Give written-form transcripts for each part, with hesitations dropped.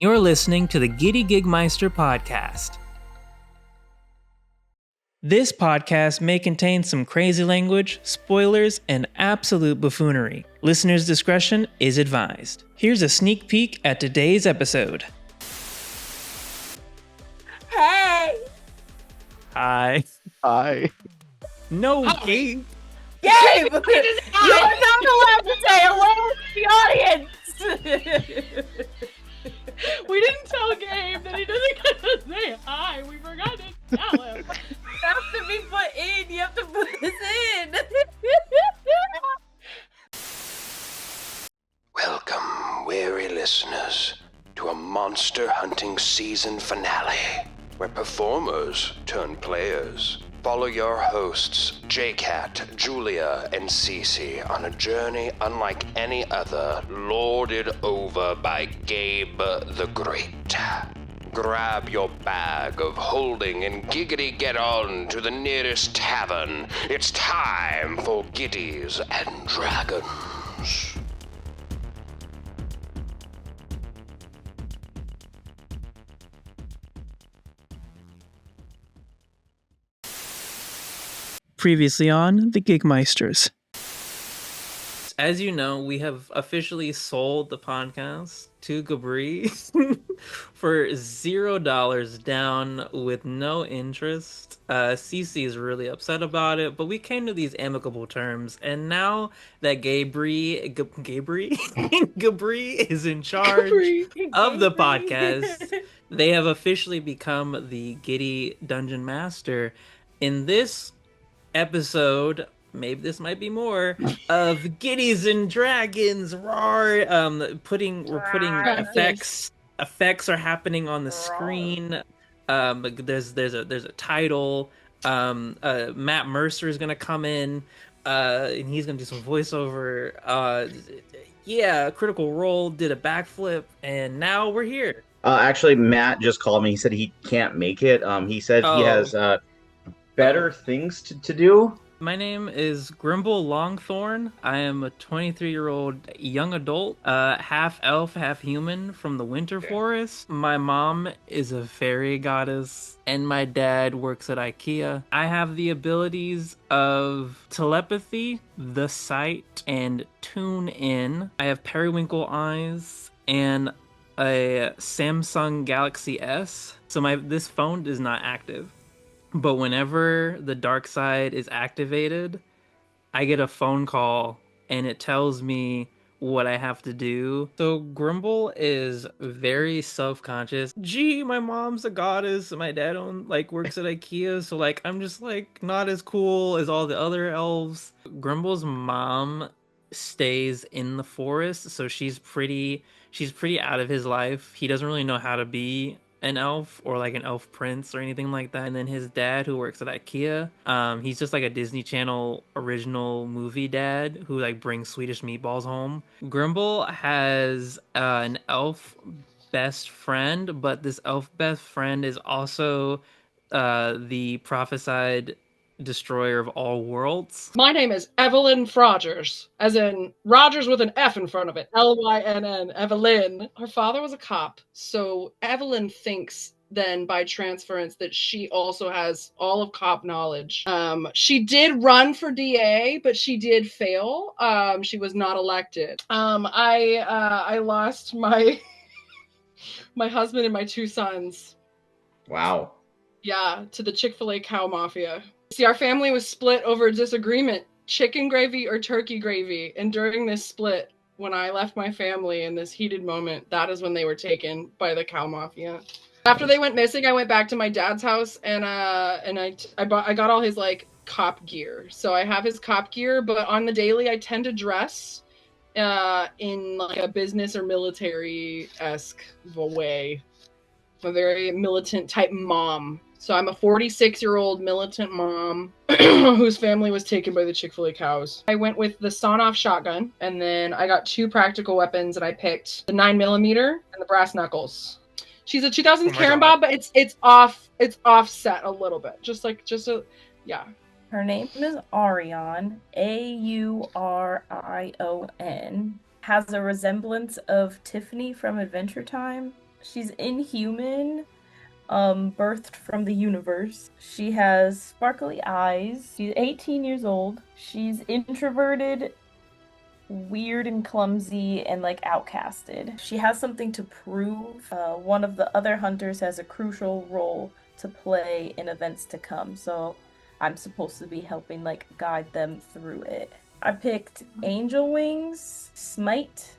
You're listening to the Giddy Gigmeister podcast. This podcast may contain some crazy language, spoilers, and absolute buffoonery. Listener's discretion is advised. Here's a sneak peek at today's episode. Hey! Hi. Hi. No, Hi. Gabe. Gabe! You're not allowed to say hello to the audience! We didn't tell Gabe that he doesn't get to say hi. We forgot to tell him. You have to be put in. You have to put this in. Welcome, weary listeners, to a monster hunting season finale, where performers turn players. Follow your hosts, JCAT, Julia, and Cece, on a journey unlike any other, lorded over by Gabe the Great. Grab your bag of holding and giggity get on to the nearest tavern. It's time for Giddies and Dragons. Previously on the Gigmeisters. As you know, we have officially sold the podcast to Gabriel for $0 down with no interest. Cece is really upset about it, but we came to these amicable terms, and now that Gabriel is in charge of the podcast, they have officially become the Giddy Dungeon Master. In this episode, maybe this might be more of Giddies and Dragons. Roar! We're putting effects are happening on the screen. There's a title. Matt Mercer is gonna come in, and he's gonna do some voiceover. Critical Role did a backflip, and now we're here. Actually, Matt just called me. He said he can't make it. He said he has better things to do. My name is Grimble Longthorn. I am a 23-year-old young adult, half elf, half human from the Winter Forest. My mom is a fairy goddess, and my dad works at IKEA. I have the abilities of telepathy, the sight, and tune in. I have periwinkle eyes and a Samsung Galaxy S. So this phone is not active. But whenever the dark side is activated, I get a phone call and it tells me what I have to do. So Grimble is very self-conscious. Gee, my mom's a goddess and my dad works at IKEA, so I'm just not as cool as all the other elves. Grimble's mom stays in the forest, so she's pretty out of his life. He doesn't really know how to be an elf or an elf prince or anything like that. And then his dad, who works at IKEA, he's just a Disney Channel original movie dad who brings Swedish meatballs home. Grimble has an elf best friend, but this elf best friend is also the prophesied destroyer of all worlds. My name is Evelyn Frogers, as in Rogers with an F in front of it. Lynn, Evelyn. Her father was a cop, so Evelyn thinks then by transference that she also has all of cop knowledge. She did run for DA, but she did fail. She was not elected. I lost my my husband and my two sons. Wow. Yeah, to the Chick-fil-A cow mafia. See, our family was split over a disagreement, chicken gravy or turkey gravy. And during this split, when I left my family in this heated moment, that is when they were taken by the cow mafia. After they went missing, I went back to my dad's house and I got all his cop gear. So I have his cop gear, but on the daily I tend to dress in a business or military-esque way. I'm a very militant type mom. So I'm a 46-year-old militant mom whose family was taken by the Chick-fil-A cows. I went with the sawn-off shotgun, and then I got two practical weapons, and I picked the 9mm and the brass knuckles. She's a 2000s Karen Bob, but it's offset a little bit, yeah. Her name is Arion, Aurion. Has a resemblance of Tiffany from Adventure Time. She's inhuman, birthed from the universe. She has sparkly eyes. She's 18 years old. She's introverted, weird and clumsy, and like outcasted. She has something to prove. One of the other hunters has a crucial role to play in events to come, so I'm supposed to be helping like guide them through it. I picked Angel Wings, Smite,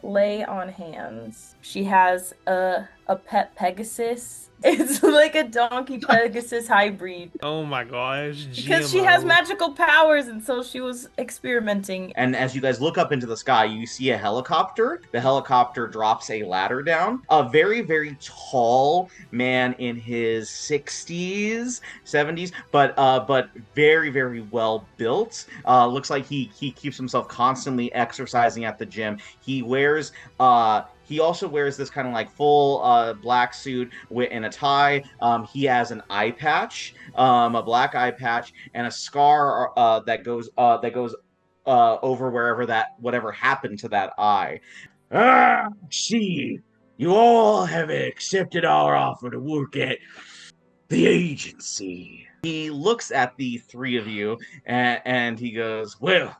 Lay on Hands. She has a pet Pegasus. It's like a donkey Pegasus hybrid. Oh my gosh, Because she has GMO. magical powers, and so she was experimenting. And as you guys look up into the sky, you see a helicopter. The helicopter drops a ladder down. A very, very tall man in his 60s, 70s, but very, very well built. Looks like he keeps himself constantly exercising at the gym. He also wears this kind of like full black suit and a tie. He has an eye patch, a black eye patch, and a scar that goes over whatever happened to that eye. See, you all have accepted our offer to work at the agency. He looks at the three of you and he goes, well,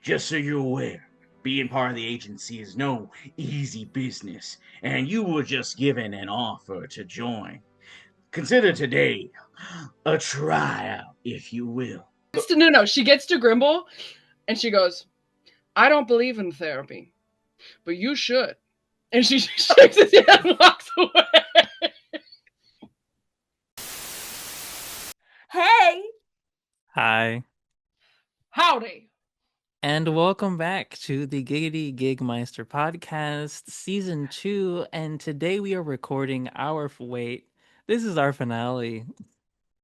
just so you're aware, being part of the agency is no easy business, and you were just given an offer to join. Consider today a tryout, if you will. No, she gets to Grimble, and she goes, I don't believe in therapy, but you should. And she shakes his hand and walks away. Hey! Hi. Howdy. And welcome back to the Giddy Gigmeister podcast, season 2. And today we are recording this is our finale.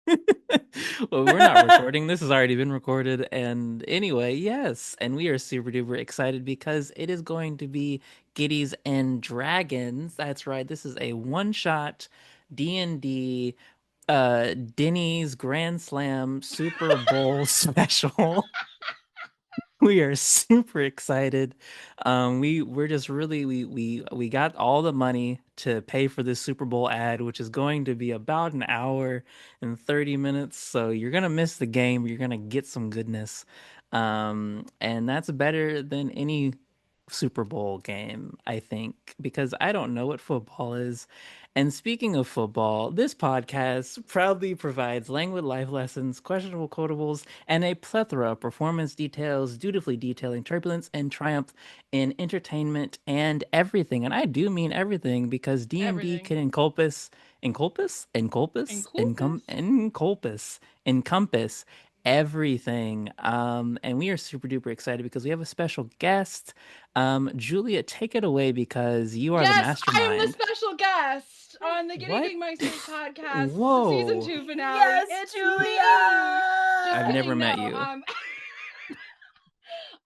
Well, we're not recording. This has already been recorded. And anyway, yes. And we are super duper excited because it is going to be Giddies and Dragons. That's right. This is a one-shot D&D Denny's Grand Slam Super Bowl special. We are super excited. We're just really we got all the money to pay for this Super Bowl ad, which is going to be about an hour and 30 minutes. So you're gonna miss the game. You're gonna get some goodness. And that's better than any Super Bowl game, I think, because I don't know what football is. And speaking of football, this podcast proudly provides languid life lessons, questionable quotables, and a plethora of performance details, dutifully detailing turbulence and triumph in entertainment and everything. And I do mean everything, because D&D Everything. can encompass everything. And we are super duper excited because we have a special guest. Julia, take it away, because you are the mastermind. I am the special guest on the Giddy What? Gigmeisters podcast, Whoa. season 2 finale. Yes, It's Julia! me. I've never met you.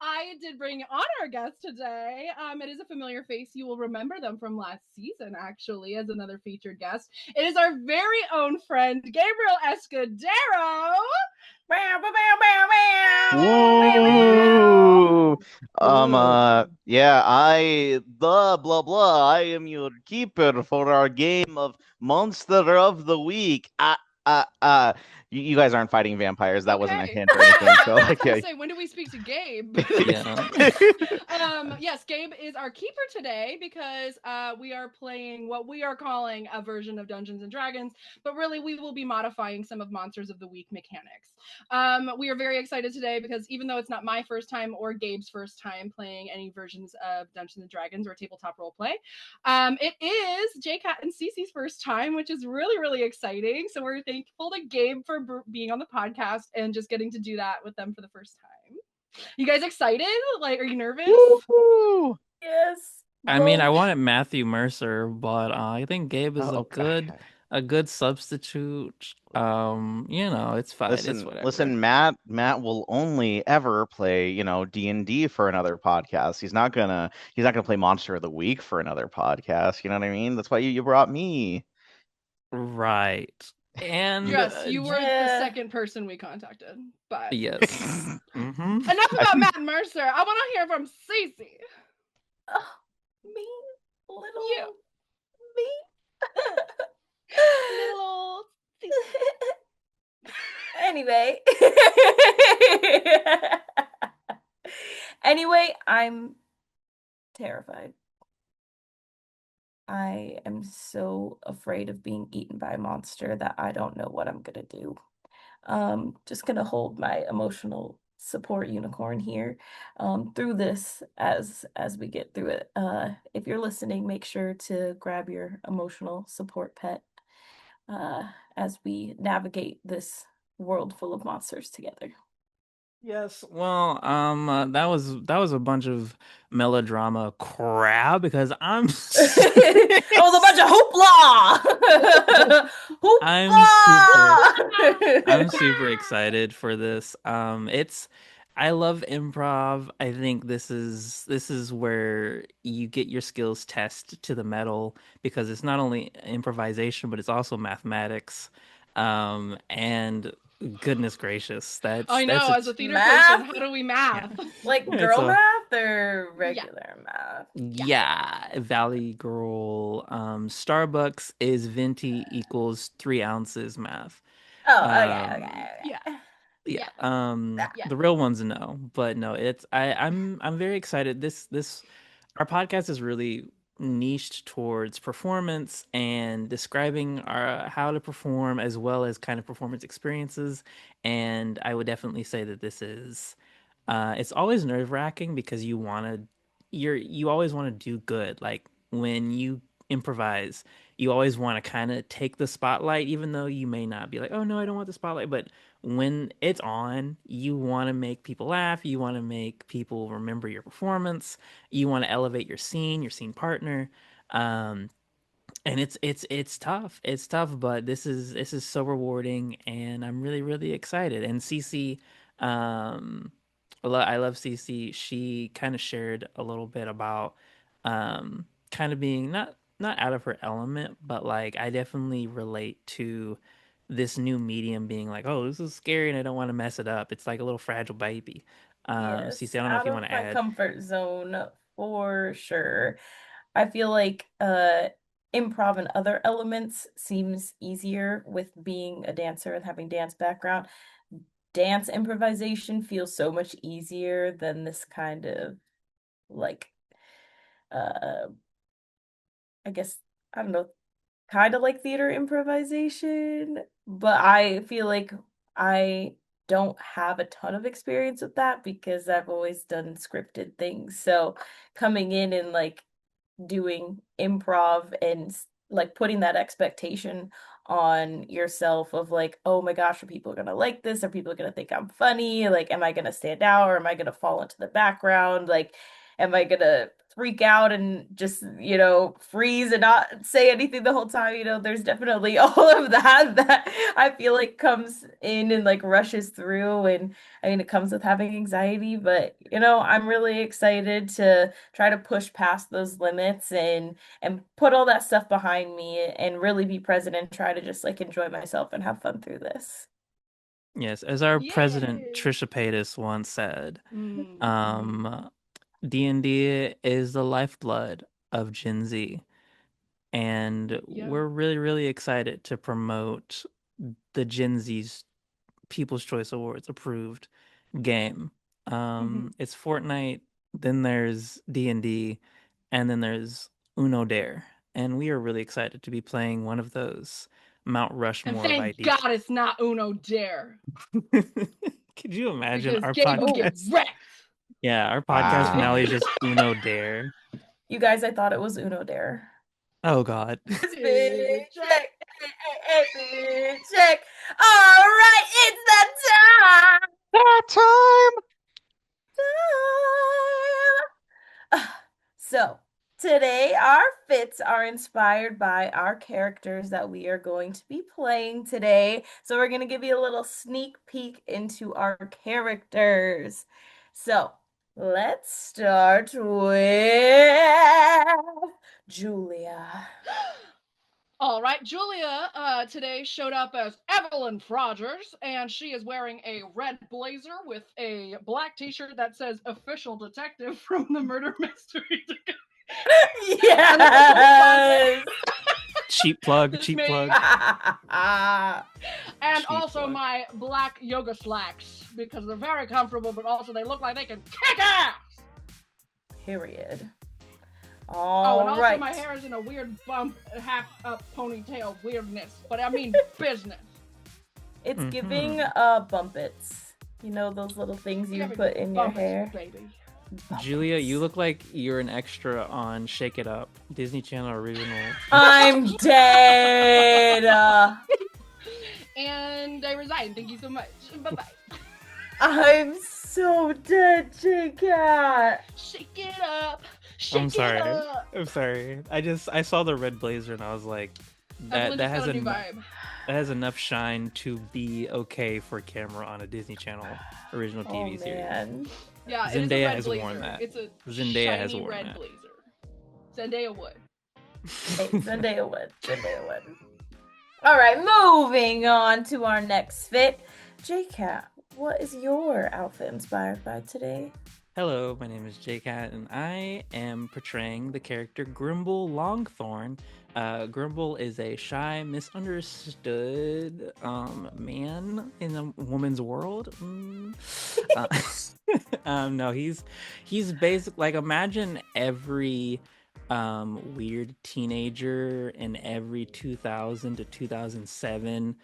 I did bring on our guest today. It is a familiar face. You will remember them from last season, actually, as another featured guest. It is our very own friend, Gabriel Escudero. Woo! Yeah, I am your keeper for our game of Monster of the Week. You guys aren't fighting vampires. That wasn't a hint or anything. So, I was gonna say, when do we speak to Gabe? Yeah. Yes, Gabe is our keeper today because we are playing what we are calling a version of Dungeons and Dragons, but really we will be modifying some of Monsters of the Week mechanics. We are very excited today because even though it's not my first time or Gabe's first time playing any versions of Dungeons and Dragons or tabletop roleplay, it is JCAT and Cece's first time, which is really, really exciting. So we're thankful to Gabe for being on the podcast and just getting to do that with them for the first time. You guys excited? Like, are you nervous? Woo-hoo! Yes. I mean, I wanted Matthew Mercer, but I think Gabe is a good substitute. It's fine. It's whatever. Listen, Matt will only ever play, D&D for another podcast. He's not gonna play Monster of the Week for another podcast. You know what I mean? That's why you brought me. Right. And yes, you were the second person we contacted. But yes. Enough about Matt Mercer. I want to hear from Cece. Me, little you. me. Anyway. Anyway, I'm terrified. I am so afraid of being eaten by a monster that I don't know what I'm gonna do. Just gonna hold my emotional support unicorn here through this as we get through it. If you're listening, make sure to grab your emotional support pet as we navigate this world full of monsters together. Yes, well, that was a bunch of melodrama crap because It was a bunch of hoopla! I'm Hoopla! super excited for this. I love improv. I think this is where you get your skills test to the metal because it's not only improvisation, but it's also mathematics. And goodness gracious, I that's know, a as a theater Math? person, how do we yeah. math? Like It's girl a math or regular math? yeah, Valley Girl. Starbucks is venti equals 3 ounces math. Oh, okay, Um, okay, Yeah. okay. yeah. Yeah. The real ones no, but no, I'm very excited. This our podcast is really niched towards performance and describing our how to perform as well as kind of performance experiences. And I would definitely say that this is it's always nerve-wracking because you always want to do good. Like when you improvise, you always want to kind of take the spotlight, even though you may not be like, oh no, I don't want the spotlight. But when it's on, you want to make people laugh, you want to make people remember your performance, you want to elevate your scene partner. Um, and it's tough. It's tough, but this is so rewarding, and I'm really excited. And Cece, I love Cece. She kind of shared a little bit about kind of being not out of her element, but like I definitely relate to this new medium being like, oh, this is scary, and I don't want to mess it up. It's like a little fragile baby. Yes, Cece, I don't know if out you of want to my add. comfort zone for sure. I feel like improv and other elements seems easier with being a dancer and having dance background. Dance improvisation feels so much easier than this kind of like uh I guess I don't know, kind of like theater improvisation, but I feel like I don't have a ton of experience with that because I've always done scripted things. So coming in and like doing improv and like putting that expectation on yourself of like, oh my gosh, are people gonna like this? Are people gonna think I'm funny? Like, am I gonna stand out or am I gonna fall into the background? Like, am I gonna freak out and just, freeze and not say anything the whole time? There's definitely all of that I feel like comes in and like rushes through. And I mean, it comes with having anxiety, but I'm really excited to try to push past those limits and put all that stuff behind me and really be present and try to just like enjoy myself and have fun through this. Yes, as our president Yay. Trisha Paytas once said, Mm. D&D is the lifeblood of Gen Z, and Yeah. we're really excited to promote the Gen Z's People's Choice Awards approved game. It's Fortnite, then there's D&D, and then there's Uno Dare, and we are really excited to be playing one of those Mount And Rushmore of thank ideas. God it's not Uno Dare. Could you imagine Because our Gabe would get podcast? wrecked. Yeah, our podcast Wow. finale is just Uno Dare. You guys, I thought it was Uno Dare. Oh God. Spin check. Spin check. All right, it's the time. That time. So, today our fits are inspired by our characters that we are going to be playing today. So, we're going to give you a little sneak peek into our characters. So, let's start with Julia. All right, Julia today showed up as Evelyn Frogers, and she is wearing a red blazer with a black t-shirt that says Official Detective from the Murder Mystery. Yes. Cheap plug. This is Cheap me. plug. And Cheap also plug. my black yoga slacks because they're very comfortable, but also they look like they can kick ass. Period. Oh, All and also right. my hair is in a weird bump, half up ponytail weirdness, but I mean business. It's Mhm. giving bumpets. You know those little things you Giving put in your bumpets, hair? baby. Julia, you Bumpets. look like you're an extra on Shake It Up, Disney Channel original. I'm dead. And I resign. Thank you so much. Bye bye. I'm so dead, JCAT. Shake it up. Shake I'm sorry. it up. I'm sorry. I saw the red blazer and I was like, that Evelyn has just got a new enough vibe. that has enough shine to be okay for camera on a Disney Channel original Oh TV series. man. Yeah, it is a Zendaya red has blazer. worn that. It's a Zendaya shiny has worn red that. blazer. Zendaya would. Hey, Zendaya would. Zendaya would. All right, moving on to our next fit. JCat, what is your outfit inspired by today? Hello, my name is JCat, and I am portraying the character Grimble Longthorn. Grimble is a shy, misunderstood man in a woman's world. No, he's basic. Like, imagine every weird teenager in every 2000 to 2007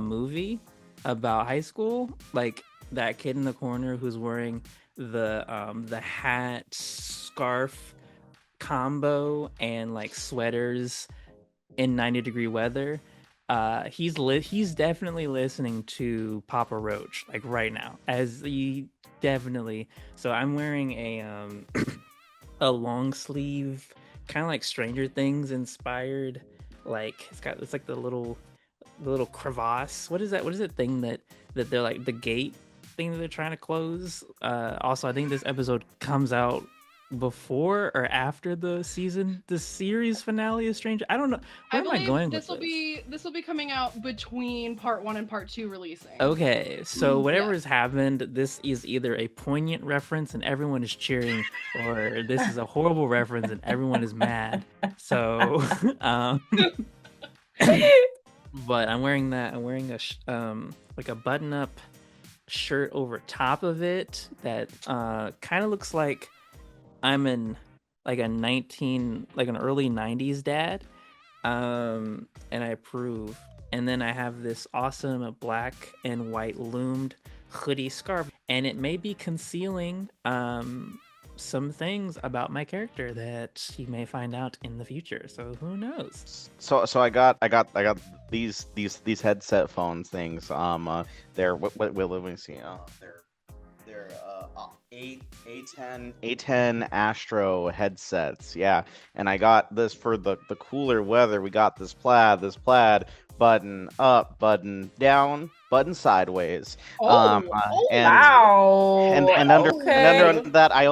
movie about high school, like that kid in the corner who's wearing the hat, scarf combo, and like sweaters in 90-degree weather. He's definitely listening to Papa Roach like right now, as he definitely. So I'm wearing a a long sleeve, kind of like Stranger Things inspired. Like it's like the little crevasse. What is that? What is that thing that they're like the gate thing that they're trying to close? Also, I think this episode comes out before or after the series finale of Stranger. I don't know. Where am I going with this? This will be coming out between part 1 and part 2 releasing. Okay, so whatever Yes. has happened, this is either a poignant reference and everyone is cheering, or this is a horrible reference and everyone is mad. So, but I'm wearing that. I'm wearing a like a button-up shirt over top of it that kind of looks like I'm in like an early 90s dad. And I approve. And then I have this awesome black and white loomed hoodie scarf, and it may be concealing some things about my character that he may find out in the future. So who knows? So I got these headset phone things. They're what let me see. They're A10 Astro headsets. Yeah, and I got this for the cooler weather. We got this plaid button up, button down, button sideways. Oh, and wow. and under Okay. that I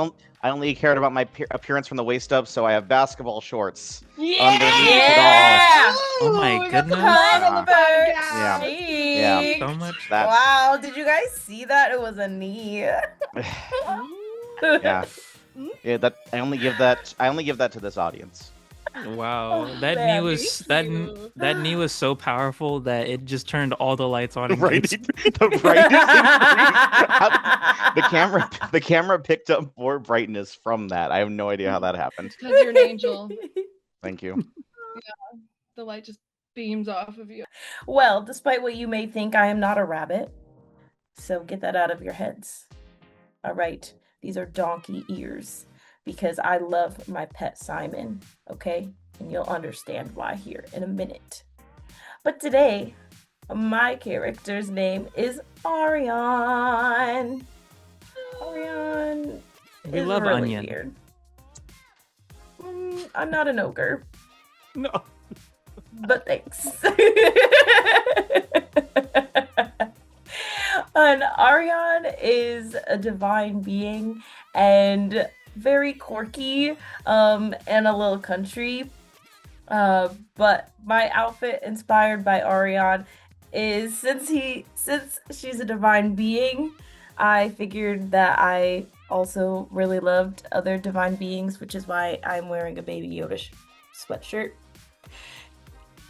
only cared about my appearance from the waist up, so I have basketball shorts Yeah! underneath Yeah! Oh my Ooh, that's a goodness. brag on the podcast. Yeah. Chic. So much. That's Wow, did you guys see that? It was a knee. yeah. Yeah, that I only give that to this audience. Wow, Oh, that knee man, was thank you. that knee was so powerful that it just turned all the lights on. in Right, Gabe's- the brightness the camera picked up more brightness from that. I have no idea how that happened. Because you're an angel. Thank you. The light just beams off of you. Well, despite what you may think, I am not a rabbit. So get that out of your heads. All right, these are donkey ears because I love my pet Simon, okay? And you'll understand why here in a minute. But today, my character's name is Arion. Arion We is love really onion. weird. I'm not an ogre, No. but thanks. And Arion is a divine being and very quirky and a little country. But my outfit inspired by Arion is since she's a divine being, I figured that I also really loved other divine beings, which is why I'm wearing a Baby Yoda sweatshirt.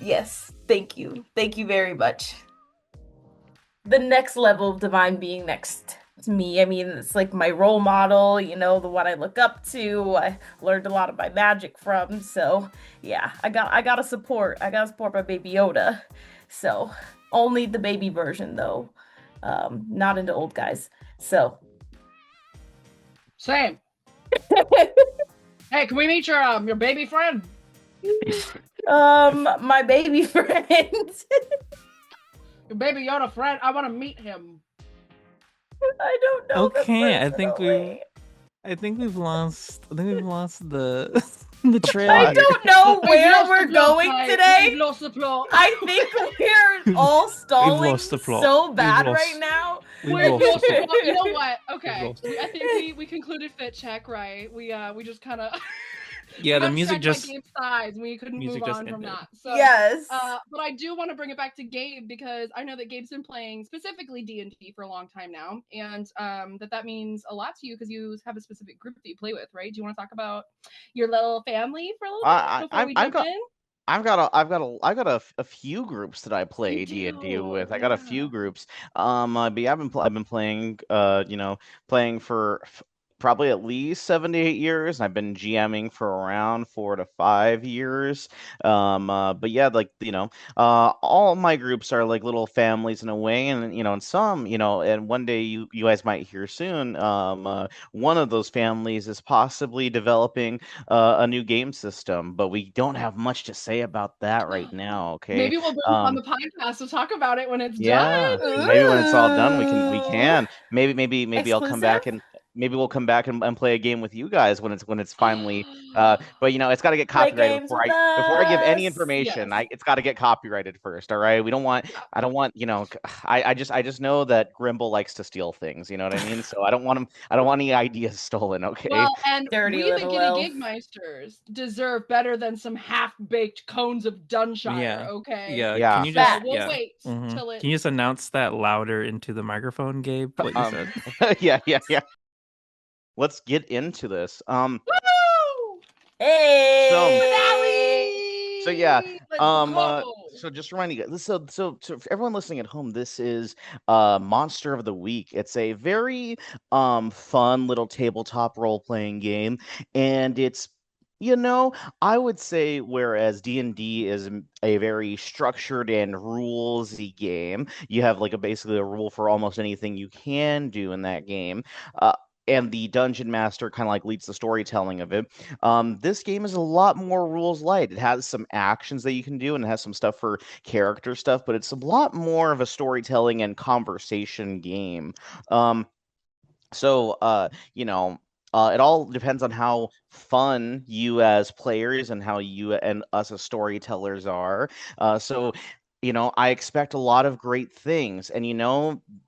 Yes, thank you. Thank you very much. The next level of divine being next to me. I mean, it's like my role model, the one I look up to. I learned a lot of my magic from. So yeah, I gotta support. I gotta support my baby Yoda. So only the baby version though. Not into old guys. So Same. Hey, can we meet your baby friend? my baby friend. Your baby Yoda friend. I want to meet him. I don't know. Okay, I think we've lost the the trail. I don't know We've where lost we're the plot, going guys. today. We've lost the plot. I think we're all stalling lost the plot. so We've bad lost- right now. We've We've lost lost the the plot. plot. You know what? Okay. lost the I think we concluded fit check, right? We just kind of Yeah, the music just Gabe's size. We couldn't music move just on from ended. that. So Yes. but I do want to bring it back to Gabe because I know that Gabe's been playing specifically D&D for a long time now, and that means a lot to you because you have a specific group that you play with, right? Do you want to talk about your little family for a little bit before we jump in? I've got a few groups that I play You D&D do, with. I got a yeah. few groups. But yeah, I've been playing playing for probably at least 7 to 8 years. I've been GMing for around 4 to 5 years. But yeah, all my groups are like little families in a way, and some, and one day you guys might hear soon. One of those families is possibly developing a new game system, but we don't have much to say about that right now. Okay. Maybe we'll bring him on the podcast to talk about it when it's Yeah, done. maybe when it's all done, we Ooh. can. Maybe I'll come back Exclusive? and maybe we'll come back and play a game with you guys when it's finally. But it's got to get Play copyrighted games before I give with any us. information. Yes. It's got to get copyrighted first. All right. I don't want. I just know that Grimble likes to steal things. You know what I mean? So I don't want him. I don't want any ideas stolen. Okay. Well, and Dirty we the little Giddy elf. Gigmeisters deserve better than some half-baked cones of Dunshire, Yeah. okay? Yeah, Yeah. can you So just we'll wait Mhm. till it... Can you just announce that louder into the microphone, Gabe? What you said? Yeah. Let's get into this. Woo! Hey! So yeah, Let's go! so just reminding you, so for everyone listening at home, this is Monster of the Week. It's a very fun little tabletop role-playing game, and it's I would say whereas D&D is a very structured and rulesy game, you have basically a rule for almost anything you can do in that game. And the dungeon master kind of leads the storytelling of it. This game is a lot more rules light. It has some actions that you can do and it has some stuff for character stuff, but it's a lot more of a storytelling and conversation game. It all depends on how fun you as players and how you and us as storytellers are. I expect a lot of great things, and the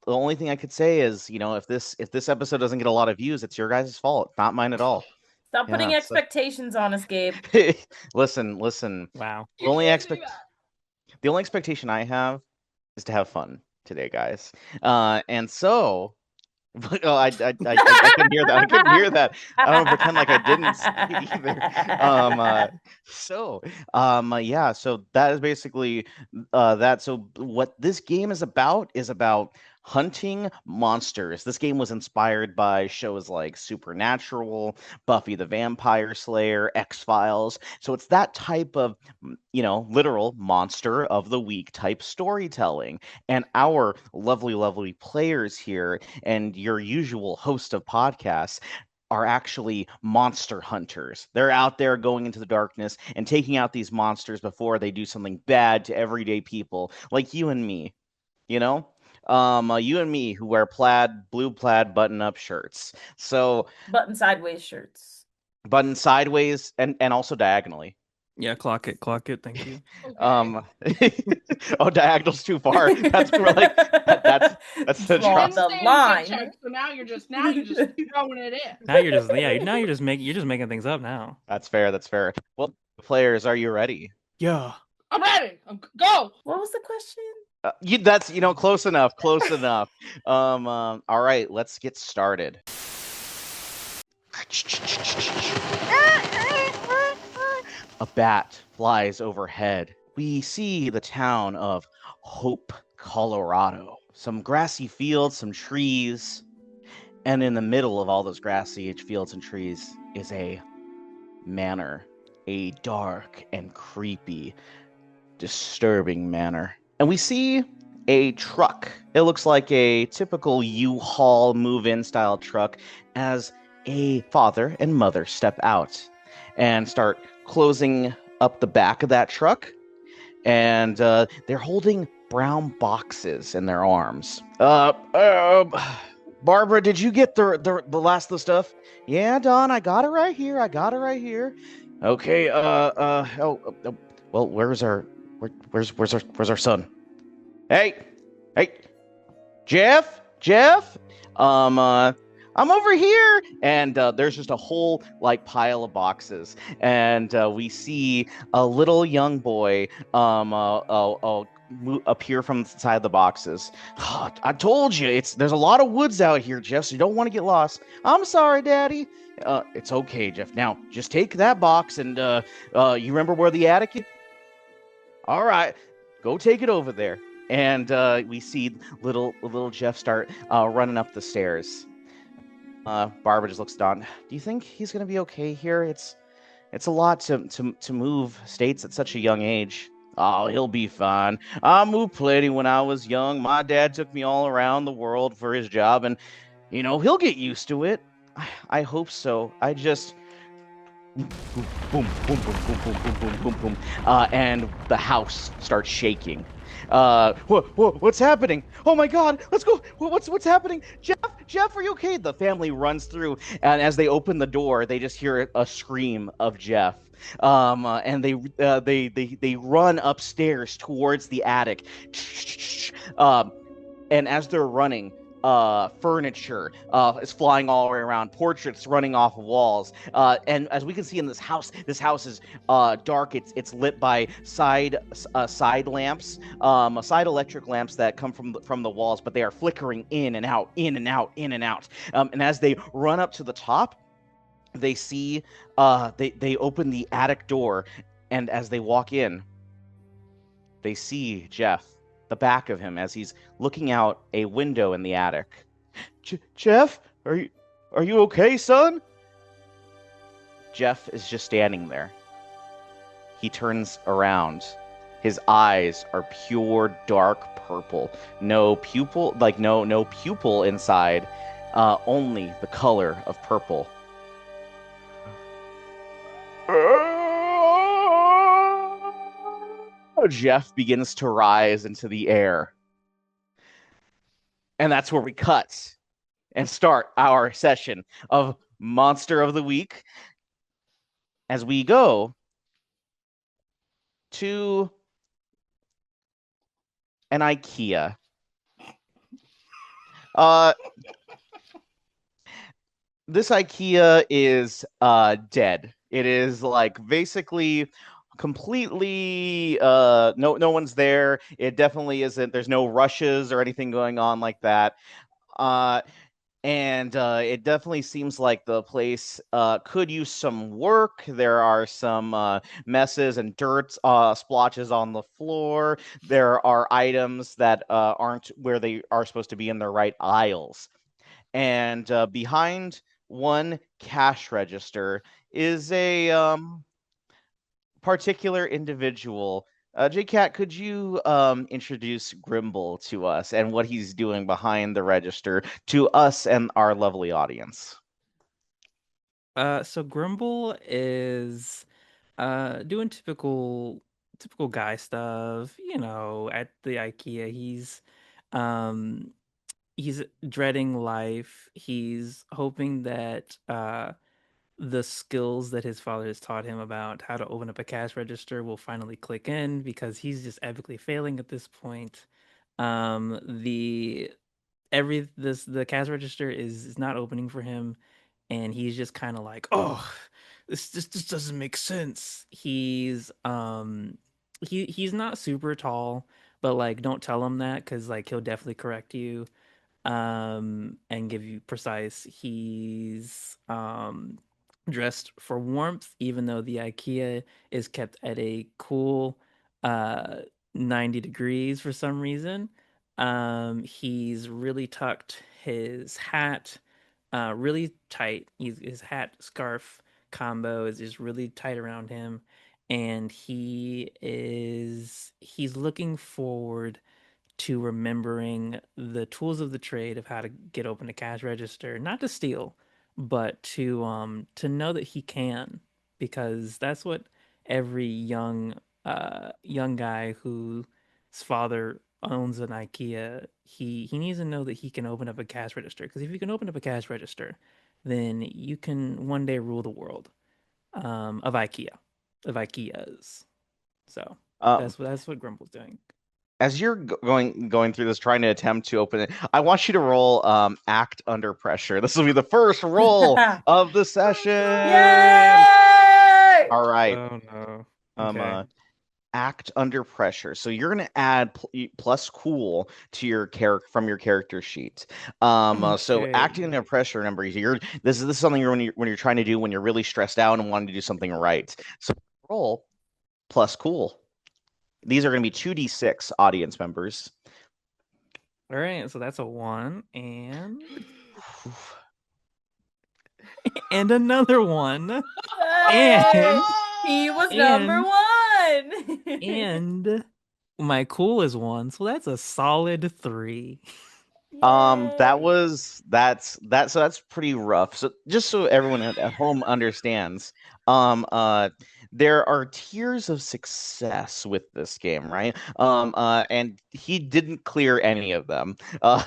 only thing I could say is, if this episode doesn't get a lot of views, it's your guys' fault, not mine at all. Stop putting Yeah, expectations on us, Gabe. Listen. Wow. The only expectation I have is to have fun today, guys. And so. Oh, I couldn't hear that. I couldn't hear that. I don't pretend like I didn't see either. Yeah. So that is basically that. So what this game is about hunting monsters. This game was inspired by shows like Supernatural, Buffy the Vampire Slayer, X-Files. So it's that type of, literal monster of the week type storytelling. And our lovely, lovely players here and your usual host of podcasts are actually monster hunters. They're out there going into the darkness and taking out these monsters before they do something bad to everyday people like you and me. You and me who wear blue plaid button-up shirts. So Button sideways shirts. button sideways and also diagonally. Yeah, clock it. Thank you. Okay. Diagonal's too far. That's more like that's the Draw drop. the line. So now you're just throwing it in. Now you're just making things up now. That's fair. Well, players, are you ready? Yeah. I'm ready. Go. What was the question? That's close enough. All right, let's get started. A bat flies overhead we see the town of Hope, Colorado. Some grassy fields, some trees, and in the middle of all those grassy fields and trees is a manor, a dark and creepy, disturbing manor. And we see a truck. It looks like a typical U-Haul move-in style truck as a father and mother step out and start closing up the back of that truck. And they're holding brown boxes in their arms. Barbara, did you get the last of the stuff? Yeah, Don, I got it right here. Okay. Well, where's our son? Hey, Jeff. I'm over here, and there's just a whole like pile of boxes, and we see a little young boy appear from inside the boxes. I told you, there's a lot of woods out here, Jeff, so you don't want to get lost. I'm sorry, Daddy. It's okay, Jeff. Now, just take that box, and you remember where the attic is? All right, go take it over there. And we see little Jeff start running up the stairs. Barbara just looks down. Do you think he's gonna be okay here? It's a lot to move states at such a young age. Oh, he'll be fine. I moved plenty when I was young. My dad took me all around the world for his job, and he'll get used to it. I hope so. I just boom, boom, boom, boom, boom, boom, boom, boom, boom, boom, and the house starts shaking. What's happening? Oh my God, let's go. What's happening? Jeff, are you okay? The family runs through, and as they open the door, they just hear a scream of Jeff. And they run upstairs towards the attic. And as they're running, furniture is flying all the way around, portraits running off of walls, and as we can see in this house is dark. It's lit by side lamps, side electric lamps that come from the walls, but they are flickering in and out. And as they run up to the top, they see they open the attic door, and as they walk in, they see Jeff, the back of him, as he's looking out a window in the attic. Jeff, are you okay, son? Jeff is just standing there. He turns around. His eyes are pure dark purple. No pupil inside. Only the color of purple. Jeff begins to rise into the air. And that's where we cut and start our session of Monster of the Week as we go to an IKEA. This IKEA is dead. It is like basically completely no one's there. It definitely isn't. There's no rushes or anything going on like that. And it definitely seems like the place could use some work. There are some messes and dirt splotches on the floor. There are items that aren't where they are supposed to be in the right aisles. And behind one cash register is a particular individual. JCat, could you introduce Grimble to us and what he's doing behind the register to us and our lovely audience? So Grimble is doing typical guy stuff, at the IKEA. He's dreading life. He's hoping that the skills that his father has taught him about how to open up a cash register will finally click in, because he's just epically failing at this point. The cash register is not opening for him, and he's just kind of like, oh, this doesn't make sense. He's not super tall, but like, don't tell him that, because like he'll definitely correct you and give you precise. He's dressed for warmth, even though the IKEA is kept at a cool uh 90 degrees for some reason. He's really tucked his hat really tight. His hat scarf combo is just really tight around him, and he's looking forward to remembering the tools of the trade of how to get open a cash register, not to steal, but to know that he can, because that's what every young guy whose father owns an IKEA, he needs to know that he can open up a cash register, because if you can open up a cash register, then you can one day rule the world of IKEAs. So that's what Grumble's doing. As you're going through this, trying to attempt to open it, I want you to roll act under pressure. This will be the first roll of the session. Yay! All right. Oh no. Okay. Act under pressure. So you're going to add plus cool to your character from your character sheet. So Okay. acting under pressure, remember, this is something when you're trying to do when you're really stressed out and wanting to do something right. So roll plus cool. These are going to be 2d6 audience members. All right, so that's a 1 and another 1. And he was and- number 1. and my cool is 1, so that's a solid 3. That's pretty rough. So just so everyone at home understands, there are tiers of success with this game, right? And he didn't clear any of them.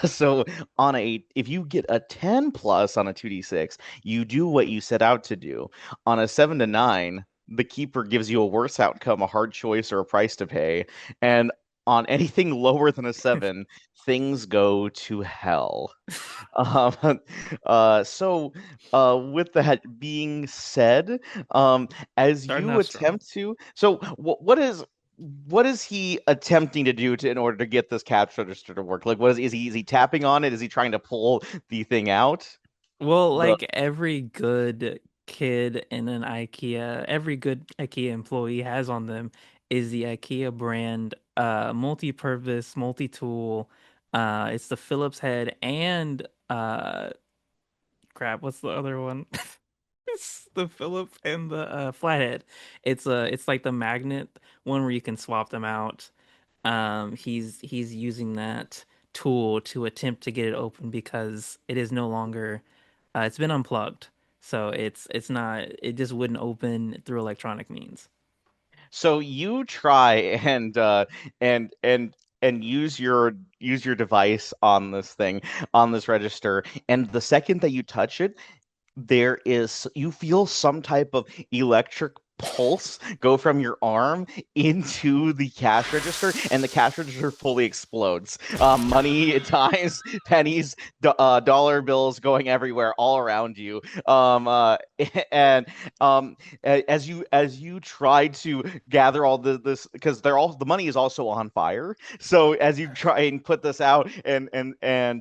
So if you get a 10 plus on a 2d6, you do what you set out to do. On a 7 to 9, the keeper gives you a worse outcome, a hard choice, or a price to pay. And on anything lower than a 7, things go to hell. With that being said, as Starting you off strong. attempt to, what is he attempting to do in order to get this cash register to work? Like, is he tapping on it? Is he trying to pull the thing out? Well, like every good kid in an IKEA, every good IKEA employee has on them is the IKEA brand multi-purpose, multi-tool. It's the Phillips head and crap, what's the other one? It's the Phillips and the flathead. It's like the magnet one where you can swap them out. He's using that tool to attempt to get it open because it is no longer it's been unplugged. So it's not it just wouldn't open through electronic means. So you try and use your device on this thing, on this register, and the second that you touch it, you feel some type of electric pulse go from your arm into the cash register, and the cash register fully explodes. Money, dimes, pennies, dollar bills going everywhere all around you. And as you try to gather all this, because the money is also on fire. So as you try and put this out and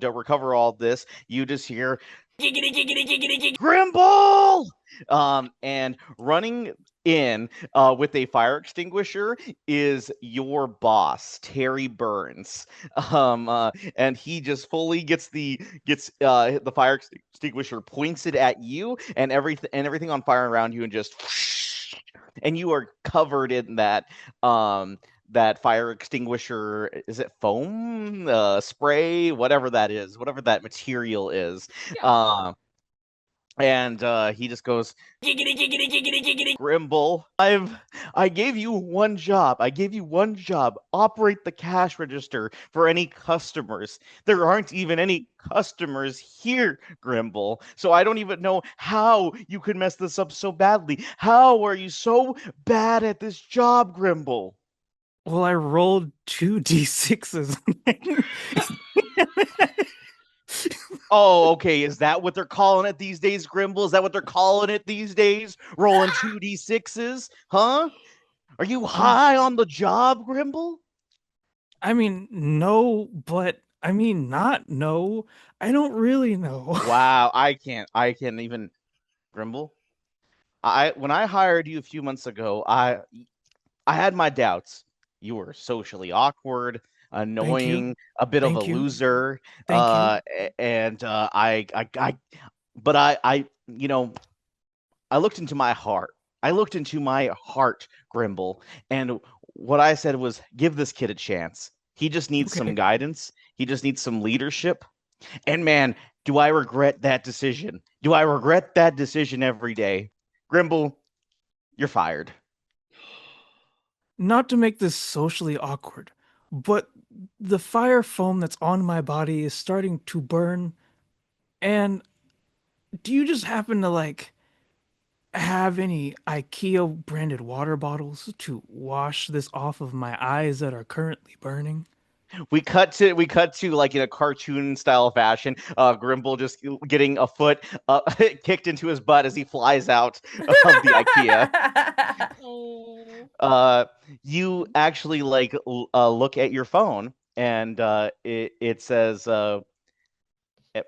recover all this, you just hear giggity, giggity, giggity, giggity, Grimble! And running in with a fire extinguisher is your boss, Terry Burns. And he just fully gets the fire extinguisher, points it at you, and everything on fire around you, and just and you are covered in that fire extinguisher. Is it foam, spray, whatever that is, whatever that material is. Yeah. And he just goes, giggity, giggity, giggity, giggity, Grimble. I gave you one job. Operate the cash register for any customers. There aren't even any customers here, Grimble. So I don't even know how you could mess this up so badly. How are you so bad at this job, Grimble? Well, I rolled 2d6s. Oh, okay. Is that what they're calling it these days, Grimble? Is that what they're calling it these days? Rolling 2d6s? Huh? Are you high on the job, Grimble? I mean, no, but I mean, not no. I don't really know. Wow, I can't even, Grimble. When I hired you a few months ago, I had my doubts. You were socially awkward, Thank you. annoying, a bit of a Thank you. loser. Thank you. And but you know, I looked into my heart. I looked into my heart, Grimble, and what I said was, give this kid a chance. He just needs some Okay. guidance. He just needs some leadership. And man, do I regret that decision? Do I regret that decision every day? Grimble, you're fired. Not to make this socially awkward, but the fire foam that's on my body is starting to burn. And do you just happen to like have any IKEA branded water bottles to wash this off of my eyes that are currently burning? We cut to like in a cartoon style fashion, Grimble just getting a foot kicked into his butt as he flies out of the IKEA. Oh. uh you actually like look at your phone, and it says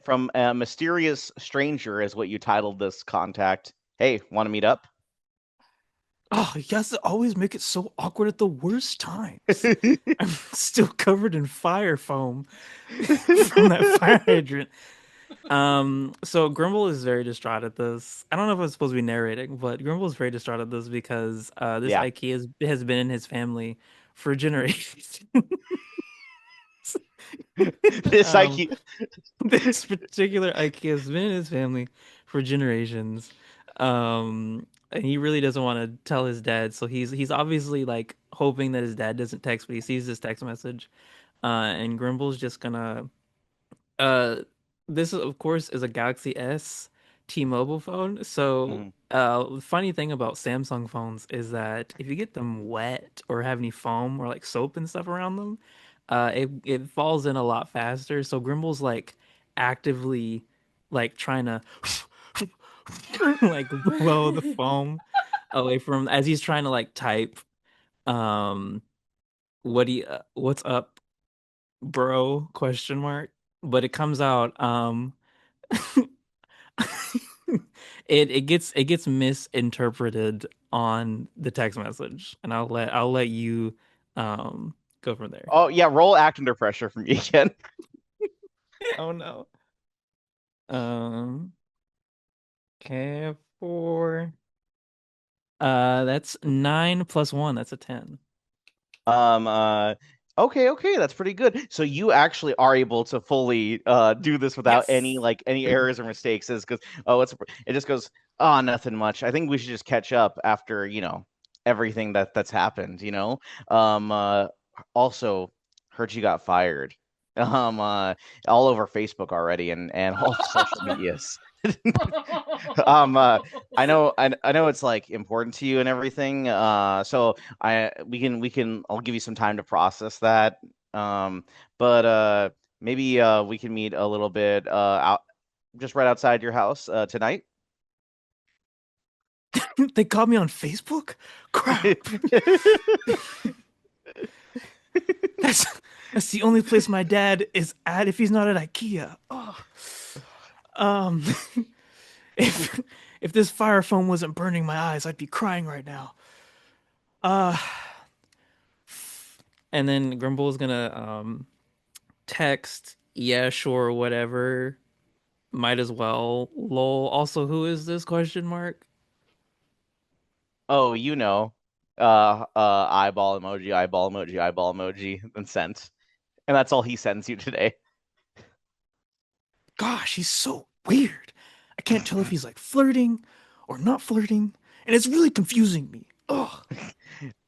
from a mysterious stranger is what you titled this contact. Hey, want to meet up? Oh, you guys always make it so awkward at the worst times. I'm still covered in fire foam from that fire hydrant. So Grimble is very distraught at this. I don't know if I'm supposed to be narrating, but Grimble is very distraught at this because this Yeah. IKEA has been in his family for generations. This Um, IKEA. this particular IKEA has been in his family for generations. And he really doesn't want to tell his dad, so he's obviously like hoping that his dad doesn't text, but he sees this text message. And Grimble's just gonna uh this of course is a Galaxy S T-Mobile phone. So Mhm. funny thing about Samsung phones is that if you get them wet or have any foam or like soap and stuff around them, it falls in a lot faster. So Grimble's like actively like trying to like blow the foam away from as he's trying to like type um what's up bro question mark, but it comes out it gets misinterpreted on the text message, and I'll let you go from there. Oh yeah, roll act under pressure from me again. Oh no. um okay, for that's 9 plus 1, that's a 10. Um, uh, okay, that's pretty good. So you actually are able to fully do this without any Yes. like any errors or mistakes. Is because it just goes, oh, nothing much. I think we should just catch up after, everything that's happened, also heard you got fired. Um, uh, all over Facebook already, and all the social medias. I know it's like important to you and everything. So I'll give you some time to process that. Um, but maybe we can meet a little bit out just right outside your house tonight. They caught me on Facebook? Crap. That's that's the only place my dad is at if he's not at IKEA. Oh. Um, if if this fire foam wasn't burning my eyes, I'd be crying right now. Uh, and then Grimble's gonna text, yeah, sure, whatever. Might as well. Lol. Also, who is this question mark? Oh, eyeball emoji, eyeball emoji, and sent. And that's all he sends you today. Gosh, he's so weird. I can't tell if he's like flirting or not flirting, and it's really confusing me. Ugh.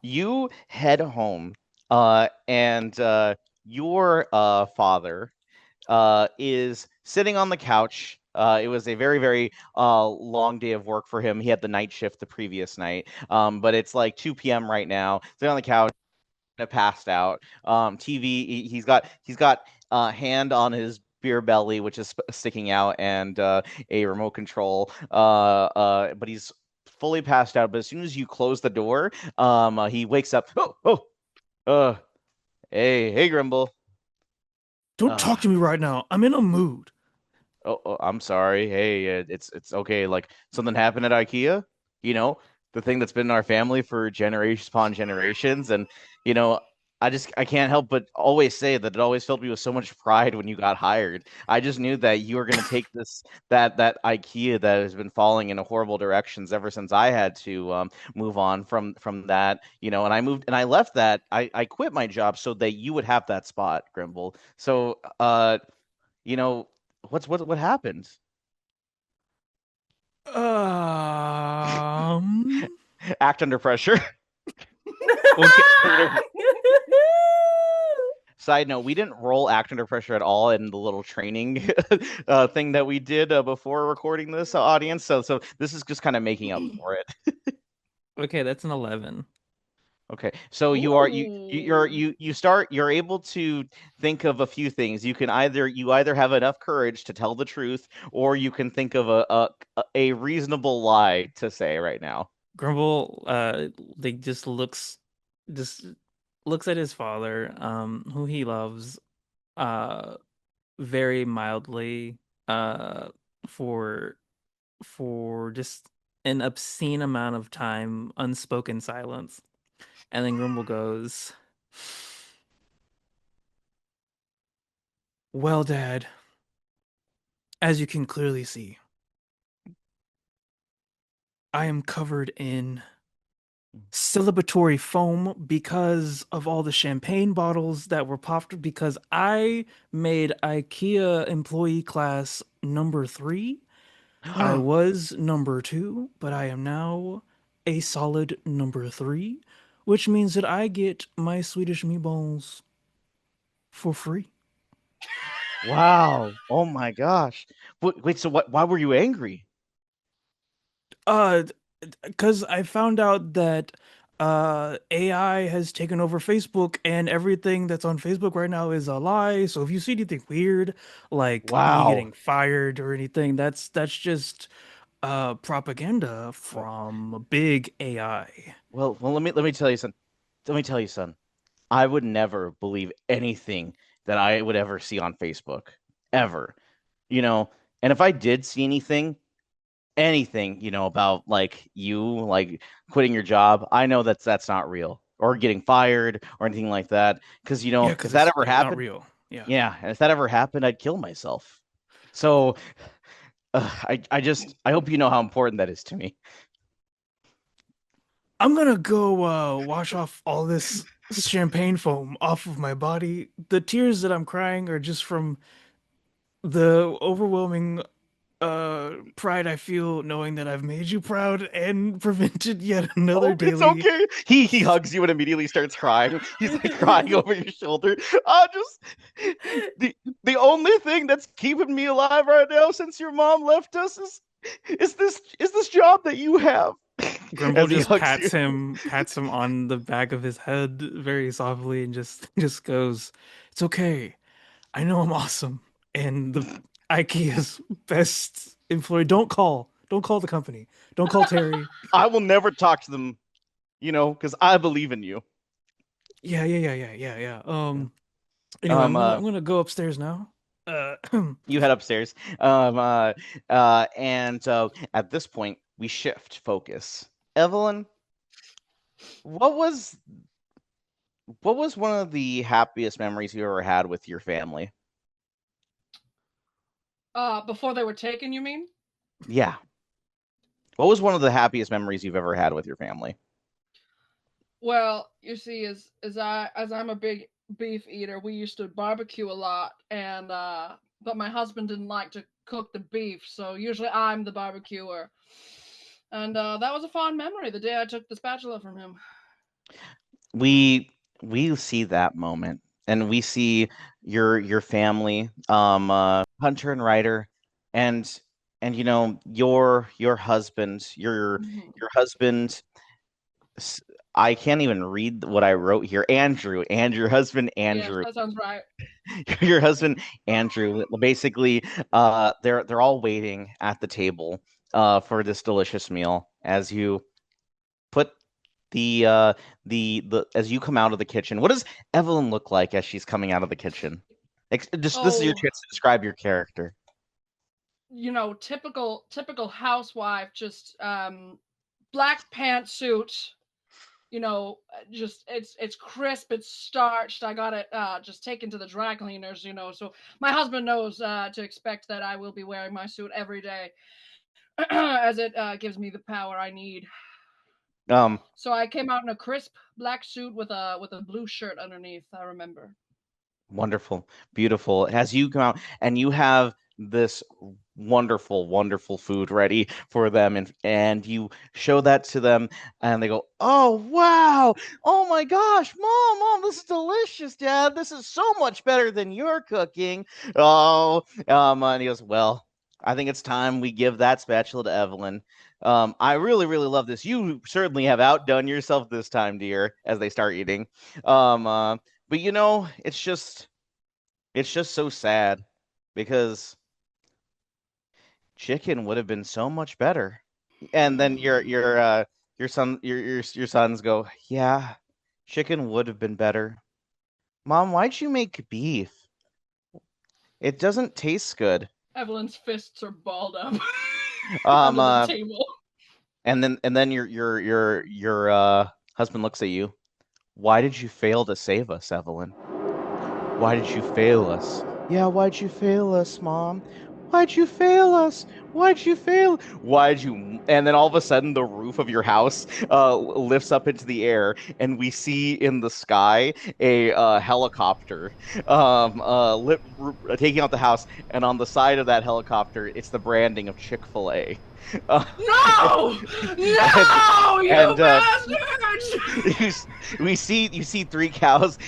You head home, and your father is sitting on the couch. It was a very, very long day of work for him. He had the night shift the previous night, but it's like 2 p.m. right now. Sitting on the couch, passed out. TV. He's got a hand on his beer belly, which is sticking out, and a remote control. But he's fully passed out. But as soon as you close the door, he wakes up. Uh, hey, Grimble. Don't Uh, talk to me right now. I'm in a mood. I'm sorry. Hey, it's okay. Like something happened at IKEA, you know, the thing that's been in our family for generations upon generations, and you know, I can't help but always say that it always filled me with so much pride when you got hired. I just knew that you were going to take that IKEA that has been falling in horrible directions ever since I had to move on from that, and I left that. I quit my job so that you would have that spot, Grimble. So you know, what happened? Um. Act under pressure. Okay. Side note, we didn't roll act under pressure at all in the little training thing that we did before recording this audience. So this is just kind of making up for it. Okay, that's an 11. Okay, so you're able to think of a few things. You either have enough courage to tell the truth, or you can think of a reasonable lie to say right now. Grumble, they just looks at his father, who he loves, uh, very mildly, uh, for just an obscene amount of time, unspoken silence, and then Grumble goes, "Well, Dad, as you can clearly see, I am covered in celebratory foam because of all the champagne bottles that were popped because I made IKEA employee class number 3. I was number 2, but I am now a solid number 3, which means that I get my Swedish meatballs for free. Wow. Oh my gosh. Wait, so why were you angry? Uh, because I found out that AI has taken over Facebook and everything that's on Facebook right now is a lie. So if you see anything weird, like me Wow. getting fired or anything, that's just propaganda from big AI. Well, let me tell you something. Let me tell you, son. I would never believe anything that I would ever see on Facebook, ever. You know, and if I did see anything, about like you like quitting your job, I know that's not real or getting fired or anything like that. Because Yeah, if because that it's ever not happened, real. Yeah. yeah, and if that ever happened, I'd kill myself. So I hope you know how important that is to me. I'm gonna go wash off all this champagne foam off of my body. The tears that I'm crying are just from the overwhelming pride I feel knowing that I've made you proud and prevented yet another Oh, it's daily. okay. He hugs you and immediately starts crying. He's like crying over your shoulder. Just the the only thing that's keeping me alive right now since your mom left us is this job that you have. Grimble As he just hugs you. pats him on the back of his head very softly and just goes, "It's okay. I know I'm awesome." And the IKEA's best employee. Don't call the company. Don't call Terry. I will never talk to them, because I believe in you. Yeah. Yeah. Anyway, Um uh I'm gonna go upstairs now. Uh, you head upstairs. And at this point we shift focus. Evelyn, what was one of the happiest memories you ever had with your family? Before they were taken, you mean? Yeah. What was one of the happiest memories you've ever had with your family? Well, you see, as I'm a big beef eater, we used to barbecue a lot, and but my husband didn't like to cook the beef, so usually I'm the barbecuer, and that was a fond memory. The day I took the spatula from him. We see that moment, and we see your family, Hunter and Ryder, and your husband, your husband. I can't even read what I wrote here. Andrew, and your husband Yes, Andrew, that sounds right. your husband Andrew. Basically, they're all waiting at the table for this delicious meal as you put the as you come out of the kitchen. What does Evelyn look like as she's coming out of the kitchen? Just this is your Oh, chance to describe your character. typical housewife, just black pantsuit, just it's crisp, it's starched. I got it just taken to the dry cleaners, so my husband knows to expect that I will be wearing my suit every day as it gives me the power I need. So I came out in a crisp black suit with a blue shirt underneath, I remember. Wonderful, beautiful. As you come out and you have this wonderful, wonderful food ready for them, and you show that to them, and they go, "Oh wow! Oh my gosh, mom, this is delicious, Dad. This is so much better than your cooking." And he goes, "Well, I think it's time we give that spatula to Evelyn. I really, really love this. You certainly have outdone yourself this time, dear." As they start eating, but it's just so sad because chicken would have been so much better. And then your sons go, "Yeah, chicken would have been better. Mom, why'd you make beef? It doesn't taste good." Evelyn's fists are balled up under the table. And then your husband looks at you. "Why did you fail to save us, Evelyn? Why did you fail us?" "Yeah, why'd you fail us, Mom? Why'd you fail us? Why'd you fail? Why'd you?" And then all of a sudden, the roof of your house lifts up into the air, and we see in the sky a helicopter taking out the house. And on the side of that helicopter, it's the branding of Chick-fil-A. No! No! You bastards! You see three cows,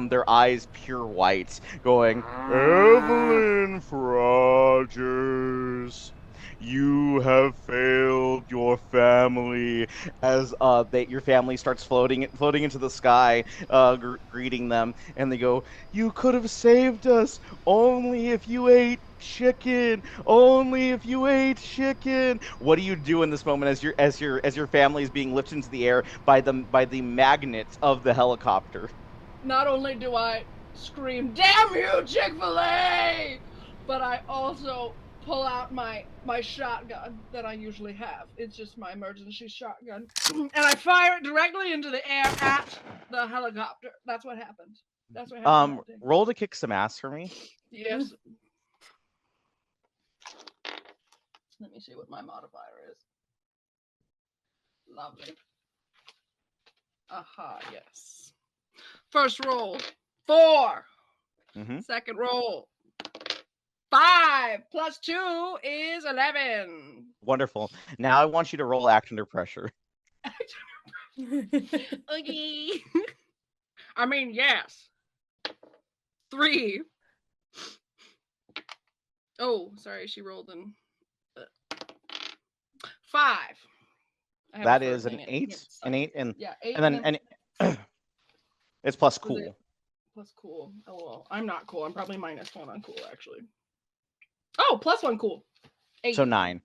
their eyes pure white, going, "Evelyn Rogers, you have failed your family," as your family starts floating into the sky, greeting them, and they go, "You could have saved us only if you ate chicken. Only if you ate chicken." What do you do in this moment as your family is being lifted into the air by the magnets of the helicopter? Not only do I scream, "Damn you, Chick-fil-A!" but I also pull out my shotgun that I usually have. It's just my emergency shotgun. And I fire it directly into the air at the helicopter. That's what happened. Roll to kick some ass for me. Yes. Let me see what my modifier is. Lovely. Aha, yes. First roll, 4. Mm-hmm. Second roll, 5 plus 2 is 11. Wonderful. Now I want you to roll act under pressure. Okay. I mean, yes. 3. Oh, sorry, she rolled in 5. That is an 8. An 8 and yeah, 8 and then it's plus cool. Plus cool. Oh well, I'm not cool. I'm probably -1 on cool actually. Oh, +1 cool. 8. So 9.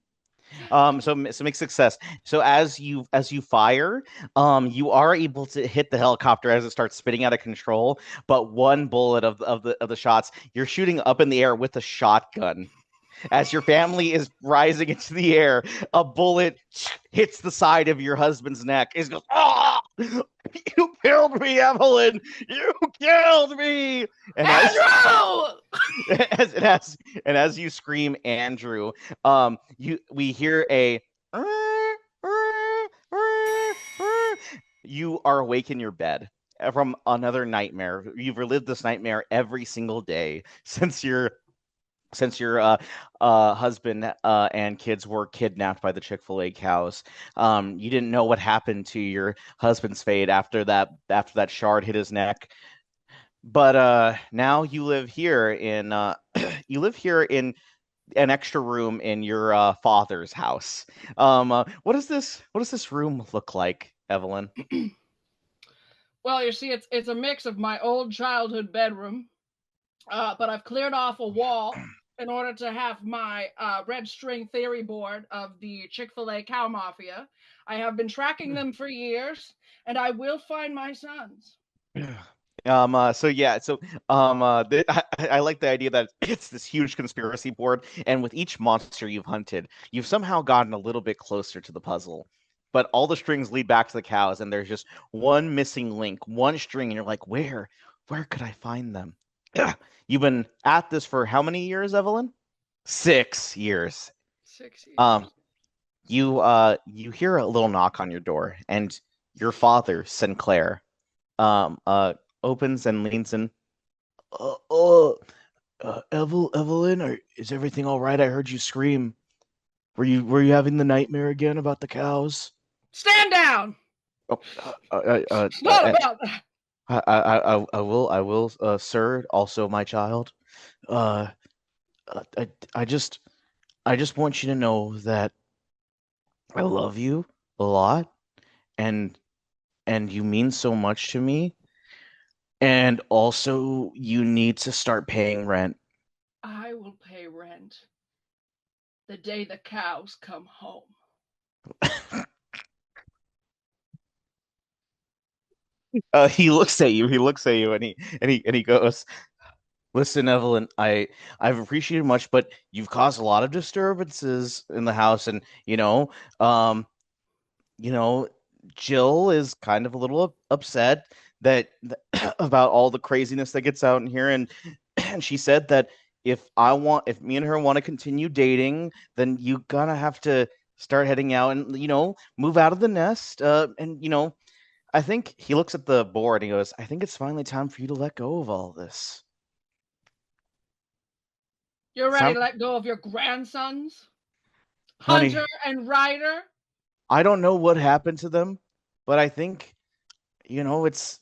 So make success. So as you fire, you are able to hit the helicopter as it starts spinning out of control. But one bullet of the shots, you're shooting up in the air with a shotgun. As your family is rising into the air, a bullet hits the side of your husband's neck. It goes, "Oh, you killed me, Evelyn! You killed me!" And Andrew! as you scream, "Andrew," we hear a. You are awake in your bed from another nightmare. You've relived this nightmare every single day since your husband and kids were kidnapped by the Chick-fil-A cows. You didn't know what happened to your husband's fate after that shard hit his neck. But now you live here in an extra room in your father's house. What does this room look like, Evelyn? Well, you see, it's a mix of my old childhood bedroom, but I've cleared off a wall in order to have my red string theory board of the Chick-fil-A cow mafia. I have been tracking them for years, and I will find my sons. I like the idea that it's this huge conspiracy board, and with each monster you've hunted, you've somehow gotten a little bit closer to the puzzle. but all the strings lead back to the cows, and there's just one missing link, one string, and you're like, where could I find them? You've been at this for how many years, Evelyn? 6 years. 6 years. You hear a little knock on your door, and your father, Sinclair, opens and leans in. Evelyn, is everything all right? I heard you scream. Were you having the nightmare again about the cows? Stand down. Oh, It's not about that. I will, sir. Also, my child. Uh, I just want you to know that I love you a lot, and you mean so much to me. And also, you need to start paying rent. I will pay rent the day the cows come home. He looks at you. He looks at you, and he goes, "Listen, Evelyn, I've appreciated much, but you've caused a lot of disturbances in the house, and um, you know, Jill is kind of a little upset that about all the craziness that gets out in here, and and she said that if me and her want to continue dating, then you gotta have to start heading out and move out of the nest. And I think he looks at the board and he goes, I think it's finally time for you to let go of all this. You're ready to let go of your grandsons? Honey, Hunter and Ryder? I don't know what happened to them, but I think, it's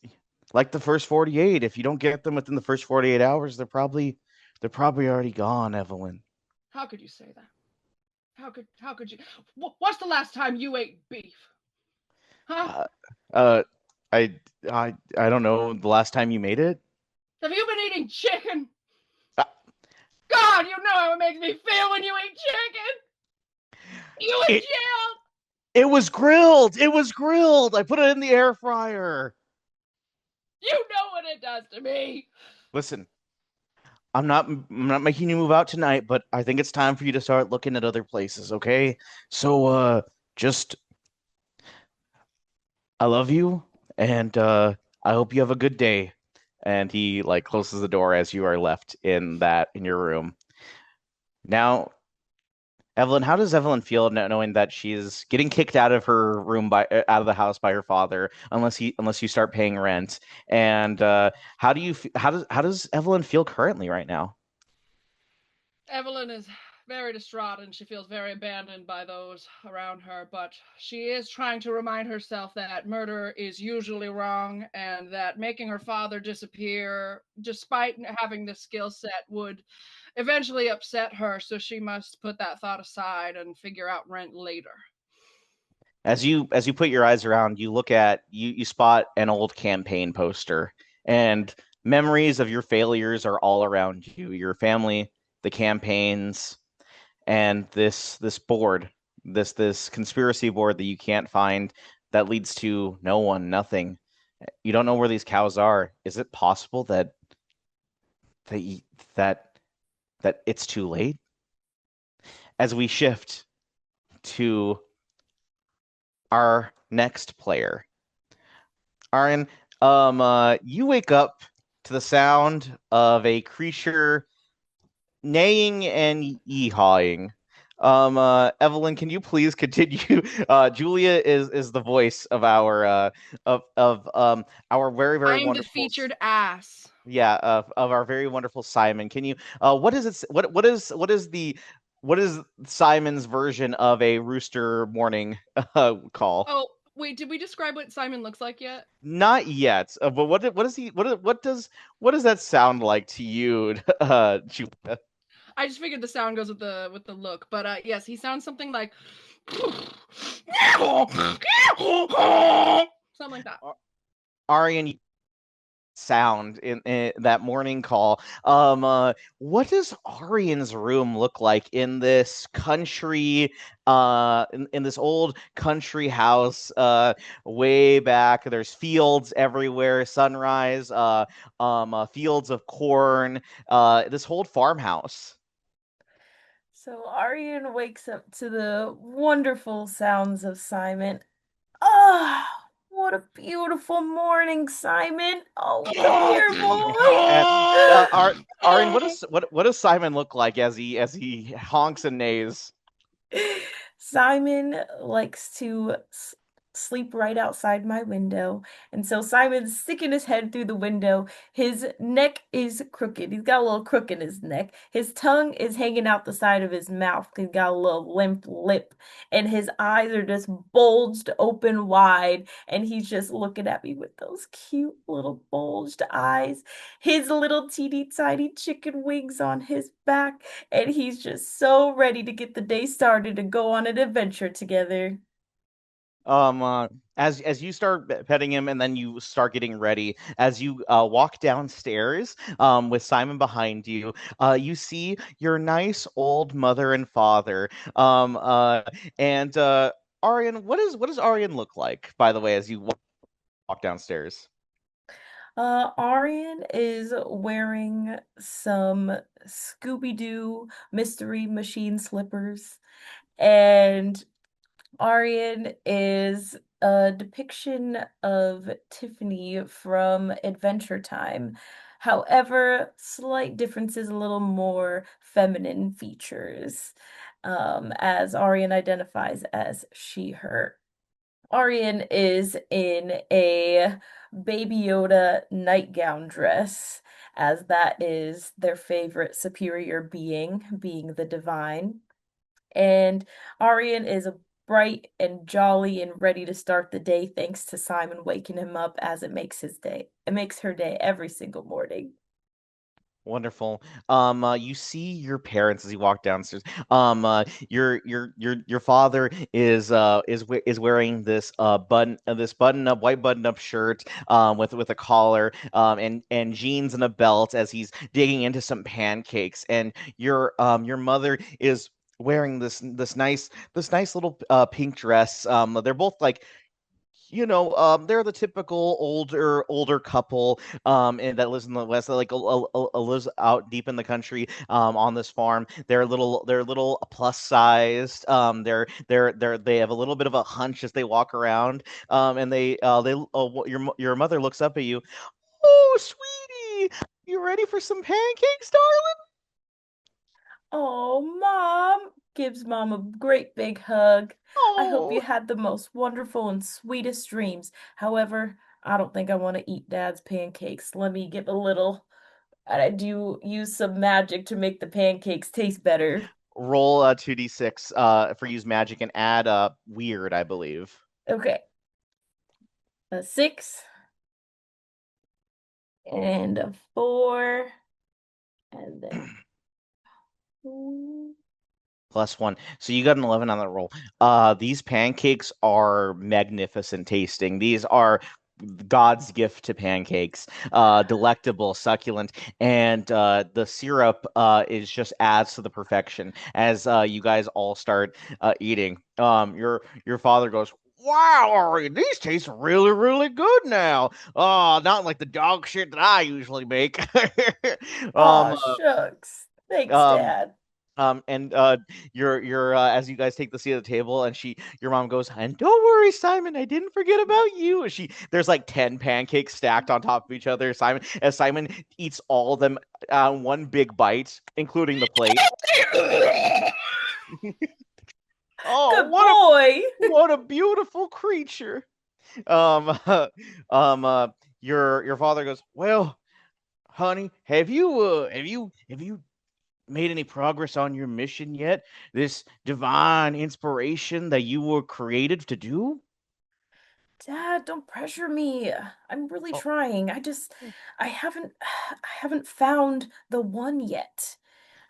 like the first 48. If you don't get them within the first 48 hours, they're probably already gone, Evelyn. How could you say that? How could you? What's the last time you ate beef? Huh? I don't know the last time you made it. Have you been eating chicken? God, you know how it makes me feel when you eat chicken. You and Jill. It was grilled. It was grilled. I put it in the air fryer. You know what it does to me. Listen, I'm not making you move out tonight, but I think it's time for you to start looking at other places, okay? So, just I love you, and I hope you have a good day. And he closes the door as you are left in your room. Now, Evelyn, how does Evelyn feel knowing that she's getting kicked out of her room out of the house by her father unless you start paying rent? And how does Evelyn feel currently right now? Evelyn is very distraught and she feels very abandoned by those around her, but she is trying to remind herself that murder is usually wrong and that making her father disappear, despite having the skill set, would eventually upset her, so she must put that thought aside and figure out rent later. As you put your eyes around, you spot an old campaign poster, and memories of your failures are all around you, your family, the campaigns, and this board, this conspiracy board that you can't find, that leads to no one, nothing. You don't know where these cows are. Is it possible that it's too late? As we shift to our next player, Arian, you wake up to the sound of a creature neighing and yee-hawing. Evelyn, can you please continue? Julia is the voice of our our very, very I'm wonderful the featured ass. Yeah, of our very wonderful Simon. Can you what is it what is Simon's version of a rooster morning call? Oh, wait, did we describe what Simon looks like yet? Not yet. But what does that sound like to you, Julia? I just figured the sound goes with the look, but yes, he sounds something like something like that. Arian, sound in that morning call. What does Arian's room look like in this country, in this old country house, way back? There's fields everywhere, sunrise, fields of corn, this whole farmhouse. So Arian wakes up to the wonderful sounds of Simon Oh, what a beautiful morning, Simon. Oh, come here, And boy. Arian, what does Simon look like as he honks and neighs? Simon likes to sleep right outside my window. And so Simon's sticking his head through the window. His neck is crooked. He's got a little crook in his neck. His tongue is hanging out the side of his mouth. He's got a little limp lip. And his eyes are just bulged open wide. And he's just looking at me with those cute little bulged eyes. His little teeny tiny chicken wings on his back. And he's just so ready to get the day started and go on an adventure together. Um, uh, as you start petting him and then you start getting ready, as you walk downstairs, with Simon behind you, you see your nice old mother and father. And Arian, what does Arian look like, by the way, as you walk downstairs? Arian is wearing some Scooby-Doo Mystery Machine slippers, and Arian is a depiction of Tiffany from Adventure Time. However, slight differences, a little more feminine features, as Arian identifies as she, her. Arian is in a Baby Yoda nightgown dress, as that is their favorite superior being the divine. And Arian is bright and jolly and ready to start the day thanks to Simon waking him up as it makes his day. It makes her day every single morning. Wonderful. You see your parents as you walk downstairs. Your father is wearing this button up white button up shirt with a collar and jeans and a belt as he's digging into some pancakes. And your mother is wearing this nice little pink dress. They're both like they're the typical older couple and that lives in the West, that like lives out deep in the country on this farm. They're little plus sized. They have a little bit of a hunch as they walk around. And your mother looks up at you. Oh, sweetie, you ready for some pancakes, darling? Oh, Mom gives Mom a great big hug. I hope you Oh, had the most wonderful and sweetest dreams. However, I don't think I want to eat Dad's pancakes. Let me get a little. I do use some magic to make the pancakes taste better. roll 2d6 for use magic and add weird, I believe. Okay, a 6 and a 4, and then +1. So you got an 11 on that roll. These pancakes are magnificent tasting. These are God's gift to pancakes. Delectable, succulent, and the syrup is just adds to the perfection as you guys all start eating. Your father goes, "Wow, Ari, these taste really, really good now. Not like the dog shit that I usually make." Aw, um, shucks. Thanks, um, Dad. and your as you guys take the seat at the table, and your mom goes, "And don't worry, Simon, I didn't forget about you." There's like 10 pancakes stacked on top of each other. Simon eats all of them one big bite, including the plate. Oh, Good boy. what a beautiful creature. Um, um, your father goes, "Well, honey, have you made any progress on your mission yet? This divine inspiration that you were created to do?" Dad, don't pressure me. I'm really Oh, trying. I haven't I haven't found the one yet.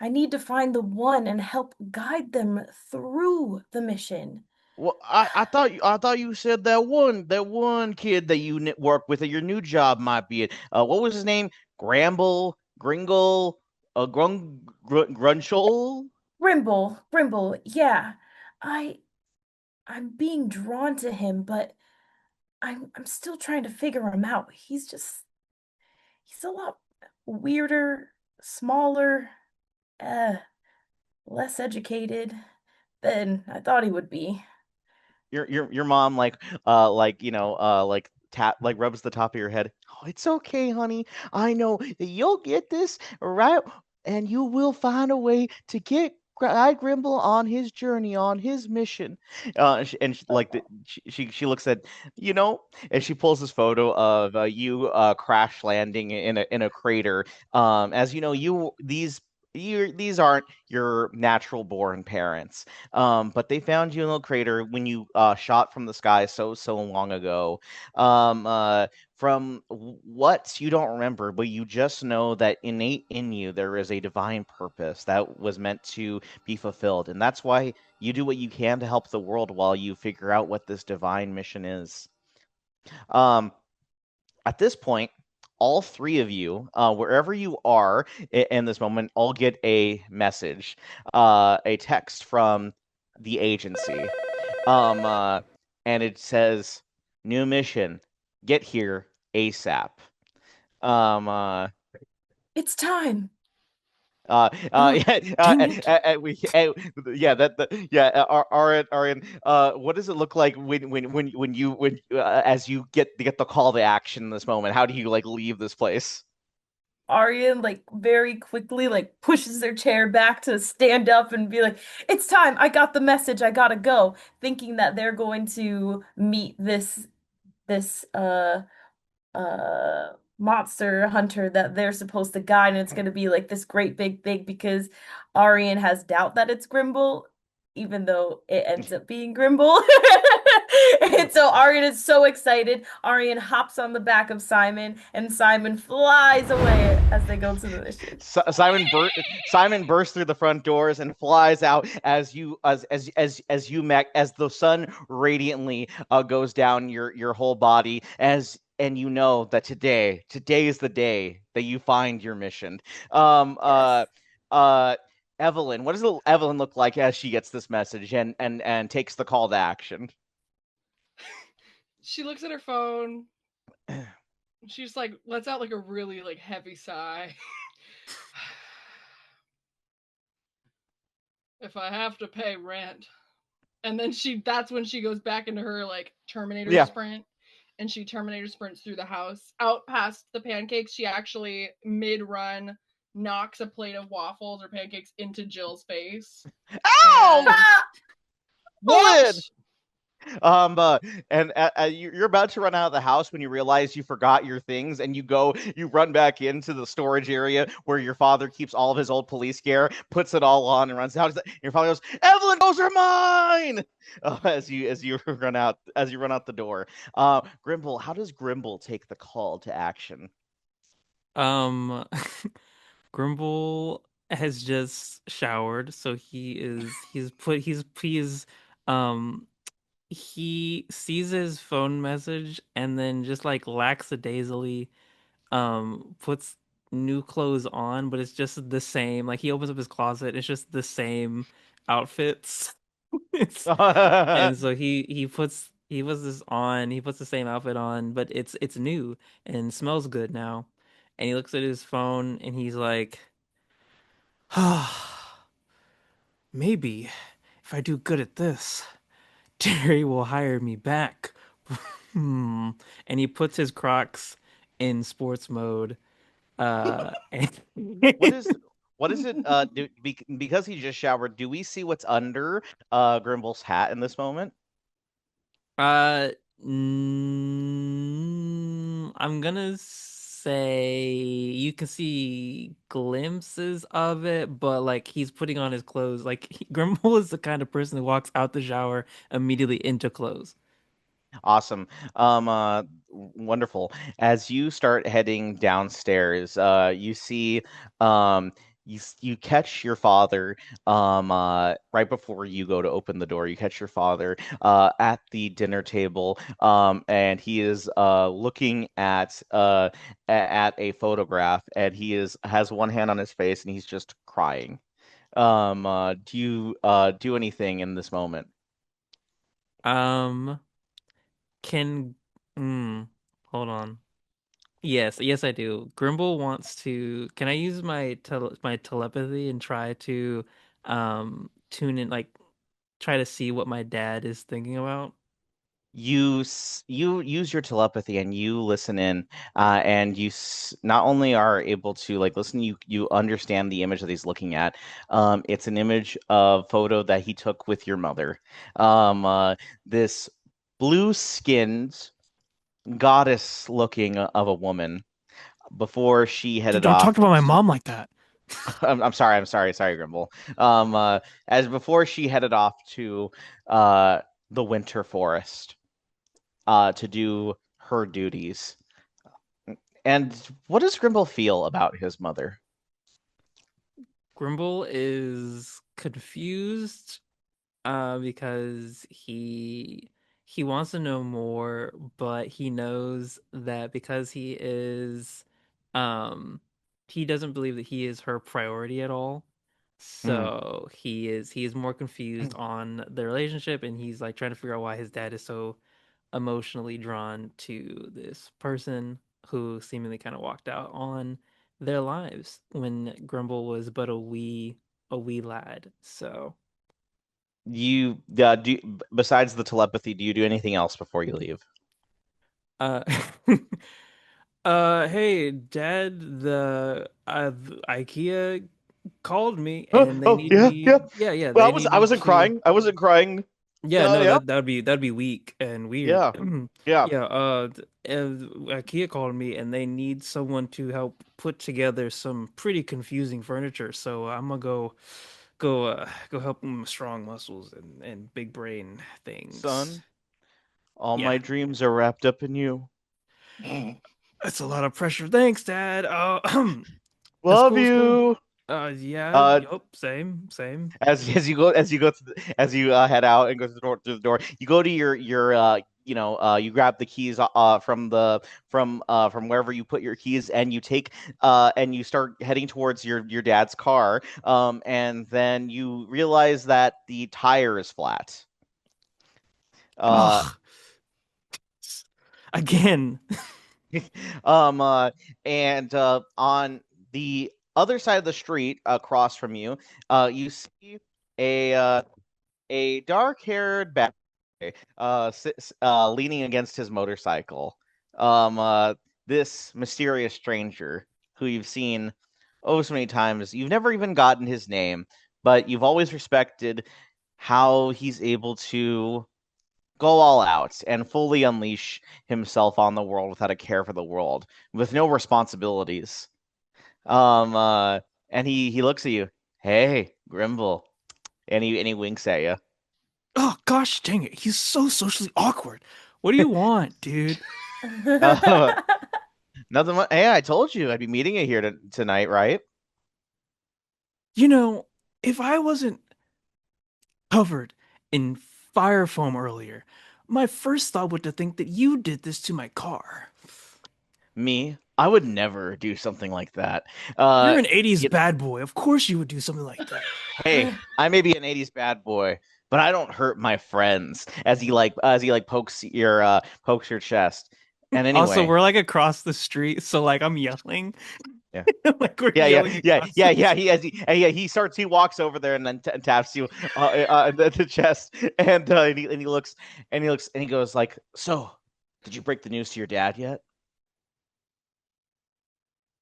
I need to find the one and help guide them through the mission. well, I thought you said that one kid that you work with at your new job might be it. What was his name? Gramble, Gringle, Grunchel? Brimble, yeah. I I'm being drawn to him, but I'm still trying to figure him out. He's a lot weirder, smaller, uh, less educated than I thought he would be. your mom like tap like rubs the top of your head. Oh, it's okay, honey. I know that you'll get this right, and you will find a way to get Guy Grimble on his journey, on his mission. She looks at and she pulls this photo of you crash landing in a crater. As you know, these aren't your natural born parents. But they found you in a crater when you shot from the sky so long ago. From what you don't remember, but you just know that innate in you there is a divine purpose that was meant to be fulfilled, and that's why you do what you can to help the world while you figure out what this divine mission is. Um, at this point, all three of you, wherever you are in this moment, all get a message, a text from the agency. And it says, "New mission, get here ASAP." Um, uh, It's time. yeah, Dang it. yeah, Arian, what does it look like when as you get the call to action in this moment? How do you like leave this place? Aryan like very quickly like pushes their chair back to stand up and be like, "It's time. I got the message. I gotta go." Thinking that they're going to meet this monster hunter that they're supposed to guide, and it's going to be like this great big thing because Arian has doubt that it's Grimble, even though it ends up being Grimble. And so Arian is so excited. Arian hops on the back of Simon, and Simon flies away as they go to the mission. Simon bursts through the front doors and flies out as the sun radiantly goes down your whole body and you know that today is the day that you find your mission. Um, uh, Yes. uh, Evelyn, what does Evelyn look like as she gets this message and takes the call to action? She looks at her phone. She's like, lets out like a really like heavy sigh. If I have to pay rent. And then that's when she goes back into her like Terminator Yeah. sprint. And she Terminator sprints through the house, out past the pancakes. She actually mid-run knocks a plate of waffles or pancakes into Jill's face. Ow! And what? Evelyn! You're about to run out of the house when you realize you forgot your things, and you run back into the storage area where your father keeps all of his old police gear, puts it all on, and runs out. Your father goes, "Evelyn, those are mine!" As you run out the door. Grimble, how does Grimble take the call to action? Um, Grimble has just showered, so um he sees his phone message and then just like lackadaisically puts new clothes on, but it's just the same. Like he opens up his closet, it's just the same outfits. And so he puts this on, he puts the same outfit on, but it's new and smells good now. And he looks at his phone and he's like, "Ah, maybe if I do good at this, Terry will hire me back." Hmm. And he puts his Crocs in sports mode. And What is it? Because he just showered, do we see what's under Grimble's hat in this moment? Uh, I'm gonna say you can see glimpses of it, but like he's putting on his clothes. Like Grimble is the kind of person who walks out the shower immediately into clothes. Awesome. Wonderful. As you start heading downstairs, you see, you catch your father, right before you go to open the door. You catch your father, at the dinner table, and he is, looking at a photograph, and has one hand on his face, and he's just crying. Do you, do anything in this moment? Um, can hold on. Yes, I do. Grimble wants to. Can I use my telepathy and try to tune in, like try to see what my dad is thinking about? you use your telepathy and you listen in, and not only are able to like listen, you understand the image that he's looking at. It's an image of photo that he took with your mother. This blue-skinned goddess looking of a woman before she Dude, headed don't off. talk about my mom like that. I'm sorry, Grimble. As before she headed off to uh the winter forest to do her duties. And what does Grimble feel about his mother? Grimble is confused because he wants to know more, but he knows that because he doesn't believe that he is her priority at all. Hmm. So he is more confused on the relationship, and he's like trying to figure out why his dad is so emotionally drawn to this person who seemingly kind of walked out on their lives when Grumble was but a wee lad. So You besides the telepathy, do you do anything else before you leave? uh hey dad, the IKEA called me and they Oh, need yeah, me. yeah. Yeah, Well, they need I me wasn't to. crying. I wasn't crying. Yeah, no, Yeah, that'd be weak and weird. yeah, yeah. Yeah, IKEA called me and they need someone to help put together some pretty confusing furniture. So I'm gonna go help them with strong muscles and big brain things. Son, all Yeah, my dreams are wrapped up in you. that's a lot of pressure. Thanks, Dad. That's Love cool. It's cool. you. Yeah, Uh, yup, same. as you head out and go through the door, you go to your you grab the keys from wherever you put your keys, and and you start heading towards your dad's car, and then you realize that the tire is flat. uh Ugh. Again. um and on the other side of the street across from you, you see a uh a dark-haired bat leaning against his motorcycle. This mysterious stranger who you've seen oh so many times. You've never even gotten his name, but you've always respected how he's able to go all out and fully unleash himself on the world without a care for the world, with no responsibilities. Um, uh, and he looks at you. Hey, Grimble, and he winks at you. Oh gosh dang it. He's so socially awkward. What do you want, dude? Uh, nothing. Hey, I told you I'd be meeting you here tonight, right? You know, if I wasn't covered in fire foam earlier, my first thought would to think that you did this to my car. Me, I would never do something like that. You're an 80s You, bad boy. Of course you would do something like that. hey, I may be an '80s bad boy, but I don't hurt my friends. As he like pokes your chest. And Also, anyway, we're like across the street, so like I'm yelling, yeah. like we're Yeah. yelling across the Yeah. He walks over there and then taps you the chest, and he looks and he goes like, "So, did you break the news to your dad yet?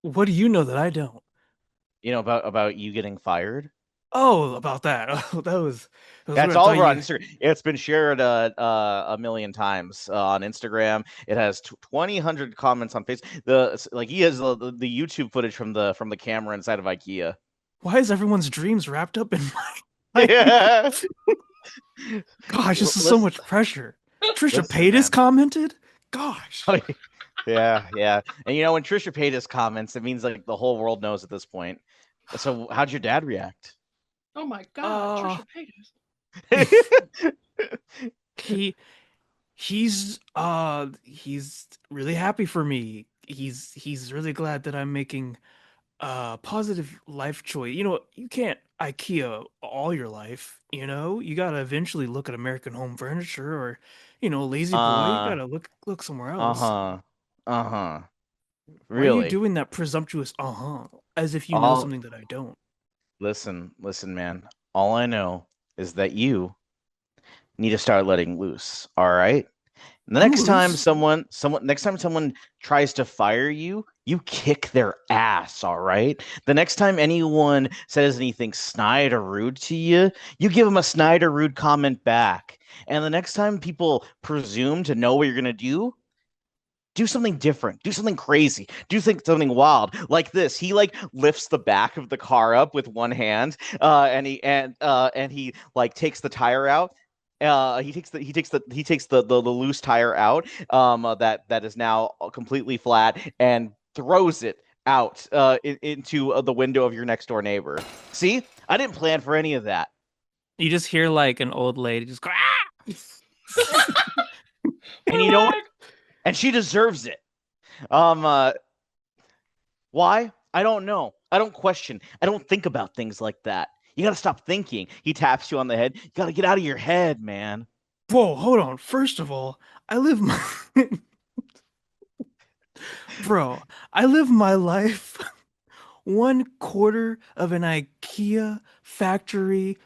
What do you know that I don't? You know about you getting fired? Oh, about that. Oh, that was That's weird. I all thought over on you Instagram. It's been shared a million times on Instagram. It has 2,000 comments on Facebook. Like he has the YouTube footage from the camera inside of IKEA. why is everyone's dreams wrapped up in my Yeah. life? Gosh, this is so Listen, much pressure. Trisha listen, Paytas man. commented? Gosh. Yeah. And when Trisha Paytas comments, it means like the whole world knows at this point. So how'd your dad react? Oh my God, Uh, Trisha Paytas. he he's really happy for me. He's really glad that I'm making a positive life choice. You know, you can't IKEA all your life, you know? You gotta eventually look at American Home Furniture or, Lazy Boy. You uh, gotta look somewhere else. uh-huh. Uh-huh. Why are you Really? doing that presumptuous uh-huh? As if you know All something that I don't. listen, man. All I know is that you need to start letting loose, all right? The I'm next time loose. someone tries to fire you, you kick their ass, all right? The next time anyone says anything snide or rude to you, you give them a snide or rude comment back. And the next time people presume to know what you're gonna do something different, do something crazy, do something wild like this. He like lifts the back of the car up with one hand, and he like takes the tire out. He takes the loose tire out, that is now completely flat, and throws it out into the window of your next door neighbor. See, I didn't plan for any of that. You just hear like an old lady just go, ah! And you know what? And she deserves it. Why? I don't know. I don't question. I don't think about things like that. You gotta stop thinking. He taps you on the head. You gotta get out of your head, man. Whoa, hold on. First of all, I live my bro. I live my life 1/4 of an IKEA factory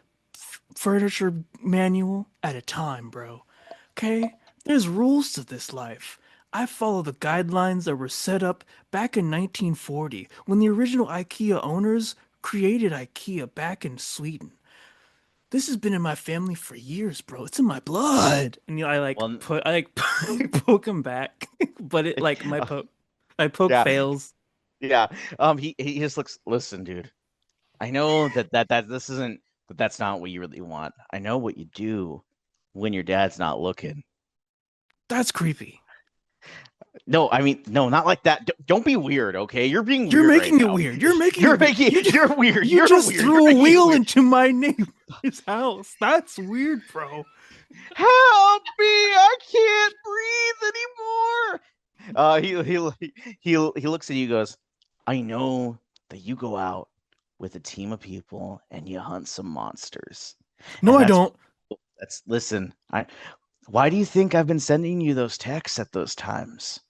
furniture manual at a time, bro. Okay? There's rules to this life. I follow the guidelines that were set up back in 1940 when the original IKEA owners created IKEA back in Sweden. This has been in my family for years, bro. It's in my blood. And I like Well, put I like poke him back, but it like my poke yeah, fails. yeah. He just looks. Listen, dude. I know that this isn't. That that's not what you really want. I know what you do when your dad's not looking. That's creepy. No, I mean, no, not like that. Don't be weird, okay? You're being You're weird making right it now. weird. You're making You're it weird. making. You're weird. You You're just weird. threw You're a making it wheel weird. into my neighbor's house. That's weird, bro. Help me! I can't breathe anymore. He looks at you, goes, I know that you go out with a team of people and you hunt some monsters. No, And I don't. listen. Why do you think I've been sending you those texts at those times?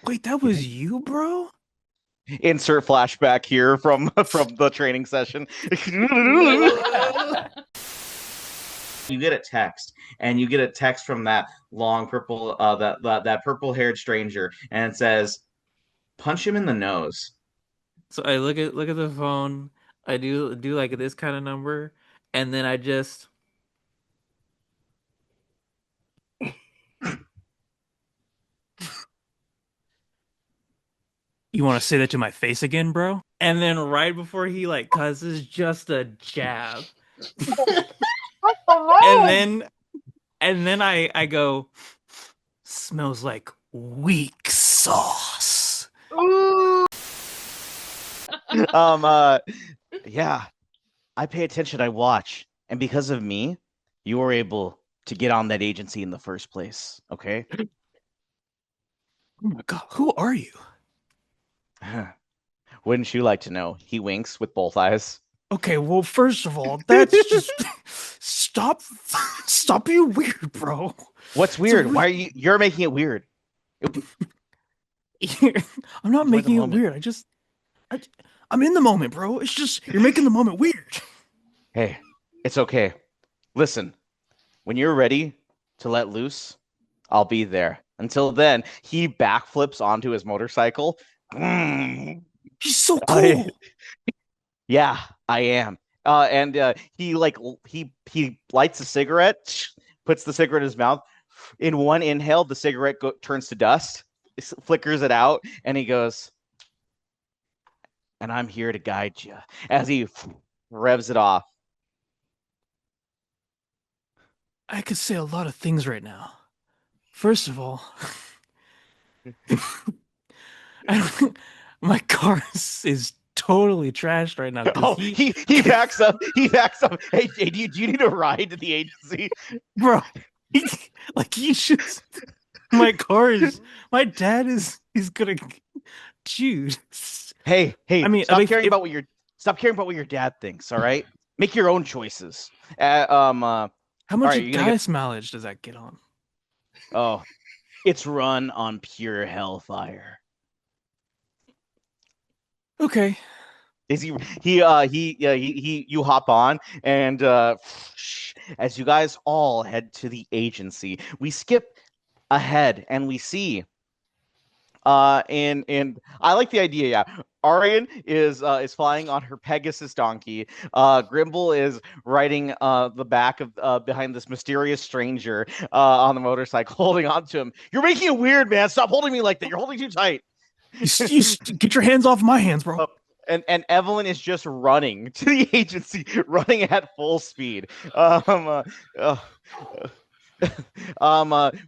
Wait, that was you, bro? Insert flashback here from the training session. You get a text, and you get a text from that long purple, that purple-haired stranger, and it says, "Punch him in the nose." So I look at the phone. I do like this kind of number, and then I just You want to say that to my face again, bro? and then right before he like cusses, just a jab, and then I go, smells like weak sauce. Yeah, I pay attention, I watch, and because of me, you were able to get on that agency in the first place, okay? Oh my god, who are you? Wouldn't you like to know? He winks with both eyes. Okay, well, first of all, that's just stop being weird, bro. What's weird? Why are you're making it weird? I'm not Enjoy the making it moment. weird. I'm in the moment, bro. It's just you're making the moment weird. Hey, it's okay. Listen, when you're ready to let loose, I'll be there. Until then, he backflips onto his motorcycle. He's so cool. Yeah, I am. And he lights a cigarette, puts the cigarette in his mouth. In one inhale, the cigarette turns to dust, flickers it out, and he goes, "And I'm here to guide you." As he revs it off. I could say a lot of things right now. First of all, my car is totally trashed right now. Oh, he backs up. He backs up. Hey, do you need a ride to the agency? Bro, you should. My dad is gonna, dude. Hey, I mean, stop caring about what your dad thinks. All right, make your own choices. How much right, gas mileage does that get on? Oh, it's run on pure hellfire. Okay. Is you hop on, and as you guys all head to the agency, we skip ahead, and we see and I like the idea. Yeah, Arian is flying on her Pegasus donkey. Grimble is riding the back of behind this mysterious stranger on the motorcycle, holding on to him. You're making it weird, man. Stop holding me like that. You're holding too tight. Get your hands off my hands, bro. And Evelyn is just running to the agency, running at full speed.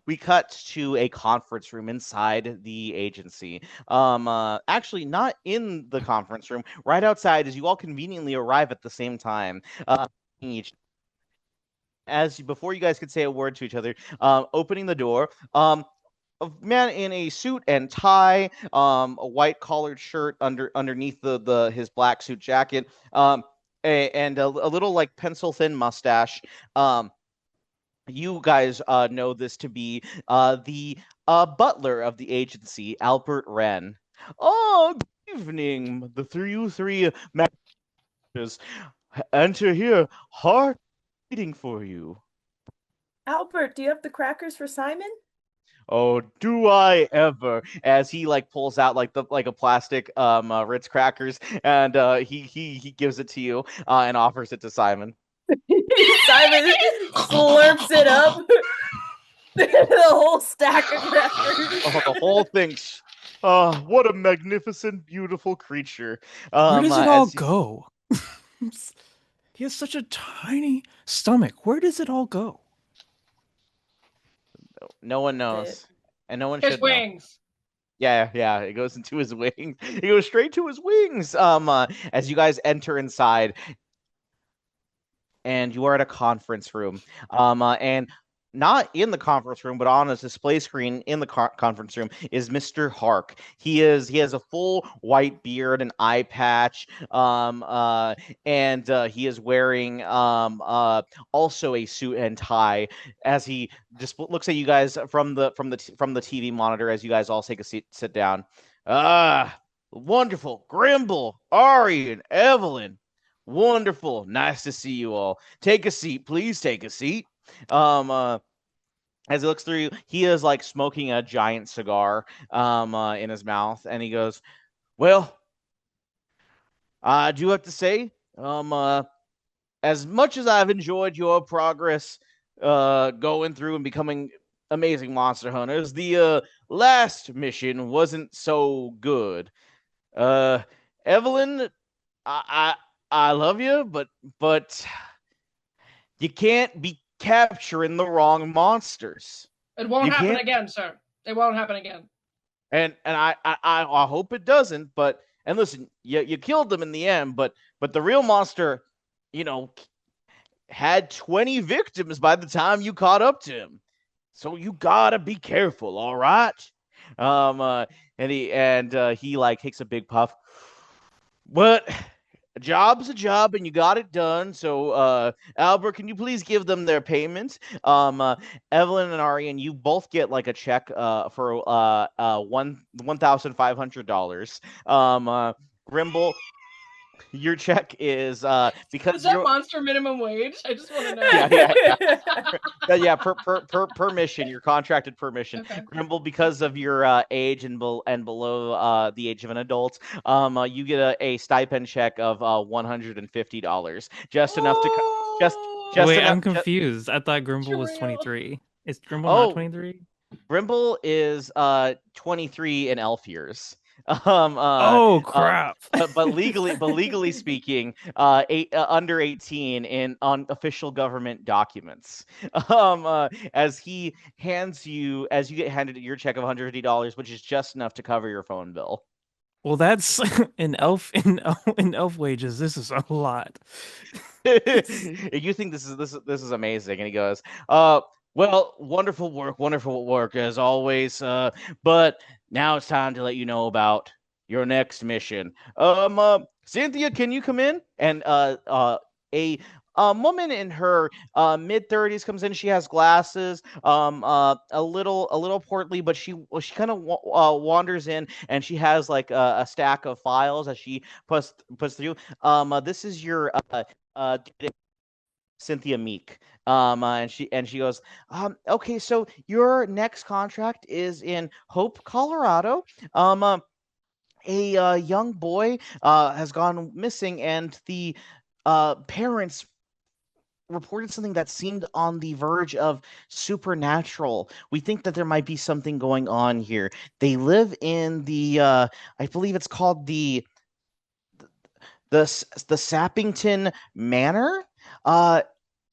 We cut to a conference room inside the agency. Actually, not in the conference room, right outside, as you all conveniently arrive at the same time. Each before you guys could say a word to each other, opening the door. A man in a suit and tie, a white collared shirt underneath his black suit jacket, and a little like pencil thin mustache. You guys know this to be the butler of the agency, Albert Wren. Oh, good evening, you three masters. Enter here, heart beating for you. Albert, do you have the crackers for Simon? Oh, do I ever? As he like pulls out like a plastic Ritz crackers, and he gives it to you and offers it to Simon. Simon slurps it up. The whole stack of crackers. Oh, the whole thing. Oh, what a magnificent, beautiful creature. Where does it all go? He has such a tiny stomach. Where does it all go? No one knows. And no one should His wings. Know. Yeah, it goes into his wings. It goes straight to his wings. As you guys enter inside, and you are at a conference room. And not in the conference room, but on a display screen in the conference room is Mr. Hark. He has a full white beard and eye patch, and he is wearing also a suit and tie. As he just looks at you guys from the TV monitor, as you guys all take a seat, sit down. Wonderful, Grimble, Ari, and Evelyn. Wonderful, nice to see you all. Take a seat, please. Take a seat. As he looks through you, he is like smoking a giant cigar in his mouth, and he goes, well, I do have to say, as much as I've enjoyed your progress going through and becoming amazing monster hunters, the last mission wasn't so good. Evelyn, I love you, but you can't be capturing the wrong monsters. It won't happen again, sir. It won't happen again. And I hope it doesn't. But and listen, you killed them in the end. But the real monster, had 20 victims by the time you caught up to him. So you gotta be careful, all right? And he like takes a big puff. But a job's a job, and you got it done. So, Albert, can you please give them their payment? Evelyn and Arian, you both get like a check for $1,500. Grimble, your check is because is that monster minimum wage? I just want to know. Yeah. Per mission, you're contracted per mission. Okay. Grimble, because of your age and below the age of an adult, you get a stipend check of $150, just enough to just. Wait, enough, I'm confused. I thought Grimble was 23. Is Grimble not 23? Grimble is 23 in elf years. Crap! But legally speaking, under 18 on official government documents. As you get handed your check of $150, which is just enough to cover your phone bill. Well, that's in elf wages. This is a lot. You think this is amazing, and he goes, well, wonderful work as always. But now it's time to let you know about your next mission. Cynthia, can you come in? And a woman in her mid-30s comes in. She has glasses, a little portly, but she kind of wanders in, and she has like a stack of files as she puts through. This is your Cynthia Meek. And she goes, okay, so your next contract is in Hope, Colorado. A young boy has gone missing, and the parents reported something that seemed on the verge of supernatural. We think that there might be something going on here. They live in the I believe it's called the Sappington Manor. Uh,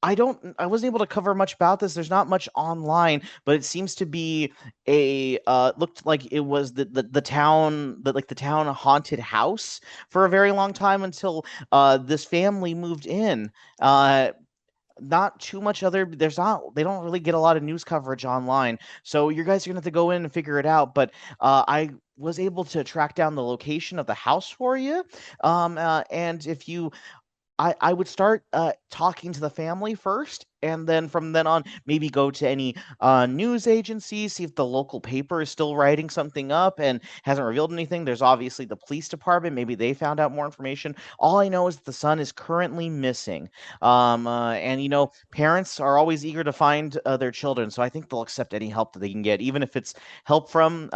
I wasn't able to cover much about this. There's not much online, but it seems to be looked like it was the town, the town haunted house for a very long time until this family moved in. Not too much other they don't really get a lot of news coverage online, so you guys are gonna have to go in and figure it out. But I was able to track down the location of the house for you. And if you I would start talking to the family first, and then from then on, maybe go to any news agencies, see if the local paper is still writing something up and hasn't revealed anything. There's obviously the police department. Maybe they found out more information. All I know is that the son is currently missing. And, parents are always eager to find their children. So I think they'll accept any help that they can get, even if it's help from,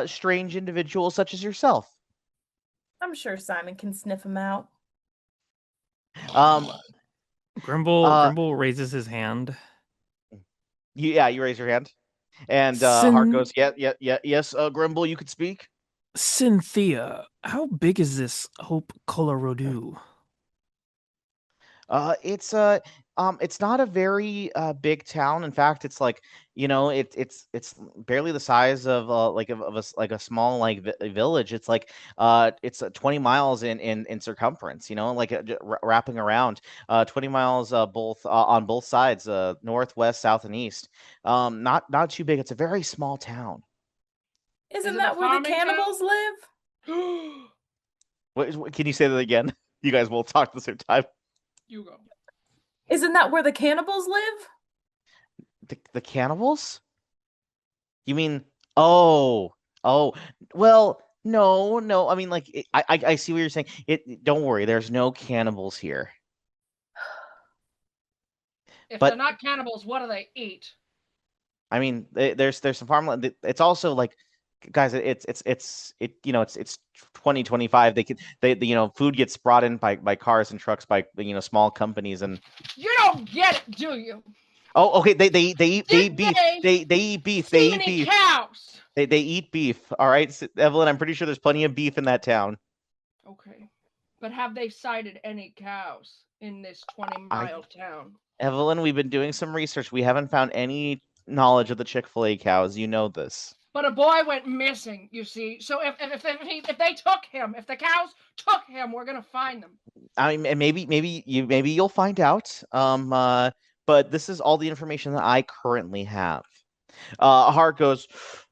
strange individuals such as yourself. I'm sure Simon can sniff him out. Grimble raises his hand. You raise your hand, and Hart goes, yes, Grimble, you could speak. Cynthia, how big is this Hope, Colorado? It's not a very big town. In fact, it's like, it's barely the size of a small village. It's like it's 20 miles in circumference, wrapping around 20 miles both on both sides, north, west, south, and east. Not too big. It's a very small town. Isn't that where the cannibals live? What, can you say that again? You guys will talk at the same time. You go. Isn't that where the cannibals live? The cannibals? You mean, oh, well, no. I mean, I see what you're saying. Don't worry, there's no cannibals here. If they're not cannibals, what do they eat? I mean, there's some farmland. It's also like, guys, it's 2025. Food gets brought in by cars and trucks by small companies, and you don't get it, do you? Oh, okay. They eat beef. They eat beef. They eat beef. Cows. They eat beef. All right, Evelyn. I'm pretty sure there's plenty of beef in that town. Okay, but have they sighted any cows in this 20-mile town? Evelyn, we've been doing some research. We haven't found any knowledge of the Chick-fil-A cows. You know this. But a boy went missing, you see. So if they took him, if the cows took him, we're gonna find them. I mean, maybe you'll find out. But this is all the information that I currently have. Hart goes,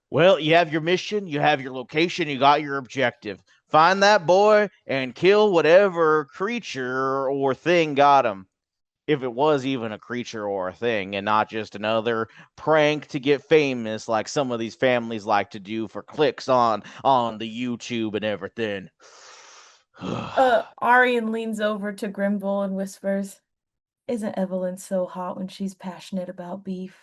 well, you have your mission, you have your location, you got your objective. Find that boy and kill whatever creature or thing got him. If it was even a creature or a thing, and not just another prank to get famous like some of these families like to do for clicks on the YouTube and everything. Arian leans over to Grimble and whispers, isn't Evelyn so hot when she's passionate about beef?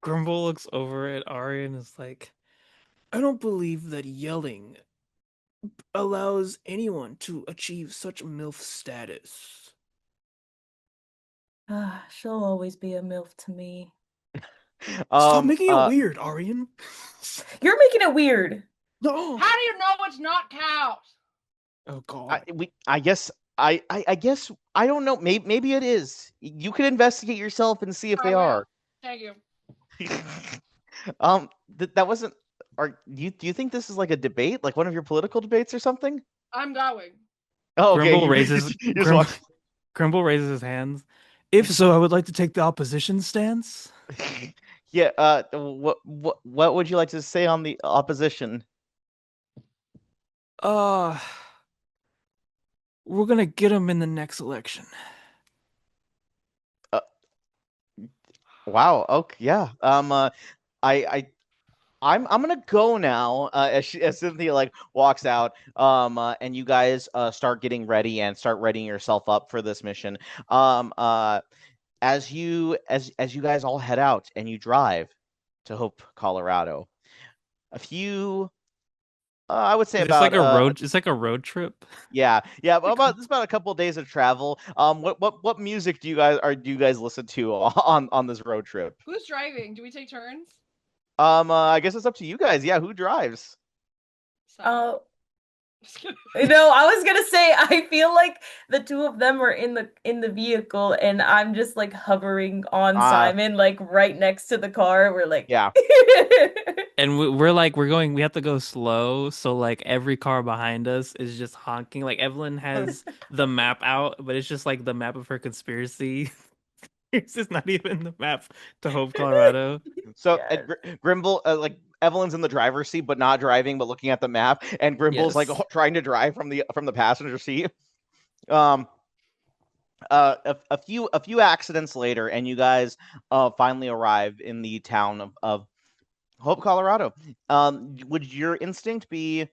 Grimble looks over at Ari and is like, I don't believe that yelling allows anyone to achieve such MILF status. She'll always be a MILF to me. Stop making it weird, Arian. You're making it weird. No. How do you know it's not cows? Oh God. I guess I don't know. Maybe it is. You can investigate yourself and see if they are. Thank you. That wasn't. Do you think this is like a debate, like one of your political debates or something? I'm going. Oh, okay. Grimble raises his hands. If so, I would like to take the opposition stance. Yeah. What would you like to say on the opposition? We're gonna get him in the next election. Wow. Okay. Yeah. I'm gonna go now. As Cynthia like walks out, and you guys start getting ready and start readying yourself up for this mission. Um, uh, as you guys all head out and you drive to Hope, Colorado, a few, I would say It's about like a road. It's like a road trip. yeah, about this about a couple of days of travel. What music do you guys listen to on this road trip? Who's driving? Do we take turns? I guess it's up to you guys. Yeah, who drives? Uh, no, I was gonna say I feel like the two of them are in the vehicle and I'm just like hovering on Uh, Simon, like right next to the car. We're like yeah. And we have to go slow, so like every car behind us is just honking. Like Evelyn has the map out, but it's just like the map of her conspiracy. It's just not even the map to Hope, Colorado. So Yes. Grimble, like Evelyn's in the driver's seat, but not driving, but looking at the map, and Grimble's like Yes. trying to drive from the passenger seat. Um, a few accidents later, and you guys finally arrive in the town of Hope, Colorado. Would your instinct be?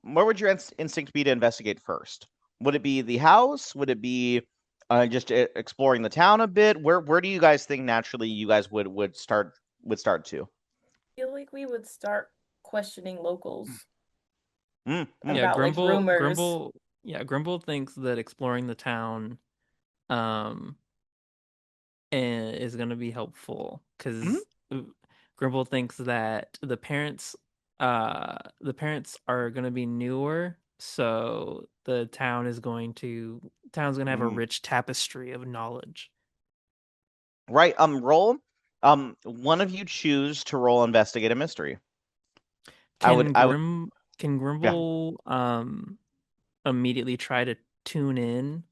Where would your instinct be to investigate first? Would it be the house? Would it be just exploring the town a bit? Where do you guys think naturally you guys would start to? Feel like we would start questioning locals Mm, Yeah, about like rumors. Grimble thinks that exploring the town um is going to be helpful Mhm. because Grimble thinks that the parents are going to be newer, so the town's going to have a Mm. rich tapestry of knowledge. Right. Roll. One of you choose to roll investigate a mystery. Can I would. Grim can Yeah. Grimble immediately try to tune in,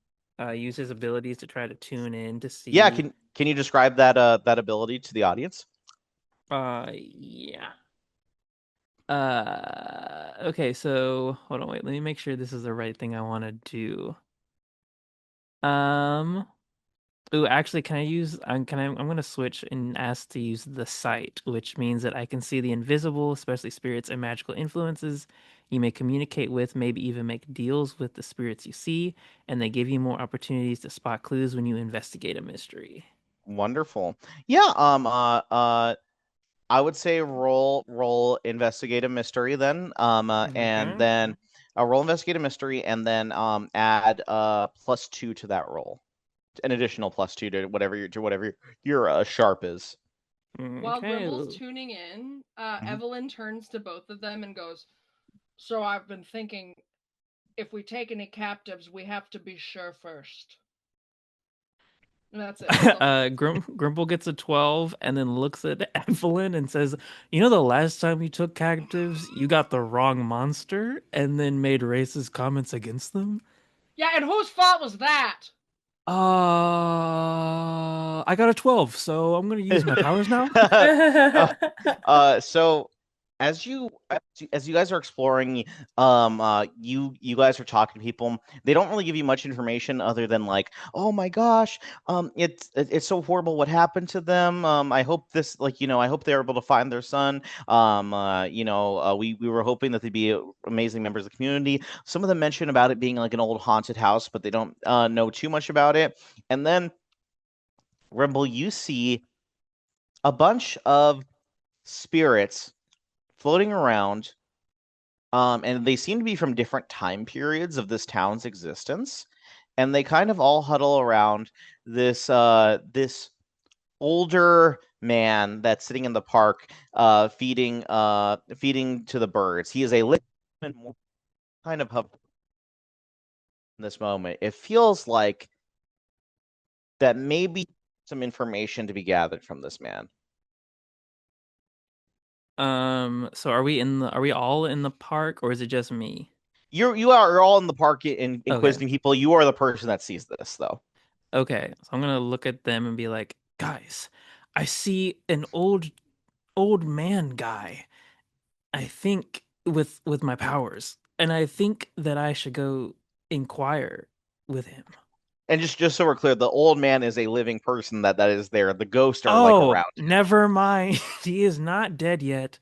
use his abilities to try to tune in to Yeah. see. Can you describe that ability to the audience? Yeah. Okay, so hold on, wait, let me make sure this is the right thing I want to do. Um, ooh, actually, can I use, I'm gonna switch and ask to use the sight, which means that I can see the invisible, especially spirits and magical influences. You may communicate with, maybe even make deals with the spirits you see, and they give you more opportunities to spot clues when you investigate a mystery. Wonderful. Yeah. I would say roll investigate a mystery then. And Okay. then roll investigate a mystery, and then add +2 to that roll, an additional +2 to whatever your sharp is. While Okay. Grimble's tuning in, Evelyn turns to both of them and goes, "So I've been thinking, if we take any captives, we have to be sure first." And that's it. That's all. Grimble gets a 12 and then looks at Evelyn and says, "You know, the last time you took captives, you got the wrong monster and then made racist comments against them." Yeah, and whose fault was that? I got a 12, so I'm gonna use my powers now. So as you guys are exploring, you guys are talking to people. They don't really give you much information other than like, oh my gosh, it's so horrible what happened to them. I hope this, like, I hope they're able to find their son. We were hoping that they'd be amazing members of the community. Some of them mention about it being like an old haunted house, but they don't know too much about it. And then Rimble, you see a bunch of spirits floating around, and they seem to be from different time periods of this town's existence, and they kind of all huddle around this older man that's sitting in the park, feeding to the birds. He is a little bit more kind of in this moment. It feels like that maybe some information to be gathered from this man. So are we all in the park or is it just me? You are all in the park in Okay. inquisiting people. You are the person that sees this, though. Okay. So I'm gonna look at them and be like, "Guys, I see an old man guy. I think with my powers, and I think that I should go inquire with him." And just so we're clear, the old man is a living person that is there. The ghosts are like Oh, around. never mind. He is not dead yet.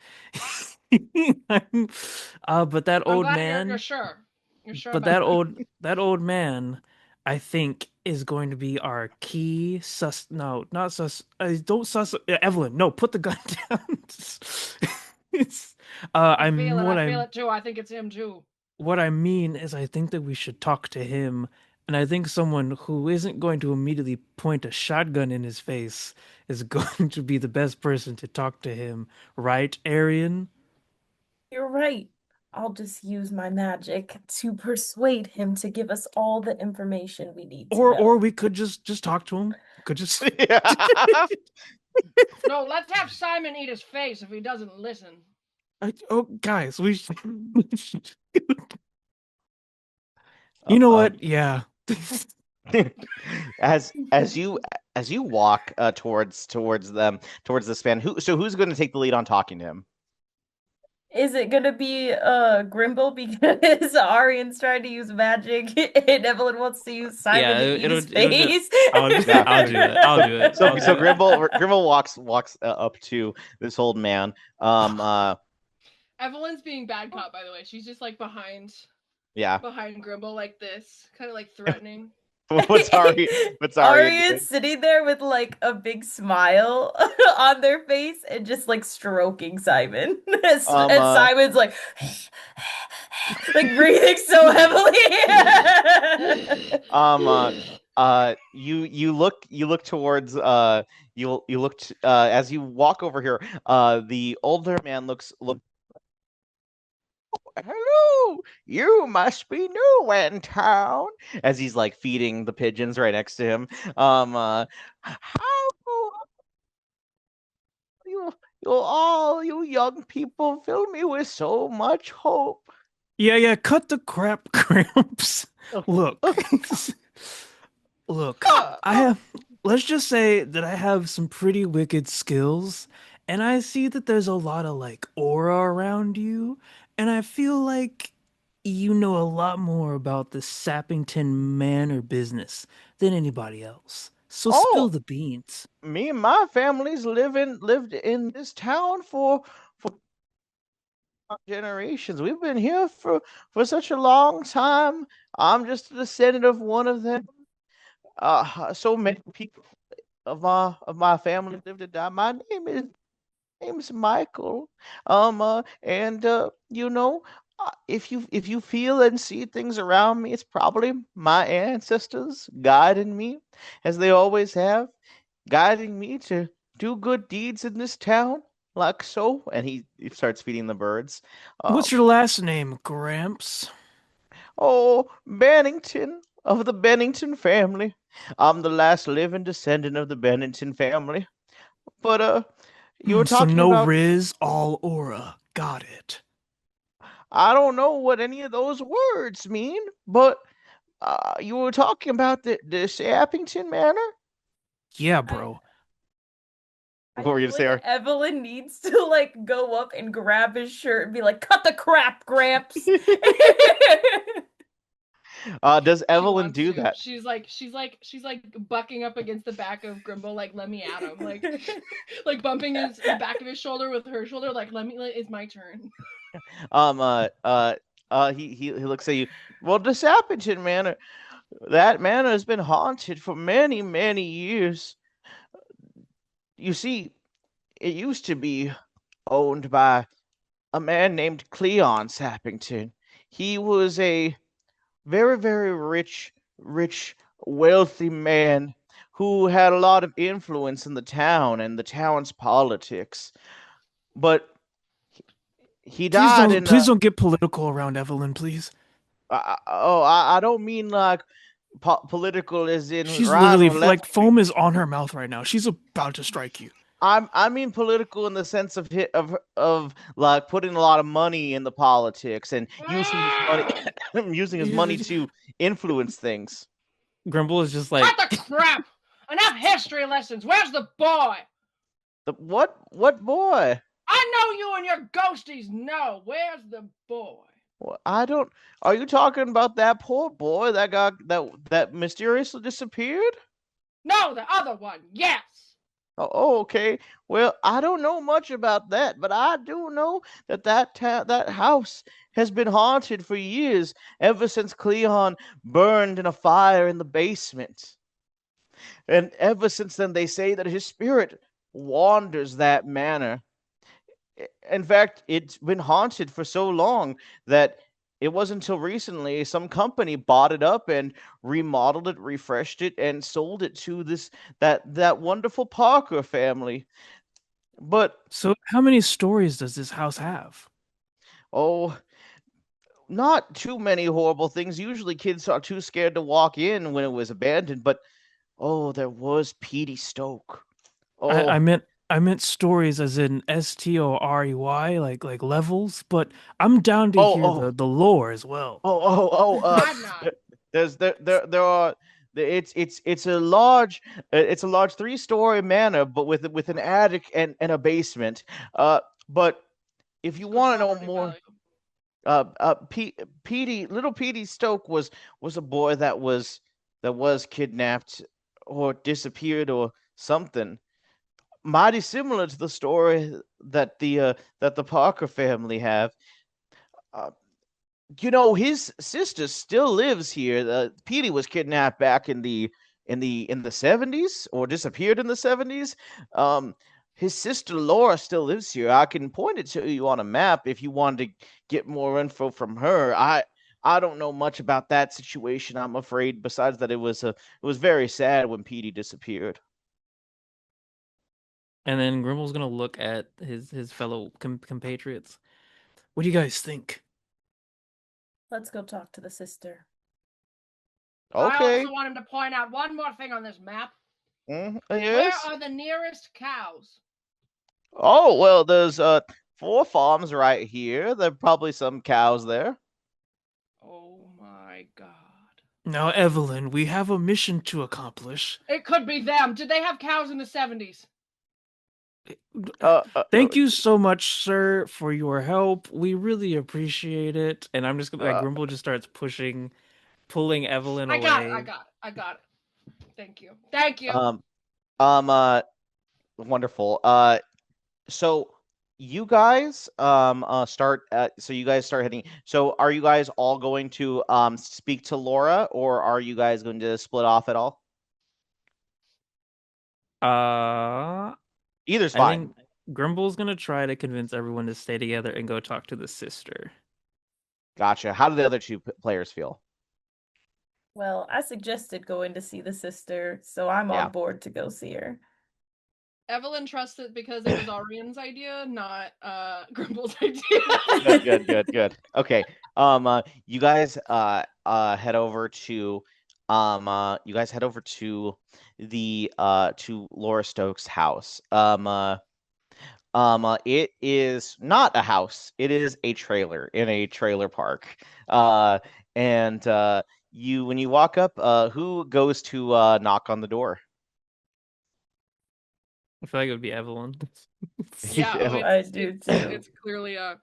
But that I'm old glad man, you're sure. You're sure but about that old man, I think is going to be our key sus. No, not sus. Don't sus. Evelyn, no, put the gun down. It's. I I'm feel it. what I feel I'm. it too. I think it's him too. What I mean is, I think that we should talk to him, and I think someone who isn't going to immediately point a shotgun in his face is going to be the best person to talk to him, right, Arian? You're right. I'll just use my magic to persuade him to give us all the information we need to Or know. we could just talk to him. Could just Yeah. No, let's have Simon eat his face if he doesn't listen. oh, guys, we should. You know what? Yeah. as you walk towards this man, who's going to take the lead on talking to him? Is it gonna be Grimble because Arian's trying to use magic and Evelyn wants to use Simon to eat his face? I'll do it. I'll do it. So Grimble walks up to this old man. Evelyn's being bad cop, by the way. She's just like behind Yeah. Grimble like this, kind of like threatening. What's Ari doing? Arian's sitting there with like a big smile on their face and just like stroking Simon. And Simon's like like breathing so heavily. You look towards as you walk over here, the older man looks. Hello, you must be new in town. As he's like feeding the pigeons right next to him. How you young people fill me with so much hope. Yeah, cut the crap, Gramps. Look. Look, let's just say that I have some pretty wicked skills, and I see that there's a lot of like aura around you, and I feel like you know a lot more about the Sappington Manor business than anybody else. So spill the beans. Me and my family's lived in this town for generations. We've been here for such a long time. I'm just a descendant of one of them. So many people of my family lived to die. My name's Michael. You know, if you feel and see things around me, it's probably my ancestors guiding me, as they always have, guiding me to do good deeds in this town, like so. And he starts feeding the birds. What's your last name, Gramps? Oh, Bennington of the Bennington family. I'm the last living descendant of the Bennington family. But you were talking so no about Riz, all aura. Got it. I don't know what any of those words mean, but you were talking about the Sappington Manor? Yeah, bro. What were you gonna say, Art? Evelyn needs to like go up and grab his shirt and be like, "Cut the crap, Gramps." Does Evelyn do that? She's like bucking up against the back of Grimble, like, let me at him, like like bumping the back of his shoulder with her shoulder, like, it's my turn. He looks at you. Well, the Sappington Manor, that manor has been haunted for many, many years. You see, it used to be owned by a man named Cleon Sappington. He was a very, very rich, wealthy man who had a lot of influence in the town and the town's politics. But he died. Please don't get political around Evelyn, please. I don't mean like political as in. She's literally like foam is on her mouth right now. She's about to strike you. I mean political in the sense of like putting a lot of money in the politics and using his money to influence things. Grimble is just like, what the crap! Enough history lessons. Where's the boy? The what boy? I know you and your ghosties know. Where's the boy? Well, I don't. Are you talking about that poor boy that got that mysteriously disappeared? No, the other one. Yes. Oh, okay. Well, I don't know much about that, but I do know that that house has been haunted for years, ever since Cleon burned in a fire in the basement. And ever since then, they say that his spirit wanders that manor. In fact, it's been haunted for so long that it wasn't until recently some company bought it up and remodeled it, refreshed it, and sold it to that wonderful Parker family. But So, how many stories does this house have? oh, not too many horrible things. Usually kids are too scared to walk in when it was abandoned, but oh, there was Petey Stoke. I Oh, meant stories as in STOREY, like levels, but I'm down to oh, hear oh, the lore as well. I'm not. there's there are it's a large three-story manor, but with an attic and a basement. But if you Let's go want to know property more, value. Little Petey Stoke was a boy that was kidnapped or disappeared or something. Mighty similar to the story that the Parker family have. Uh, his sister still lives here. Petey was kidnapped back in the 70s or disappeared in the 70s. Um, his sister Laura still lives here. I can point it to you on a map if you wanted to get more info from her. I don't know much about that situation, I'm afraid, besides that it was very sad when Petey disappeared. And then Grimble's gonna look at his fellow compatriots. What do you guys think? Let's go talk to the sister. I Okay. also want him to point out one more thing on this map. Where Yes. are the nearest cows? Oh, well, there's 4 farms right here. There are probably some cows there. Oh my god. Now, Evelyn, we have a mission to accomplish. It could be them. Did they have cows in the 70s? Thank you so much, sir, for your help. We really appreciate it. And I'm just gonna like Grimble just starts pulling Evelyn I got it. away. I got it. Thank you. Thank you. um, Wonderful. So you guys start heading. So are you guys all going to speak to Laura, or are you guys going to split off at all? Uh, Either's I fine. think Grimble's gonna try to convince everyone to stay together and go talk to the sister. Gotcha. How do the other two players feel? Well, I suggested going to see the sister, so I'm Yeah. on board to go see her. Evelyn trusts it because it was Arian's idea, not Grimble's idea. Good. Okay. You guys head over to to Laura Stokes' house. It is not a house. It is a trailer in a trailer park. And when you walk up, who goes to knock on the door? I feel like it would be Evelyn. Yeah, I do too. It's clearly All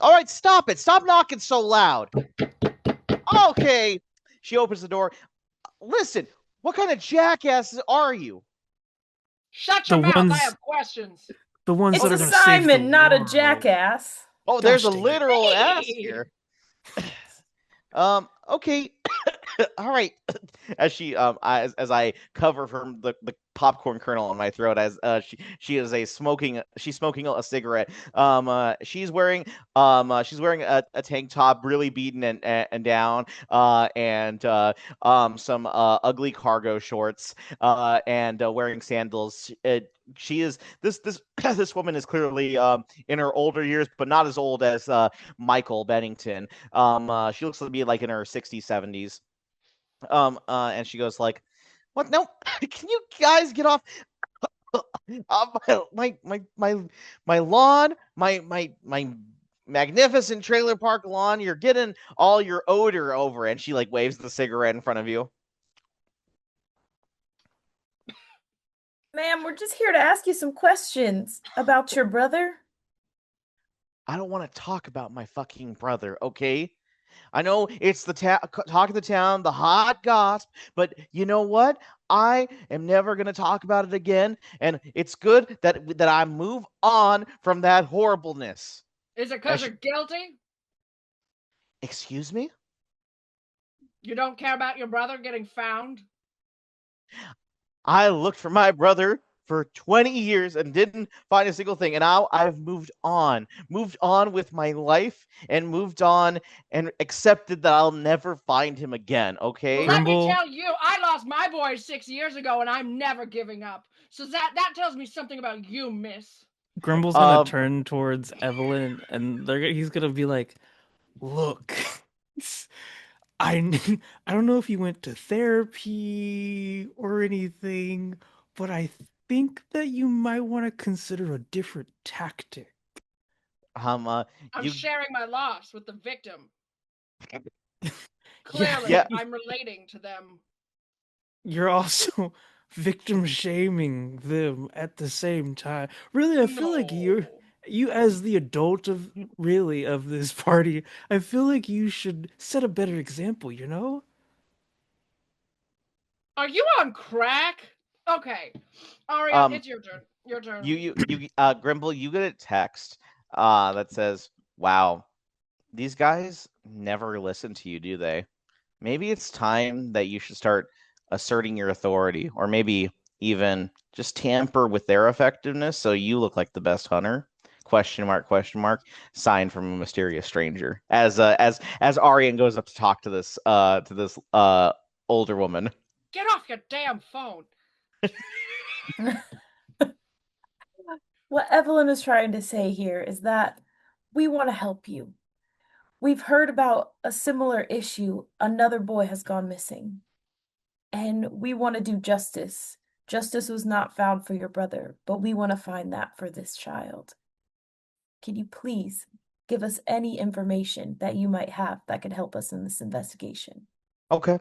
right, stop it. Stop knocking so loud. Okay. She opens the door. Listen, what kind of jackasses are you? Shut your The mouth. ones- I have questions. The ones It's that are a going to save the Simon, not a world. jackass. Oh, there's a Gosh dang it. literal ass Hey! here. Okay. All right. As I cover from the popcorn kernel in my throat as she's smoking a cigarette. She's wearing a tank top, really beaten and down, and some ugly cargo shorts, and wearing sandals. She is this this woman is clearly in her older years, but not as old as Michael Bennington. She looks to be like in her 60s, 70s. And she goes like, "What? No, can you guys get off? My lawn, my magnificent trailer park lawn. You're getting all your odor over." And she like waves the cigarette in front of you. Ma'am, we're just here to ask you some questions about your brother. I don't want to talk about my fucking brother, okay? I know it's the talk of the town, the hot gossip, but you know what? I am never going to talk about it again, and it's good that I move on from that horribleness. Is it because you're guilty? Excuse me? You don't care about your brother getting found? I looked for my brother for 20 years and didn't find a single thing. And now I've moved on with my life and moved on and accepted that I'll never find him again, okay? Well, let me Grimble. tell you, I lost my boy 6 years ago and I'm never giving up. So that tells me something about you, miss. Grimble's gonna turn towards Evelyn, and he's gonna be like, "Look, I I don't know if you went to therapy or anything, but I think that you might want to consider a different tactic." I'm sharing my loss with the victim. Yeah, Clearly, yeah. I'm relating to them. You're also victim shaming them at the same time. Really, I feel like you as the adult of this party, I feel like you should set a better example, you know? Are you on crack? Okay. Aria, it's your turn. Your turn. Grimble, you get a text that says, "Wow, these guys never listen to you, do they? Maybe it's time that you should start asserting your authority, or maybe even just tamper with their effectiveness so you look like the best hunter." Question mark, question mark, sign from a mysterious stranger. As Arian goes up to talk to this older woman. Get off your damn phone. What Evelyn is trying to say here is that we want to help you. We've heard about a similar issue. Another boy has gone missing. And we want to do justice. Justice was not found for your brother, but we want to find that for this child. Can you please give us any information that you might have that could help us in this investigation? Okay.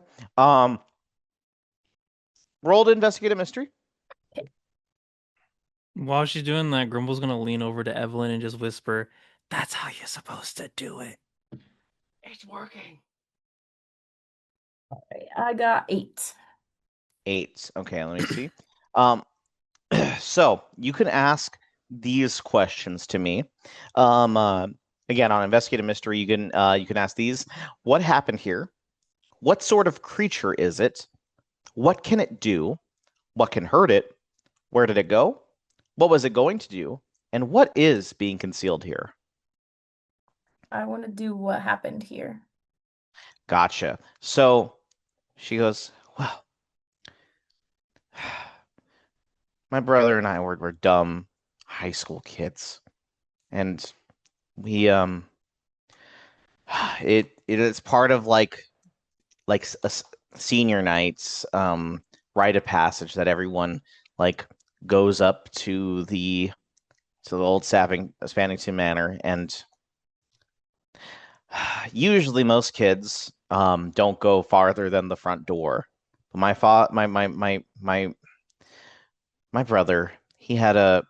Roll to investigate a mystery. While she's doing that, Grimble's gonna lean over to Evelyn and just whisper, "That's how you're supposed to do it." It's working. All right, I got 8. 8. Okay, let me see. So you can ask these questions to me. Again, on investigate a mystery, you can ask these: what happened here? What sort of creature is it? What can it do? What can hurt it? Where did it go? What was it going to do? And what is being concealed here? I want to do what happened here. Gotcha. So she goes, well, my brother and I were dumb high school kids. And we it's part of like senior nights rite of passage that everyone like goes up to the old Spannington Manor, and usually most kids don't go farther than the front door. But my brother, he had a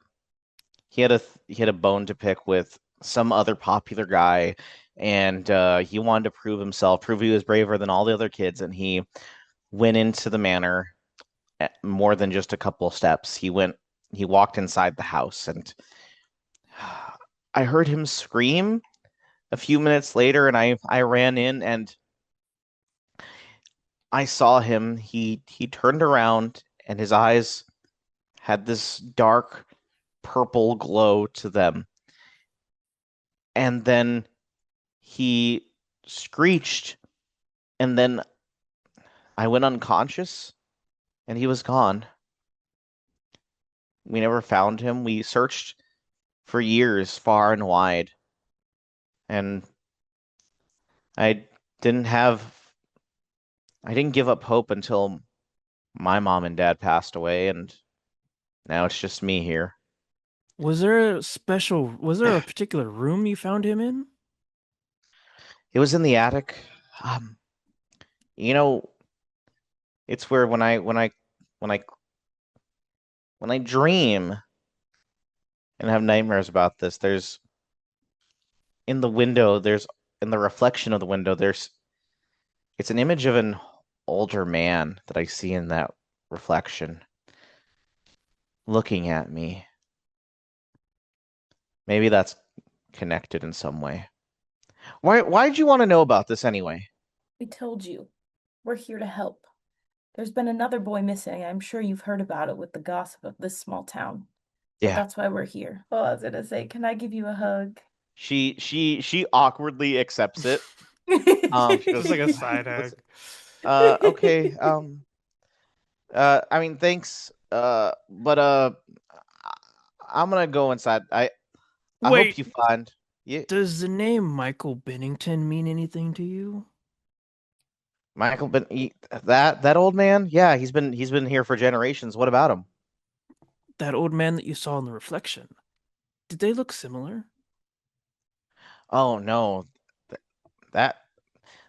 bone to pick with some other popular guy, and he wanted to prove himself, prove he was braver than all the other kids, and he went into the manor more than just a couple of steps. He walked inside the house, and I heard him scream a few minutes later, and I ran in and I saw him. He turned around and his eyes had this dark purple glow to them. And then he screeched, and then I went unconscious and he was gone. We never found him. We searched for years, far and wide. And I didn't give up hope until my mom and dad passed away, and now it's just me here. Was there a particular room you found him in? It was in the attic. It's where when I dream and have nightmares about this, there's in the window, in the reflection of the window, it's an image of an older man that I see in that reflection looking at me. Maybe that's connected in some way. Why'd you want to know about this anyway? We told you. We're here to help. There's been another boy missing. I'm sure you've heard about it with the gossip of this small town. Yeah. That's why we're here. Oh, I was gonna say, can I give you a hug? She awkwardly accepts it. She goes, Just like a side hug. okay. I mean, thanks. But I'm gonna go inside. I hope Wait, you find. Yeah, does the name Michael Bennington mean anything to you? Michael, but that old man, yeah, he's been here for generations. What about him? That old man that you saw in the reflection. Did they look similar? Oh no, that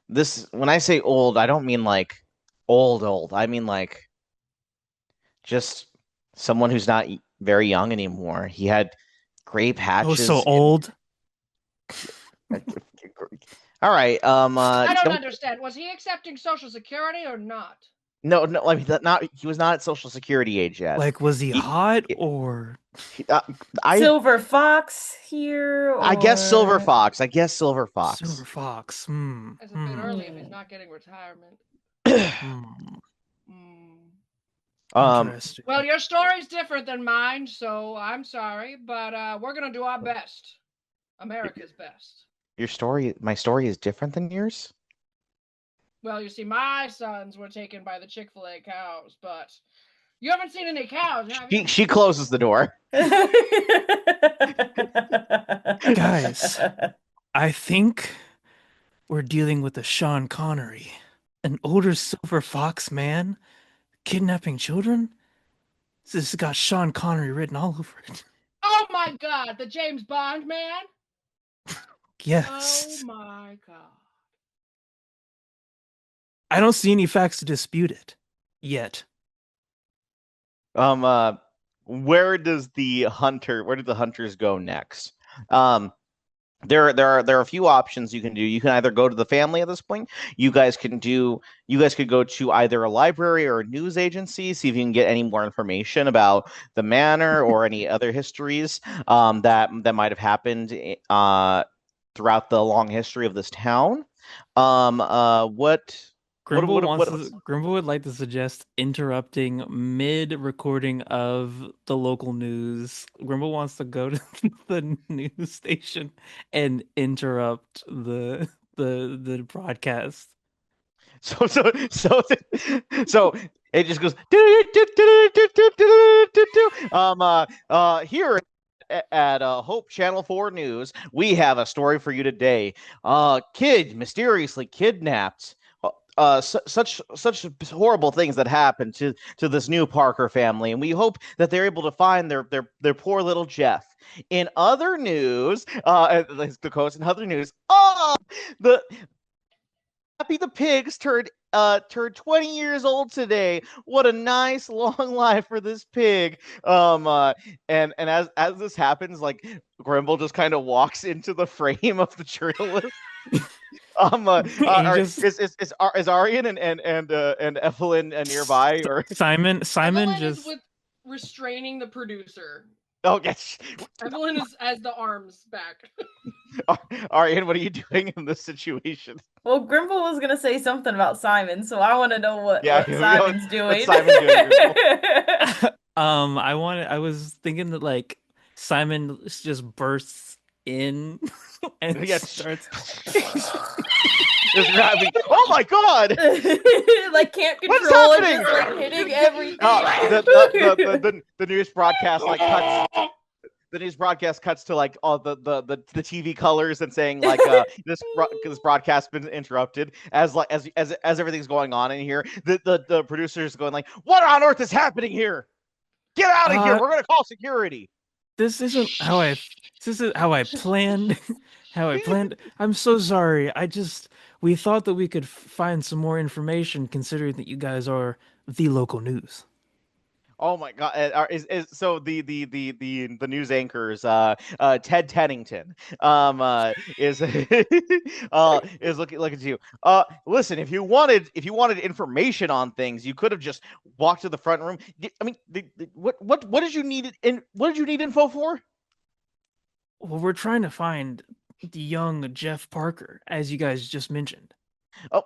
this when I say old, I don't mean like old. I mean like just someone who's not very young anymore. He had gray Oh, patches. so old. All right. I don't understand. Was he accepting Social Security or not? No. I mean, he was not at Social Security age yet. Like, was he hot or? Silver Fox here? I guess Silver or- Fox. Silver Fox. It's a bit early if he's not getting retirement. Interesting. Well, your story's different than mine, so I'm sorry, but we're gonna do our best. America's best. My story is different than yours? Well, you see, my sons were taken by the Chick-fil-A cows, but you haven't seen any cows, have you? She closes the door. Guys, I think we're dealing with a Sean Connery, an older Silver Fox man kidnapping children. This has got Sean Connery written all over it. Oh my God, the James Bond man? Yes. Oh my God. I don't see any facts to dispute it yet. Where did the hunters go next? There are a few options you can do. You can either go to the family at this point. You guys could go to either a library or a news agency, see if you can get any more information about the manor or any other histories that might have happened throughout the long history of this town. Grimble would like to suggest interrupting mid-recording of the local news. Grimble wants to go to the news station and interrupt the broadcast. So it just goes here at Hope Channel 4 News, we have a story for you today. Kid mysteriously kidnapped. Such horrible things that happened to this new Parker family, and we hope that they're able to find their poor little Jeff. In other news, the quotes in other news, the Happy the Pigs turned 20 years old today. What a nice long life for this pig. And as this happens, like Grimble just kind of walks into the frame of the journalist. Is Arian and Evelyn nearby, or Simon Evelyn just is with restraining the producer. Oh yes, Evelyn is as the arms back. Arian, what are you doing in this situation? Well, Grimble was gonna say something about Simon, so I want to know what Simon's doing. What's Simon doing? I was thinking that like Simon just bursts in and starts just grabbing. Oh my God! Like can't control it, just like hitting everything. The news broadcast like cuts. The news broadcast cuts to like all the TV colors and saying like this broadcast been interrupted as everything's going on in here. The producer's going like, what on earth is happening here? Get out of here! We're gonna call security. This isn't how I planned. I'm so sorry. We thought that we could find some more information considering that you guys are the local news. Oh my God! Is so the news anchors Ted Tennington is looking at you. Listen, if you wanted information on things, you could have just walked to the front room. I mean, what did you need info for? Well, we're trying to find the young Jeff Parker, as you guys just mentioned.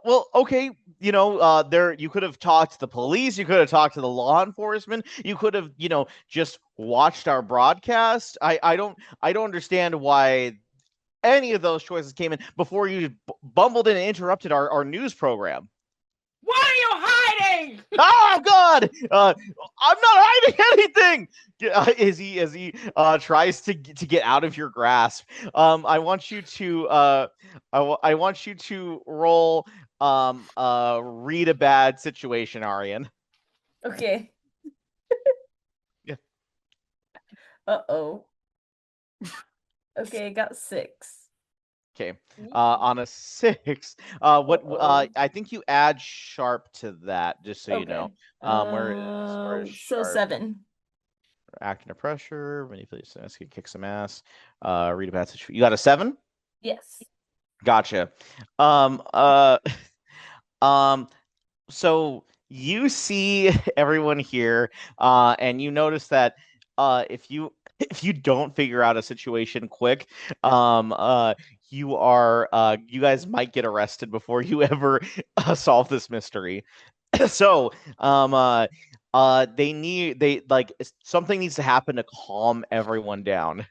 Well, okay, there you could have talked to the police, you could have talked to the law enforcement, you could have, just watched our broadcast. I don't understand why any of those choices came in before you bumbled in and interrupted our news program. What are you hiding? Oh God! I'm not hiding anything. As he tries to get out of your grasp, I want you to I want you to roll read a bad situation, Arian. Okay. Yeah. Uh-oh. Okay, got 6. Okay. On a 6, I think you add sharp to that, just so you know. Where is So sharp? 7. Act under pressure, manipulate, kick some ass. Read a bad situation. You got a 7? Yes. Gotcha. So you see everyone here, and you notice that if you don't figure out a situation quick, you guys might get arrested before you ever solve this mystery. So something needs to happen to calm everyone down.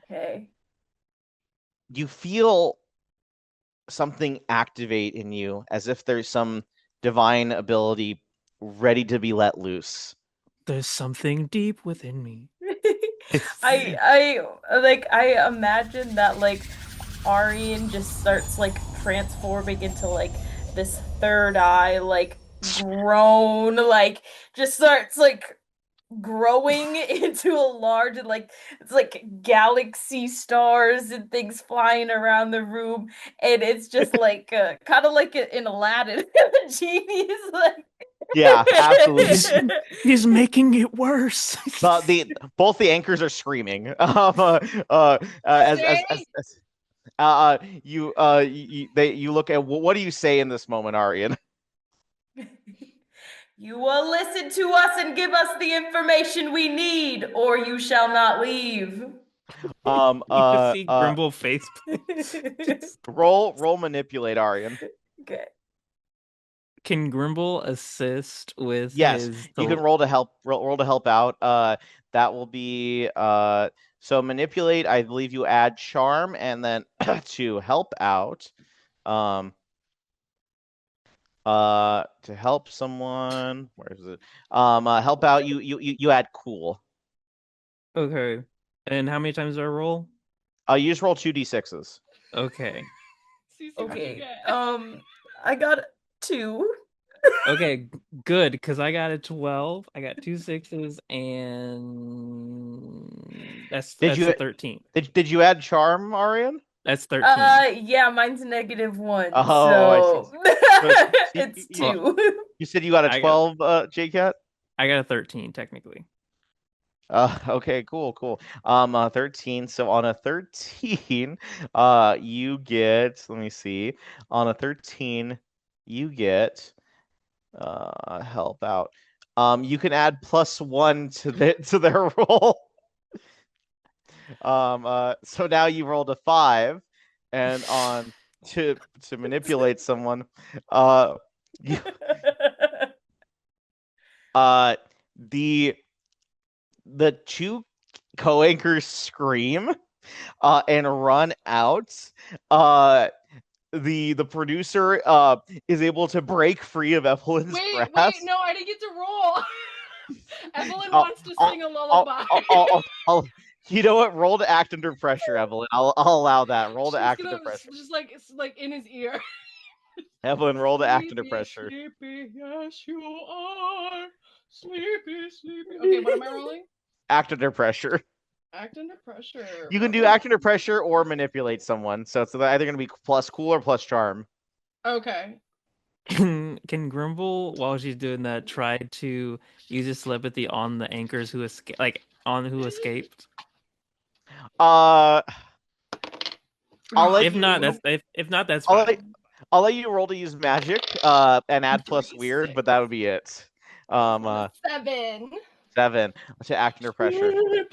Okay. You feel something activate in you, as if there's some divine ability ready to be let loose. There's something deep within me. I imagine that like Arian just starts like transforming into like this third eye, like grown, like just starts like growing into a large and like it's like galaxy stars and things flying around the room, and it's just like kind of like in Aladdin. The genie is like Yeah, absolutely. He's making it worse. Both the anchors are screaming. You look at what do you say in this moment, Arian? You will listen to us and give us the information we need, or you shall not leave. You can see Grimble face. Roll manipulate, Arian. Okay. Can Grimble assist with Yes, his? you can roll to help out. That will be so manipulate. I believe you add charm, and then to help out, to help someone. Where is it? Help out. You add cool. Okay. And how many times do I roll? You just roll 2d6s. Okay. Cece, what'd you Okay. get? I got 2. Okay, good, because I got a 12. I got 2 6s, and that's a 13. Did you add charm, Arian? That's 13. Yeah, mine's -1. Oh, so it's 2. You said you got a 12, JCAT? I got a 13 technically. Okay, cool. 13. So on a 13, you get, let me see. On a 13, you get help out. You can add +1 to their roll. So now you rolled a 5, and on to manipulate someone, you, the 2 co-anchors scream and run out. The producer is able to break free of Evelyn's grasp. Wait, no, I didn't get to roll. Evelyn wants to sing a lullaby. You know what? Roll to act under pressure, Evelyn. I'll allow that. Roll to She's act gonna, under pressure. Just like it's like in his ear. Evelyn, roll to act under pressure. Sleepy, yes you are. Sleepy. Okay, what am I rolling? Act under pressure. Act under pressure. You can do act under pressure or manipulate someone. So it's either going to be plus cool or plus charm. Okay. Can Grimble, while she's doing that, try to use his telepathy on the anchors who escaped, like on who escaped? Uh, I'll let If you. not, if not, that's I'll let, fine. I'll let you roll to use magic. And add plus weird, but that would be it. That's a 7. 7. Let's say act under pressure. Sleep,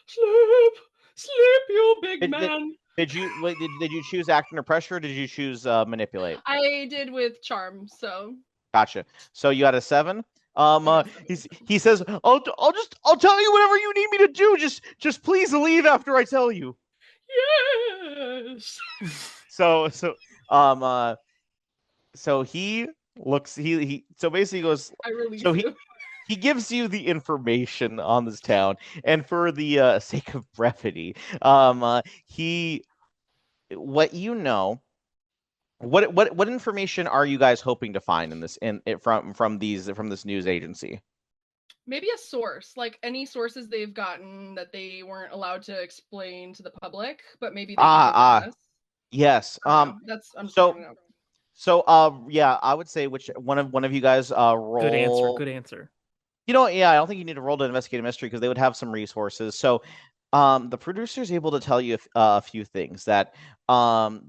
sleep, sleep, you big Did, did, man. did you wait? Did you choose act under pressure? Or did you choose manipulate? I did with charm, so Gotcha. So you had a 7. I got 7. He says, I'll tell you whatever you need me to do. Just please leave after I tell you. Yes. So um uh so he looks he so basically goes I release so you. he gives you the information on this town, and for the sake of brevity, he what you know. What information are you guys hoping to find in this from this news agency? Maybe a source, like any sources they've gotten that they weren't allowed to explain to the public, but maybe they can give it to us. Yes. I don't know. That's I'm just So throwing it out. yeah, I would say which one of you guys Good answer. roll. Good answer. You know, yeah, I don't think you need to roll to investigate a mystery because they would have some resources. So, the producer is able to tell you a few things that,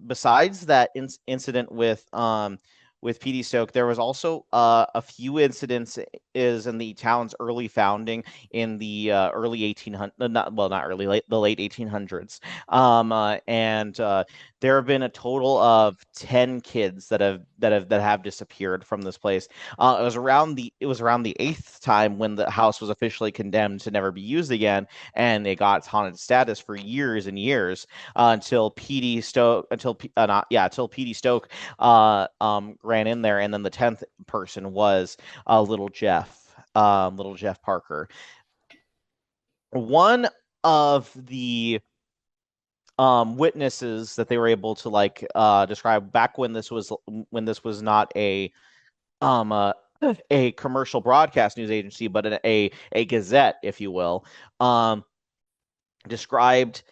besides that incident with PD Stoke, there was also a few incidents is in the town's early founding in the early 1800s, not early, the late 1800s, and there have been a total of 10 kids that have disappeared from this place. It was around the eighth time when the house was officially condemned to never be used again, and it got haunted status for years and years until PD Stoke until PD Stoke ran in there, and then the 10th person was little Jeff Parker. One of the witnesses that they were able to describe back when this was not um uh, a commercial broadcast news agency, but a gazette, if you will, described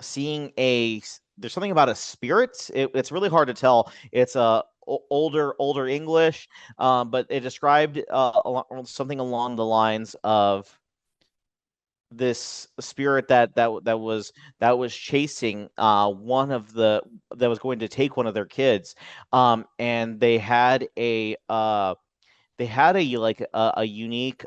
seeing there's something about a spirit. It's really hard to tell. It's older English, but it described something along the lines of this spirit that was chasing one of that was going to take one of their kids, and they had a unique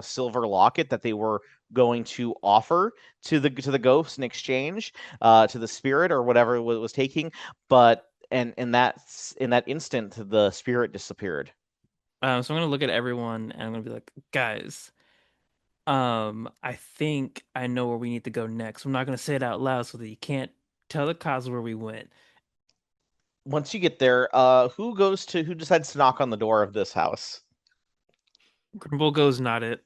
silver locket that they were going to offer to the ghost in exchange to the spirit or whatever it was taking, but and in that instant the spirit disappeared. So I'm gonna look at everyone and I'm gonna be like, guys, I think I know where we need to go next. I'm not gonna say it out loud so that you can't tell the cops where we went. Once you get there, who decides to knock on the door of this house? Grimble goes, not it.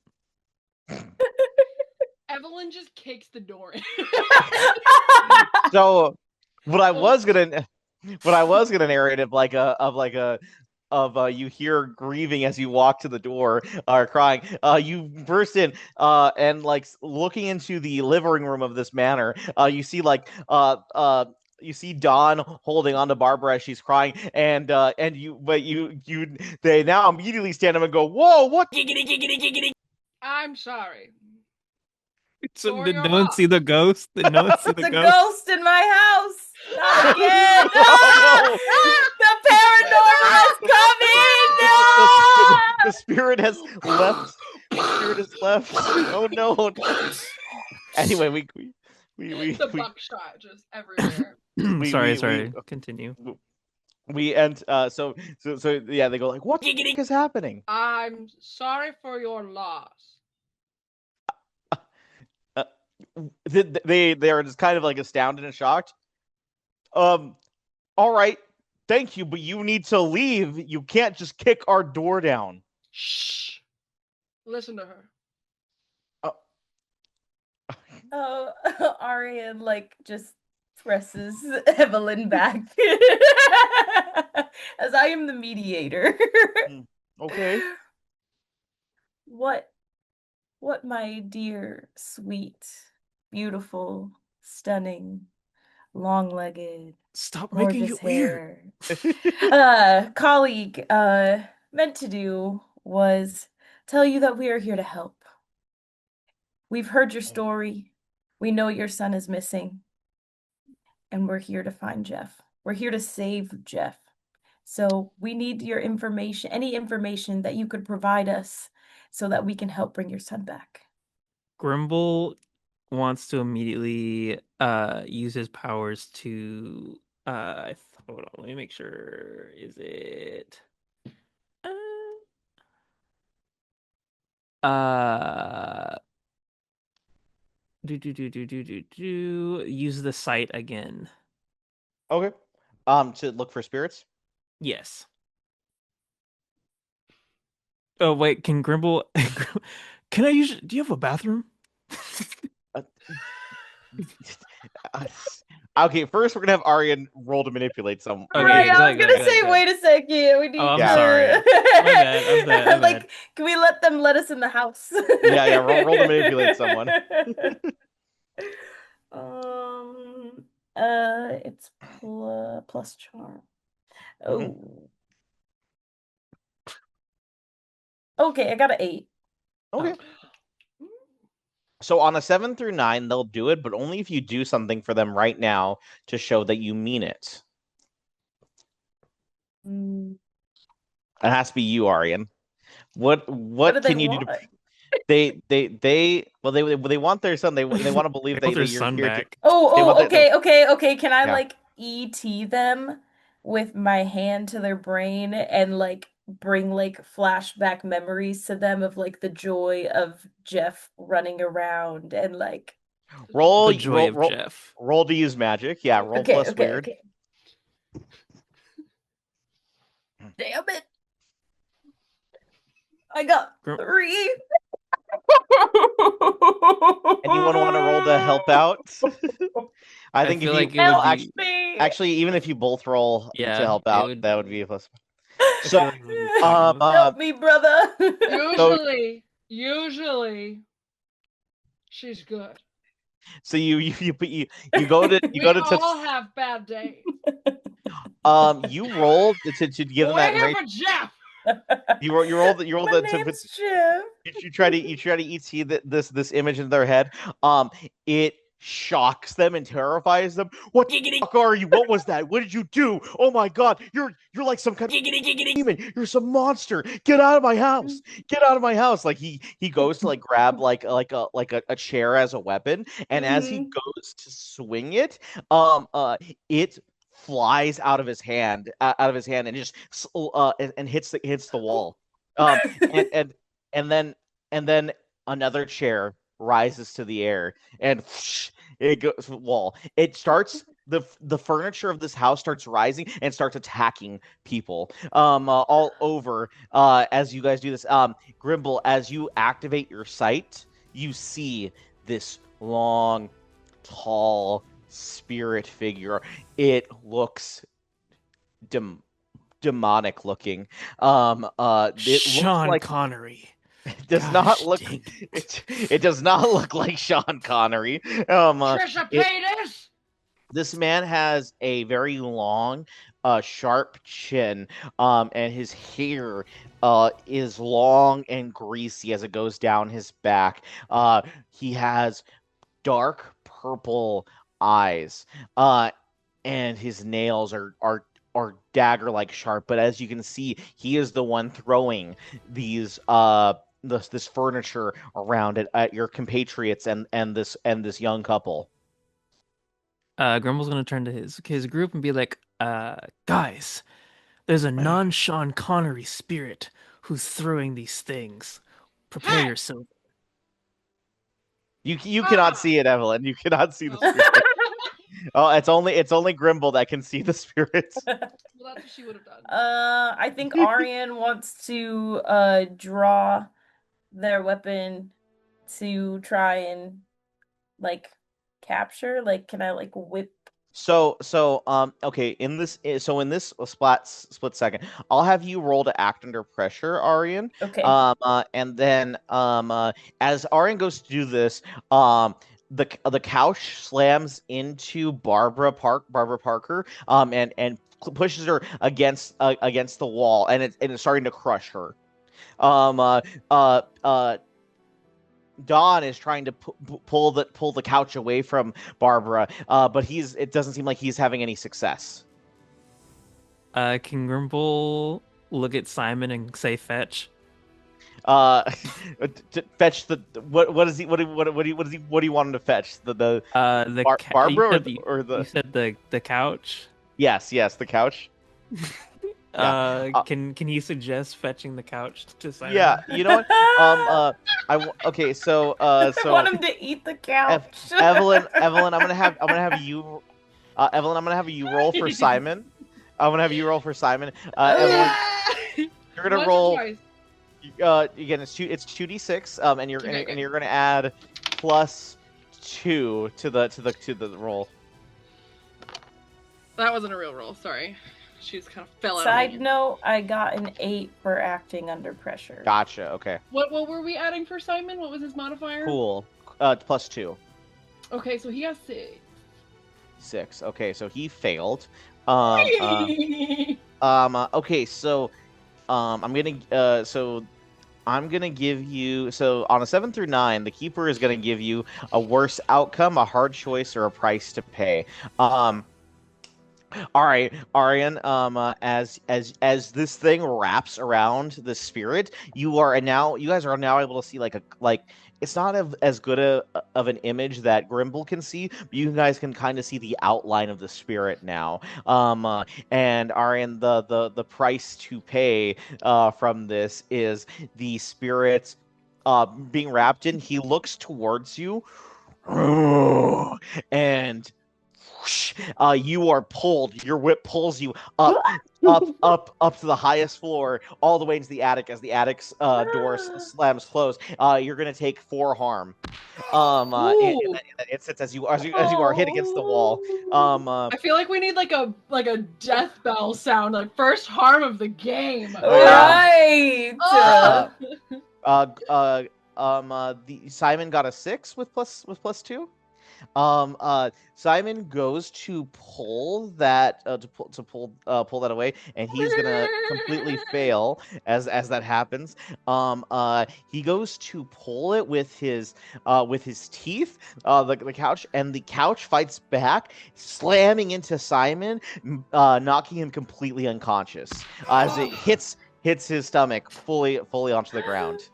Evelyn just kicks the door in. So what I was gonna narrate you hear grieving as you walk to the door or crying. You burst in and looking into the living room of this manor. You see you see Dawn holding on to Barbara as she's crying, and they now immediately stand up and go, "Whoa, what?" Giggity, giggity, giggity. I'm sorry. So For did your no one loss. see the ghost? Did no one see the It's a ghost? ghost in my house. Not again. Oh, The paranormal is coming. The spirit has left. The spirit has left. Oh no. Anyway, The buckshot just everywhere. Sorry. Continue. We end. So yeah, they go like, "What is happening?" I'm sorry for your loss. They are just kind of astounded and shocked. All right, thank you, but you need to leave. You can't just kick our door down. Shh. Listen to her. Arian just presses Evelyn back as I am the mediator. Okay. What, my dear, sweet, beautiful, stunning, long-legged, Stop making gorgeous it weird. hair. Colleague, meant to do was tell you that we are here to help. We've heard your story. We know your son is missing. And we're here to find Jeff. We're here to save Jeff. So we need your information, any information that you could provide us so that we can help bring your son back. Grimble wants to immediately use his powers to hold on, let me make sure. Is it use the sight again. Okay. To look for spirits? Yes. Oh wait, can Grimble can I use do you have a bathroom? Okay, first we're gonna have Aryan roll to manipulate some. Okay, Right, go I was ahead, gonna go say, ahead. wait a second. We need I'm to... sorry. My bad, my Like, bad. can we let them let us in the house? Yeah, roll to manipulate someone. It's plus charm. Oh. Mhm. Okay, I got an 8. Okay. So on a 7 through 9, they'll do it, but only if you do something for them right now to show that you mean it. Mm. It has to be you, Aryan. What do can they you do to want? they want their son. They want to believe They want their that you're son here back. to they want their- Okay. Can I Yeah. like ET them with my hand to their brain and like bring like flashback memories to them of like the joy of Jeff running around and like The joy of Jeff. Roll to use magic. Yeah, roll plus weird. Okay. Damn it. I got 3. Anyone want to roll to help out? I think feel if you like it would be... actually, even if you both roll to help out, that would be a plus. So, help me, brother. Usually, she's good. So you go to We all have bad days. You roll to give them that. We're here for Jeff. You roll the My name's Jeff. You try to ET this image in their head. It shocks them and terrifies them. What the fuck are you? What was that? What did you do? Oh my god, you're like some kind of demon. You're some monster. Get out of my house. Get out of my house. Like he goes to like grab like a chair as a weapon, and as he goes to swing it, it flies out of his hand and just and hits the wall. And then another chair rises to the air and it goes wall. It starts the furniture of this house starts rising and starts attacking people all over as you guys do this. Grimble, as you activate your sight, you see this long, tall spirit figure. It looks demonic looking. It Sean looks like Connery. It does not look. It does not look like Sean Connery. Trisha Paytas. This man has a very long, sharp chin, and his hair is long and greasy as it goes down his back. He has dark purple eyes, and his nails are dagger-like sharp. But as you can see, he is the one throwing these this furniture around it at your compatriots and this young couple. Grumble's gonna turn to his group and be like, guys, there's a non-Sean Connery spirit who's throwing these things. Prepare yourself. You cannot see it, Evelyn. You cannot see the spirit. Oh, it's only Grimble that can see the spirits. Well, that's what she would have done. I think Aryan wants to draw their weapon to try and like capture. Like, can I like whip? So okay, in this split second, I'll have you roll to act under pressure, Aryan. Okay. And then as Aryan goes to do this, the couch slams into Barbara Parker, and pushes her against the wall, and it's starting to crush her. Don is trying to pull the couch away from Barbara, but it doesn't seem like he's having any success. Can Grimble look at Simon and say fetch? Fetch the what is he what do you want him to fetch? The Barbara you said the couch? Yes, the couch. Yeah. Can you suggest fetching the couch to Simon? Yeah, you know what? Okay, so I want him to eat the couch. Evelyn, I'm gonna have you, Evelyn, I'm gonna have you roll for Simon. Evelyn, you're gonna roll. Again, it's 2d6, and you're gonna add +2 to the roll. That wasn't a real roll. Sorry. She's kind of fell out. Side note, I got an 8 for acting under pressure. Gotcha. Okay. What were we adding for Simon? What was his modifier? Cool. +2. Okay, so he has 6. Okay, so he failed. Okay, so I'm gonna give you, so on a 7 through 9, the keeper is gonna give you a worse outcome, a hard choice, or a price to pay. All right, Arian. As this thing wraps around the spirit, you guys are now able to see like it's not as good of an image that Grimble can see, but you guys can kind of see the outline of the spirit now. And Arian, the price to pay from this is the spirit being wrapped in. He looks towards you, and you are pulled. Your whip pulls you up to the highest floor, all the way into the attic. As the attic's door slams closed, you're gonna take 4 harm. In that instance, as you are hit against the wall. I feel like we need like a death bell sound, like first harm of the game. Right. The Simon got a 6 with +2. Simon goes to pull that pull that away, and he's gonna completely fail as that happens. He goes to pull it with his teeth, the couch, and the couch fights back, slamming into Simon, knocking him completely unconscious as it hits his stomach fully onto the ground.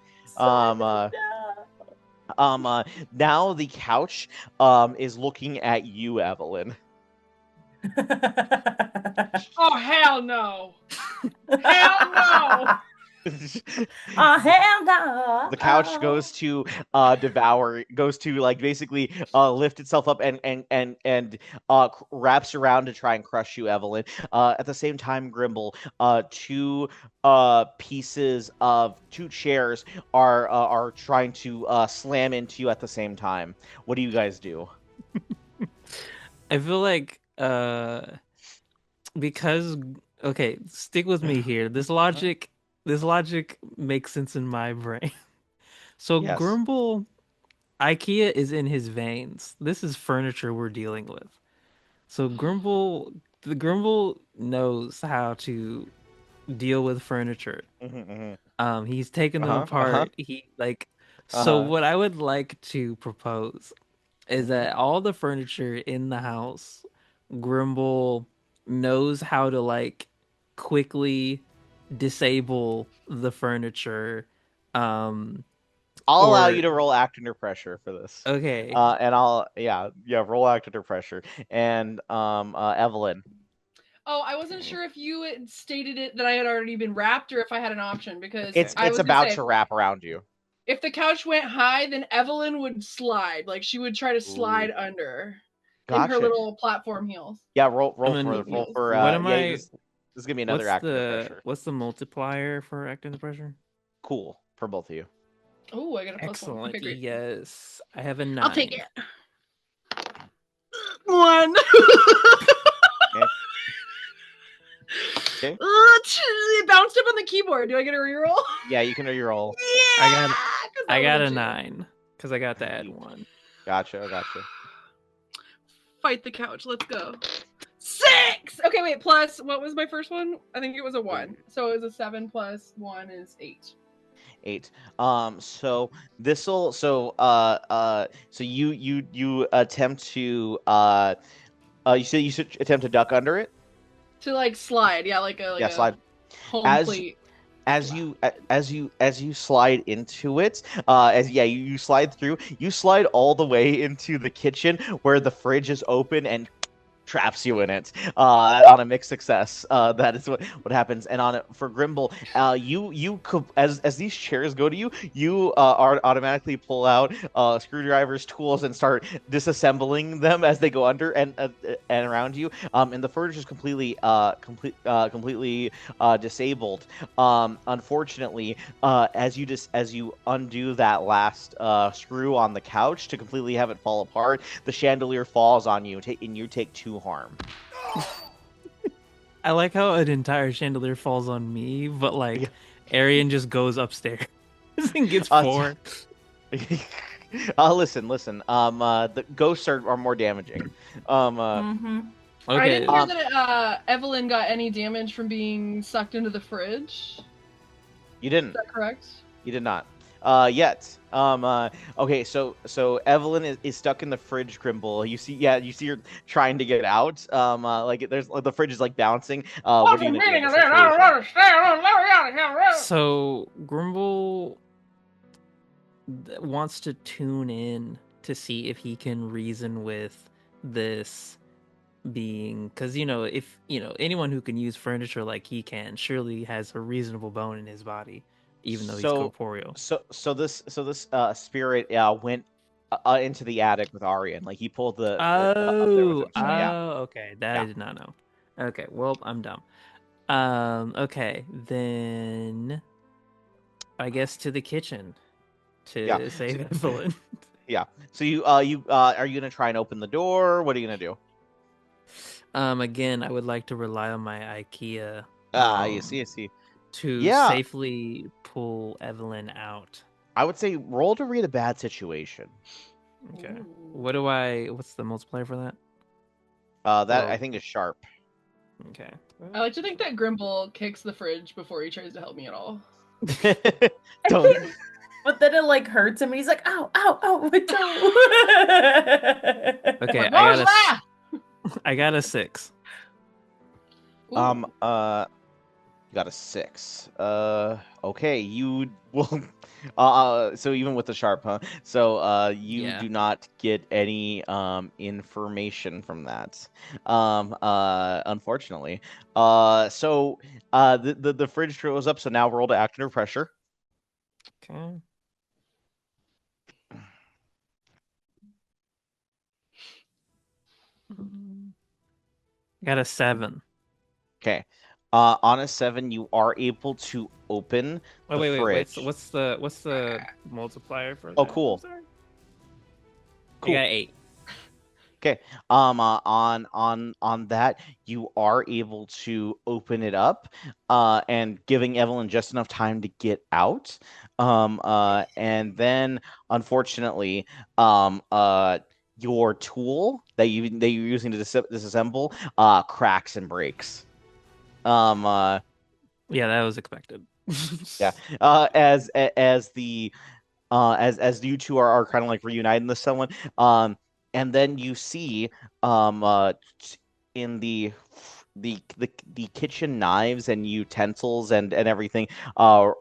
Now the couch is looking at you, Evelyn. Oh, hell no. Hell no. Hell no. The couch goes to basically lift itself up and wraps around to try and crush you, Evelyn. At the same time, Grimble, 2 chairs are trying to slam into you at the same time. What do you guys do? I feel like because stick with me here. This logic makes sense in my brain. So Yes. Grimble, IKEA is in his veins. This is furniture we're dealing with. So Grimble knows how to deal with furniture. He's taken them apart. So what I would like to propose is that all the furniture in the house, Grimble knows how to quickly disable the furniture. I'll allow you to roll act under pressure for this. Okay. And I'll roll act under pressure. And Evelyn. Oh, I wasn't sure if you had stated it that I had already been wrapped or if I had an option, because it's about to wrap around you. If the couch went high, then Evelyn would slide. Like she would try to slide under in her little platform heels. Yeah, roll for what am I? This is gonna be another act under pressure. What's the multiplier for act under pressure? Cool for both of you. Oh, I got a +1. Excellent. Okay, Yes, I have a 9. I'll take it. 1. Okay. It bounced up on the keyboard. Do I get a reroll? Yeah, you can reroll. Yeah. I got a 9 because I got to add 1. Gotcha. Fight the couch. Let's go. 6! Okay, wait, plus, what was my first one? I think it was a 1. So it was a 7 plus 1 is 8. 8. So this'll so you attempt to you should attempt to duck under it. To like slide, yeah, like a Slide. home As plate. as you slide into it, you slide through. You slide all the way into the kitchen where the fridge is open and traps you in it on a mixed success. That is what happens. And on it for Grimble, as these chairs go to you, you are automatically pull out screwdrivers, tools, and start disassembling them as they go under and around you. And the furniture is completely disabled. Unfortunately, as you undo that last screw on the couch to completely have it fall apart, the chandelier falls on you, and you take 2 harm. I like how an entire chandelier falls on me, but like Arian just goes upstairs and gets 4. Listen. The ghosts are more damaging. Mm-hmm. I Okay. didn't hear that Evelyn got any damage from being sucked into the fridge. You didn't. Is that correct? You did not. Yet. Okay, so Evelyn is stuck in the fridge, Grimble. You see her trying to get out. The fridge is like bouncing. What are you gonna do in this situation? So Grimble wants to tune in to see if he can reason with this being, because if anyone who can use furniture like he can surely has a reasonable bone in his body, even though he's corporeal. So this spirit went into the attic with Arian. Like he pulled the up there with him, so, yeah. Okay, that I did not know. Okay, well, I'm dumb. Okay, then I guess to the kitchen to save Evelyn. Yeah. So you are you gonna try and open the door? What are you gonna do? Again, I would like to rely on my IKEA. I see. To safely pull Evelyn out. I would say roll to read a bad situation. Okay. What's the multiplier for that? I think is sharp. Okay. I like to think that Grimble kicks the fridge before he tries to help me at all. Don't. But then it like hurts him and he's like, ow, my toe. Okay, I got a 6. Ooh. You got a 6. Okay, you will. So even with the sharp, huh? So you do not get any information from that. Unfortunately. So the fridge throws up. So now roll to act under pressure. Okay. Got a 7. Okay. On a 7, you are able to open the fridge. Wait. So what's the multiplier for that? Oh, cool. I got 8. Okay. On that, you are able to open it up, and giving Evelyn just enough time to get out. And then, unfortunately, your tool that you're using to disassemble cracks and breaks. Yeah, that was expected. Yeah. As you two are kind of like reuniting with someone, and then you see in the kitchen knives and utensils and everything are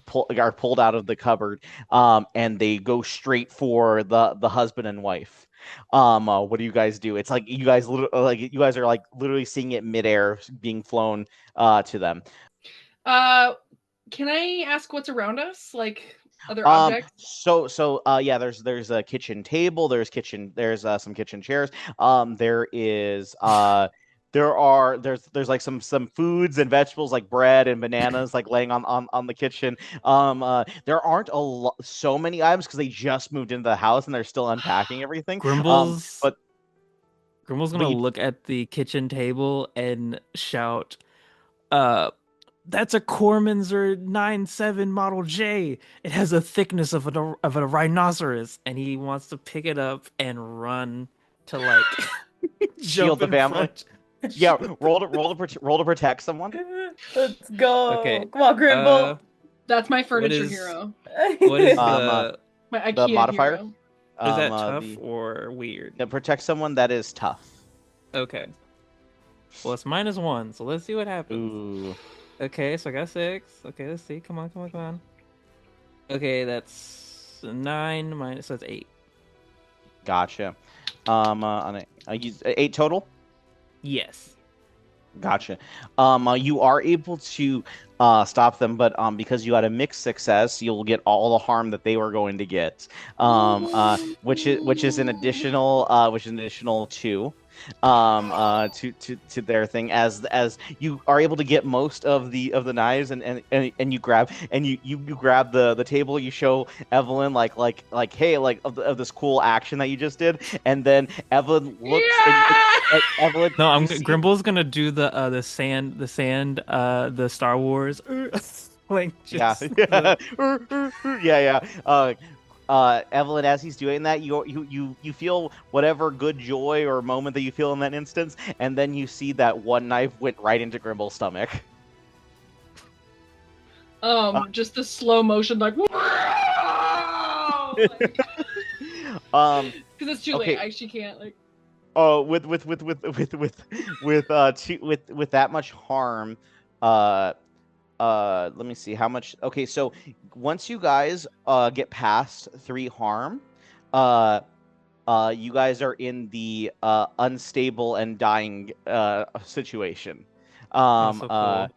pulled out of the cupboard, and they go straight for the husband and wife. What do you guys do? It's like you guys are like literally seeing it midair being flown to them. Can I ask what's around us? Like other objects? There's a kitchen table, there's some kitchen chairs. There's like some foods and vegetables like bread and bananas like laying on the kitchen. There aren't so many items because they just moved into the house and they're still unpacking everything. Grimble's gonna look at the kitchen table and shout, that's a Cormanzer 97 Model J. It has a thickness of a rhinoceros, and he wants to pick it up and run to like Shield jump the in family. front. Yeah, roll to protect someone. Let's go. Okay. Come on, Grimble. That's my furniture is- hero. What is Um, My IKEA the modifier? hero. is that tough The or weird? protect someone that is tough. Okay. Well, it's -1, so let's see what happens. Ooh. Okay, so I got 6. Okay, let's see. Come on. Okay, that's 9 minus, so that's 8. Gotcha. On I use 8 total. Yes. Gotcha. You are able to stop them, but because you had a mixed success, you'll get all the harm that they were going to get. Which is an additional 2 to their thing, as you are able to get most of the knives, and you grab you grab the table. You show Evelyn like hey, like of this cool action that you just did, and then Evelyn looks and Evelyn. No, you see- Grimble's gonna do the sand, the Star Wars, like just yeah. Evelyn, as he's doing that, you feel whatever good joy or moment that you feel in that instance, and then you see that one knife went right into Grimble's stomach. Just the slow motion, like, because it's too late. Okay. I actually can't, like. Oh, with that much harm, let me see how much. Okay, so once you guys get past 3 harm, you guys are in the unstable and dying situation. That's so cool.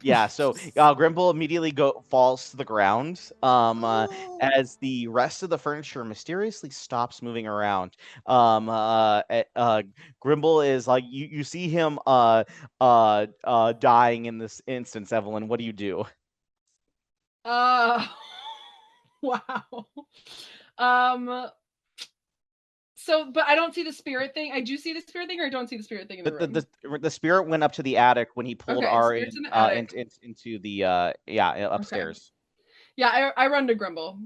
Yeah, so Grimble immediately falls to the ground as the rest of the furniture mysteriously stops moving around. Grimble is like, you see him dying in this instance. Evelyn, what do you do? Wow. So, but I don't see the spirit thing. I do see the spirit thing, or I don't see the spirit thing in the room. The spirit went up to the attic when he pulled Okay, Ari spirit's in the attic. into the upstairs. Yeah, I run to Grimble.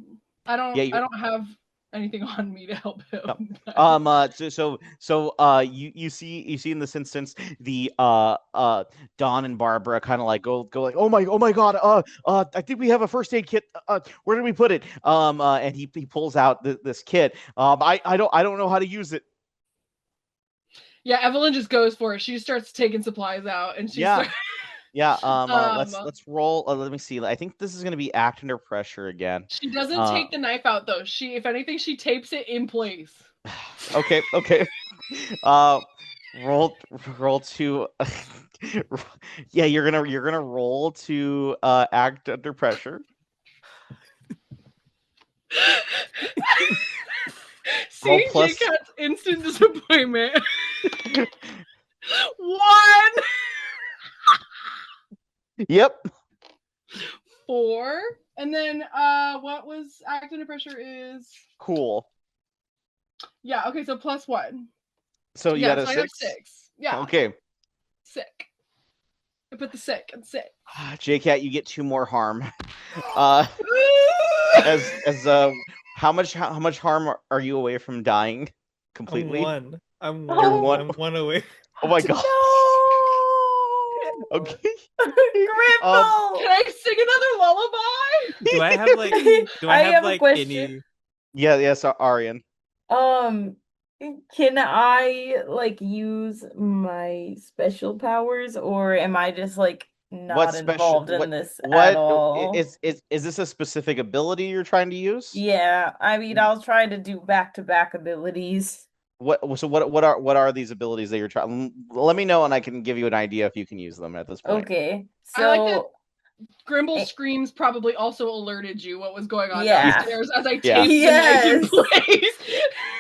I don't Yeah, I don't have anything on me to help him. You see in this instance the Dawn and Barbara kind of like go like, oh my god, I think we have a first aid kit. Where did we put it? And he pulls out this kit. I don't know how to use it. Yeah, Evelyn just goes for it. She starts taking supplies out, and she starts. Yeah. Let's roll. Let me see. I think this is gonna be act under pressure again. She doesn't take the knife out though. If anything, she tapes it in place. Okay. Roll to. Yeah, you're gonna roll to act under pressure. See, plus- JCAT's instant disappointment. 1. Yep. 4. And then what was act under pressure is Cool. Yeah, okay, so +1. So you got a I 6? have 6. Yeah. Okay. Sick. I put the sick and sick. JCat, you get 2 more harm. As how much harm are you away from dying completely? I'm You're one. I'm 1 away. Oh my god. No! Okay. Grimble! Can I sing another lullaby? Do I have like I have a like question. any Yes, Arian. Can I like use my special powers, or am I just like not involved in this at all? Is this a specific ability you're trying to use? Yeah, I mean, I'll try to do back-to-back abilities. What are these abilities that you're trying? Let me know and I can give you an idea if you can use them at this point. Okay, I like that so Grimble's screams probably also alerted you what was going on Yeah. downstairs as I taped Yeah. the knife in Yes. place.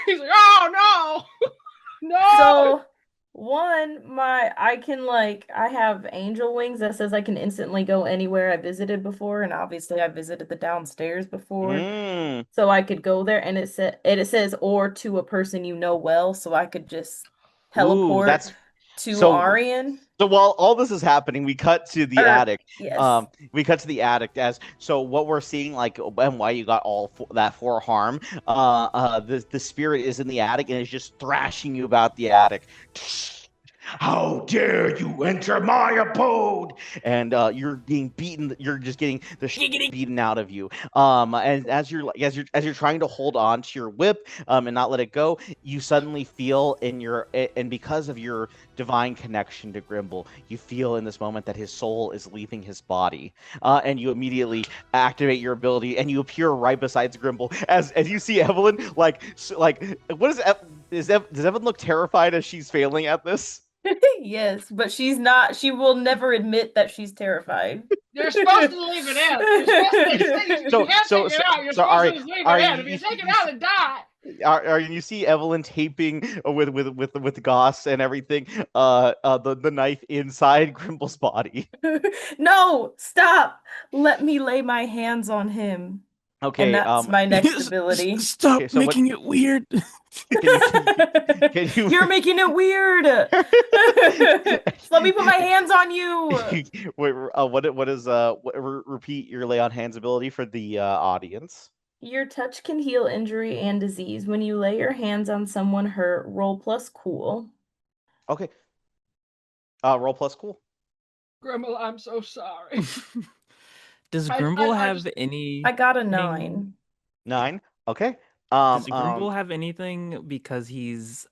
He's like, oh no! No! so I have angel wings that says I can instantly go anywhere I visited before, and obviously I visited the downstairs before. Mm. So I could go there, and it says or to a person you know well, so I could just teleport that's- to so- Arian. So while all this is happening, we cut to the attic. Yes. We cut to the attic as so. What we're seeing, like, and why you got that for harm. The spirit is in the attic and is just thrashing you about the attic. How dare you enter my abode? And you're being beaten. You're just getting the shit beaten out of you. And as you're trying to hold on to your whip and not let it go, you suddenly feel and because of your divine connection to Grimble, you feel in this moment that his soul is leaving his body, and you immediately activate your ability, and you appear right beside Grimble as you see Evelyn. What is does Evelyn look terrified as she's failing at this? Yes, but she's not. She will never admit that she's terrified. You're supposed to leave it in. You're supposed to take it out. You're supposed to leave it in. If you take it out and die. You see Evelyn taping with Goss and everything, the knife inside Grimble's body. No, stop! Let me lay my hands on him. Okay, and that's my next ability. Stop Okay, so making it weird. Can you You're making it weird. Let me put my hands on you. Wait, repeat your lay on hands ability for the audience. Your touch can heal injury and disease. When you lay your hands on someone hurt, roll plus cool. Okay. Roll plus cool. Grimble, I'm so sorry. Does Grimble have just- any? I got a 9. 9. Okay. Does Grimble have anything because he's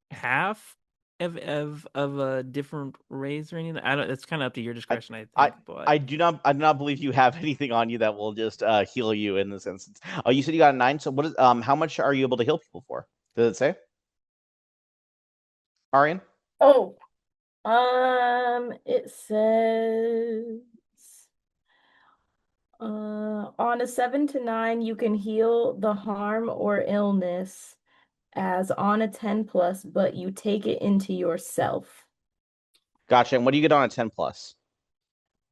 half of a different race or anything? I don't. It's kind of up to your discretion, I think. But I do not believe you have anything on you that will just heal you in this instance. Oh, you said you got a 9. So what is how much are you able to heal people for? Does it say? Arian? Oh, it says on a 7 to 9, you can heal the harm or illness as on a 10 plus, but you take it into yourself. Gotcha. And what do you get on a 10 plus?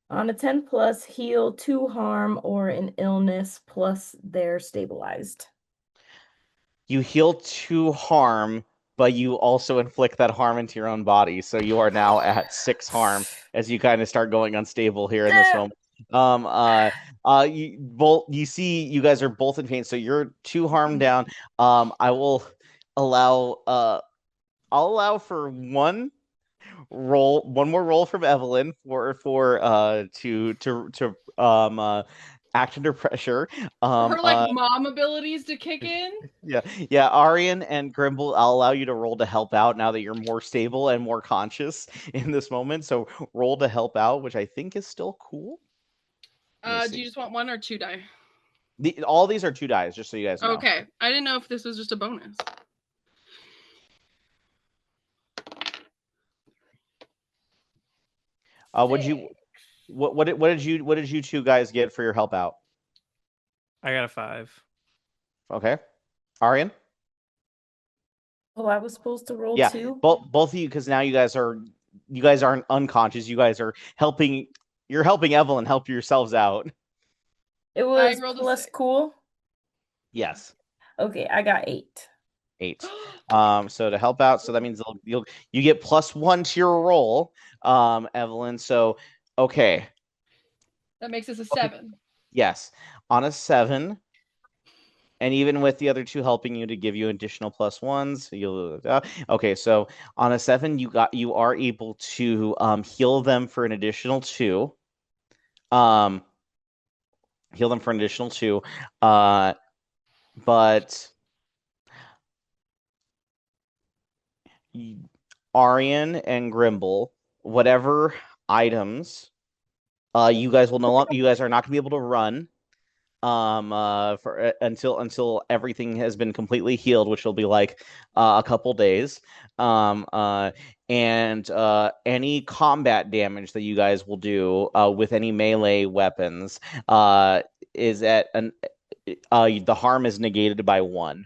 On a 10 plus, heal 2 harm or an illness plus they're stabilized. You heal 2 harm, but you also inflict that harm into your own body. So you are now at 6 harm as you kind of start going unstable here in this moment. You see you guys are both in pain, so you're 2 harm down. I'll allow for one more roll from Evelyn to act under pressure. Her mom abilities to kick in. Yeah. Arian and Grimble, I'll allow you to roll to help out now that you're more stable and more conscious in this moment. So roll to help out, which I think is still cool. Do you just want 1 or 2 die? All these are 2 dice, just so you guys know. Okay, I didn't know if this was just a bonus. What did you 2 guys get for your help out? I got a 5. Okay. Arian? Oh, I was supposed to roll Yeah, 2? both of you, because now you guys aren't unconscious. You guys are helping. You're helping Evelyn help yourselves out. It was plus cool? Yes. Okay, I got 8. 8. So to help out, so that means you get +1 to your roll, Evelyn. So okay. That makes us a 7. Yes, on a 7, and even with the other 2 helping you to give you additional +1s, you'll okay. So on a 7, you are able to heal them for an additional 2. Heal them for an additional 2. But Arian and Grimble, whatever items you guys are not going to be able to run for until everything has been completely healed, which will be like a couple days. And any combat damage that you guys will do with any melee weapons is at the harm is negated by 1.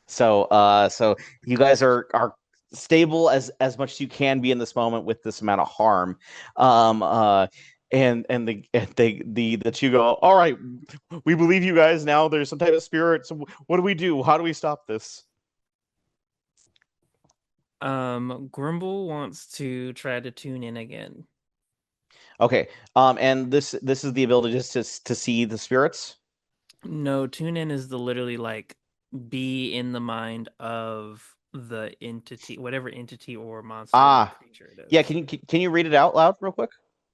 So you guys are stable as much as you can be in this moment with this amount of harm. And the 2 go, all right, we believe you guys now. There's some type of spirit. So what do we do? How do we stop this? Grimble wants to try to tune in again. Okay. And this is the ability just to see the spirits. No, tune in is the literally like be in the mind of the entity, whatever entity or monster or Ah, creature it yeah. is. Can you read it out loud real quick?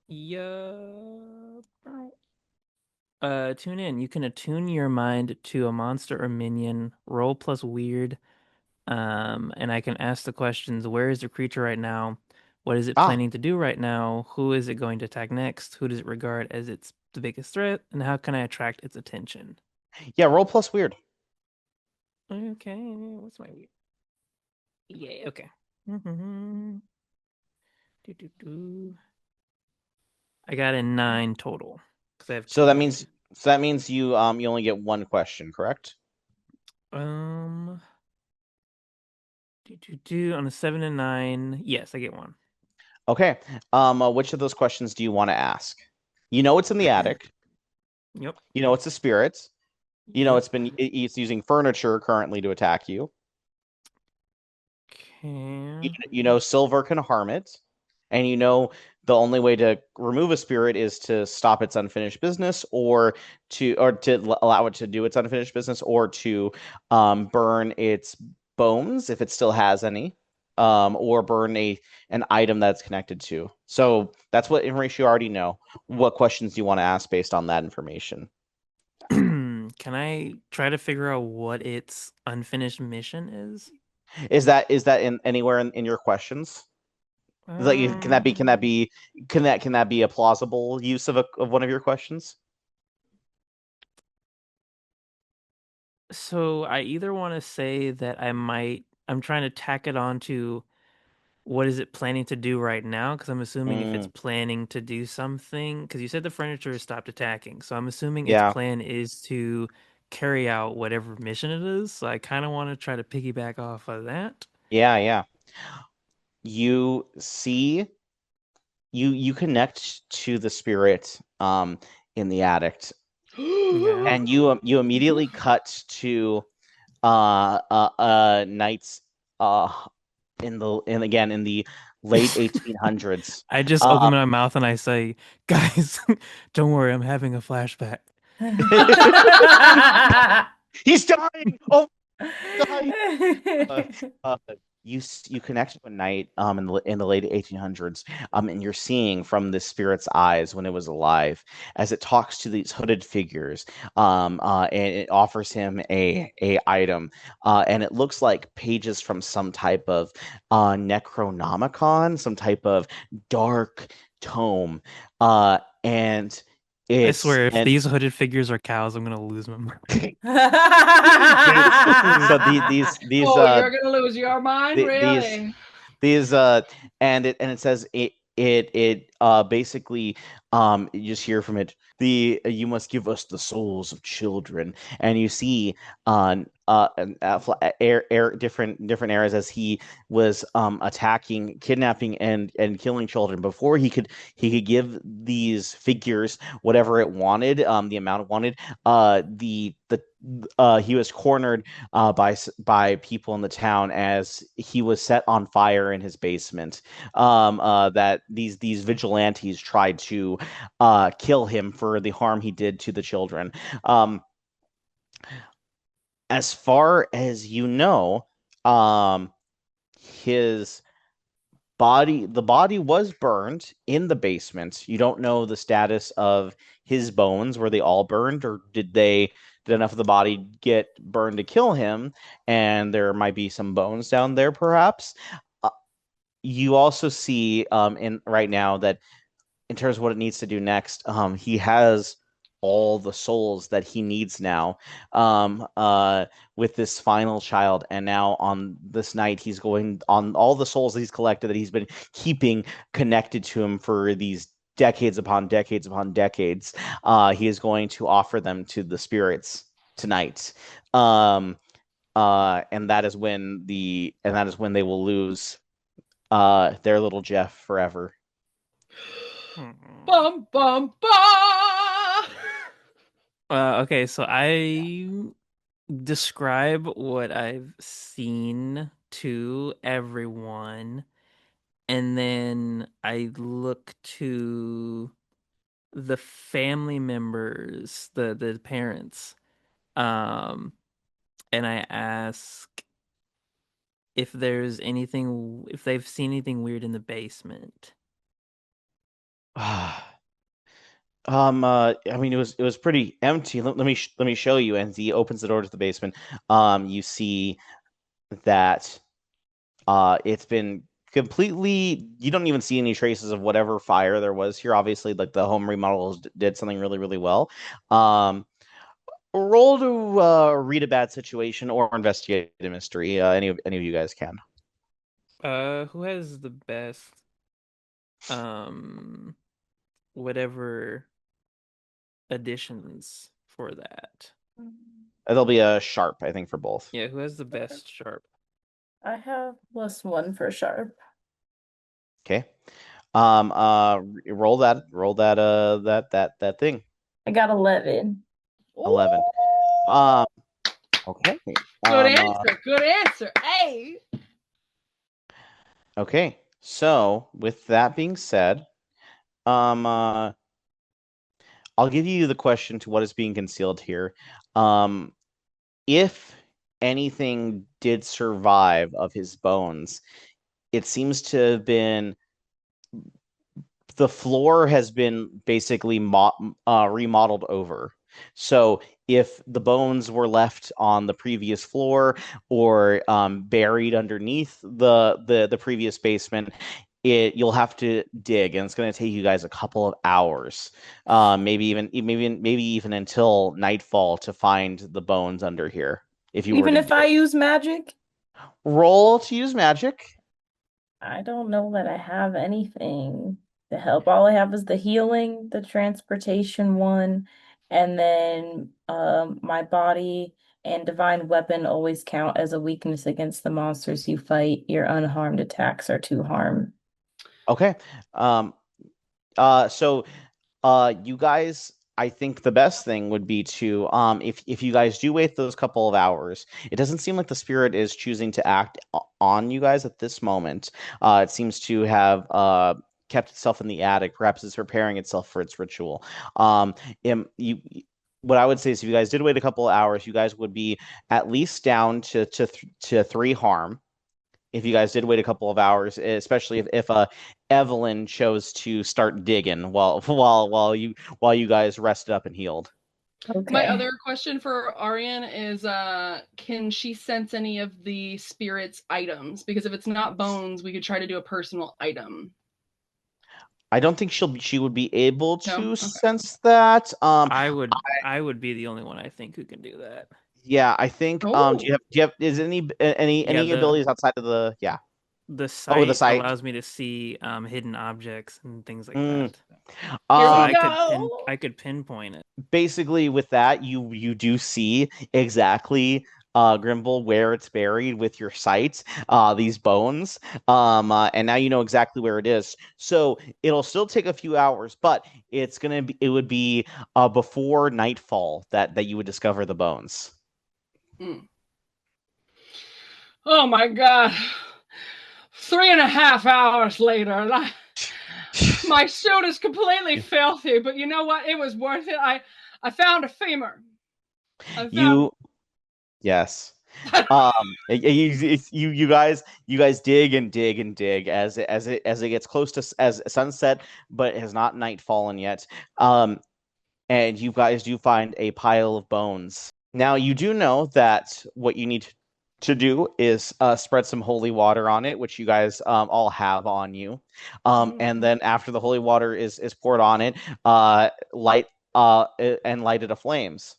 Yeah. Tune in. You can attune your mind to a monster or minion. Roll plus weird. And I can ask the questions: Where is the creature right now? What is it Ah, planning to do right now? Who is it going to attack next? Who does it regard as its the biggest threat? And how can I attract its attention? yeah. Roll plus weird. Okay, what's my weird? Yeah, okay. Do, do, do. I got a 9 total because I have So 2 that weird. means you you only get one question, correct? Um, on a 7 and 9. Yes, I get one. Okay. Which of those questions do you want to ask? You know it's in the attic. Yep. You know it's a spirit. You know Yep. it's using furniture currently to attack you. Okay. You know silver can harm it, and you know the only way to remove a spirit is to stop its unfinished business, or to allow it to do its unfinished business, or to burn its bones if it still has any, or burn an item that's connected to. So that's what information you already know. What questions do you want to ask based on that information? Can I try to figure out what its unfinished mission is? Is that in anywhere in your questions? Like, Um, can that be a plausible use of one of your questions? so I either want to say that I'm trying to tack it on to what is it planning to do right now? Because I'm assuming if it's Mm, planning to do something, because you said the furniture has stopped attacking. So I'm assuming its yeah, plan is to carry out whatever mission it is. So I kind of want to try to piggyback off of that. yeah. You see, you connect to the spirit in the attic, Okay. and you immediately cut to nights uh in the late 1800s. I just Uh, open my mouth and I say, guys, don't worry, I'm having a flashback. he's dying. Oh, dying. uh, uh, you connect to a night in the late 1800s and you're seeing from this spirit's eyes when it was alive as it talks to these hooded figures and it offers him a item and it looks like pages from some type of Necronomicon, some type of dark tome and I it's swear, if and these hooded figures are cows, I'm gonna lose my mind. so Oh, you're gonna lose your mind, these really? these and it says it basically you just hear from it you must give us the souls of children, and you see different eras as he was attacking, kidnapping and killing children before he could give these figures whatever it wanted, the amount it wanted. The he was cornered by people in the town as he was set on fire in his basement. That these vigilantes tried to kill him for the harm he did to the children. As far as you know, his the body was burned in the basement. You don't know the status of his bones. Were they all burned, or did enough of the body get burned to kill him? And there might be some bones down there, perhaps. Uh, you also see in right now that in terms of what it needs to do next, he has all the souls that he needs now with this final child. And now on this night, he's going on all the souls that he's collected that he's been keeping connected to him for these decades upon decades upon decades. He is going to offer them to the spirits tonight. And that is when they will lose their little Jeff forever. Bum bum bum. Okay, so I describe what I've seen to everyone, and then I look to the family members, the parents, um, and I ask if if they've seen anything weird in the basement. I mean, it was pretty empty. Let me show you. And he opens the door to the basement. You see that it's been completely. You don't even see any traces of whatever fire there was here. Obviously, like the home remodels did something really, really well. Roll to read a bad situation or investigate a mystery. Any of you guys can. Who has the best um whatever additions for that? There'll be a sharp, I think, for both. Yeah, who has the best sharp? I have +1 for sharp. Okay. Roll that thing. I got 11. 11. Okay. Good answer. Good answer. Hey. Okay. So with that being said, I'll give you the question to what is being concealed here. If anything did survive of his bones, it seems to have been the floor has been basically remodeled over. So if the bones were left on the previous floor or buried underneath the previous basement, you'll have to dig, and it's going to take you guys a couple of hours, maybe even until nightfall to find the bones under here. If you Even were to if I use magic? roll to use magic. I don't know that I have anything to help. All I have is the healing, the transportation one, and then my body and divine weapon always count as a weakness against the monsters you fight. Your unharmed attacks are to harm. Okay. So you guys, I think the best thing would be to if you guys do wait those couple of hours, it doesn't seem like the spirit is choosing to act on you guys at this moment. It seems to have kept itself in the attic. Perhaps it's preparing itself for its ritual. What I would say is if you guys did wait a couple of hours, you guys would be at least down to 3 harm. If you guys did wait a couple of hours, especially if Evelyn chose to start digging while you guys rested up and healed. Okay. My other question for Arian is can she sense any of the spirit's items? Because if it's not bones, we could try to do a personal item. I don't think she would be able to No? Okay. sense that. I would be the only one I think who can do that. Yeah, I think. Oh. Do you have is any abilities outside of the The sight, sight. allows me to see hidden objects and things like Mm. that. Here Um, we go. I could pinpoint it. Basically with that you do see exactly Grimble where it's buried with your sight, these bones, and now you know exactly where it is. So it'll still take a few hours, but it would be before nightfall that you would discover the bones. Oh my God. 3.5 hours later. My suit is completely filthy, but you know what? It was worth it. I found a femur. Yes. You guys dig and dig and dig as it gets close to as sunset, but it has not night fallen yet. And you guys do find a pile of bones. Now you do know that what you need to do is spread some holy water on it, which you guys all have on you. And then after the holy water is poured on it, light it aflames.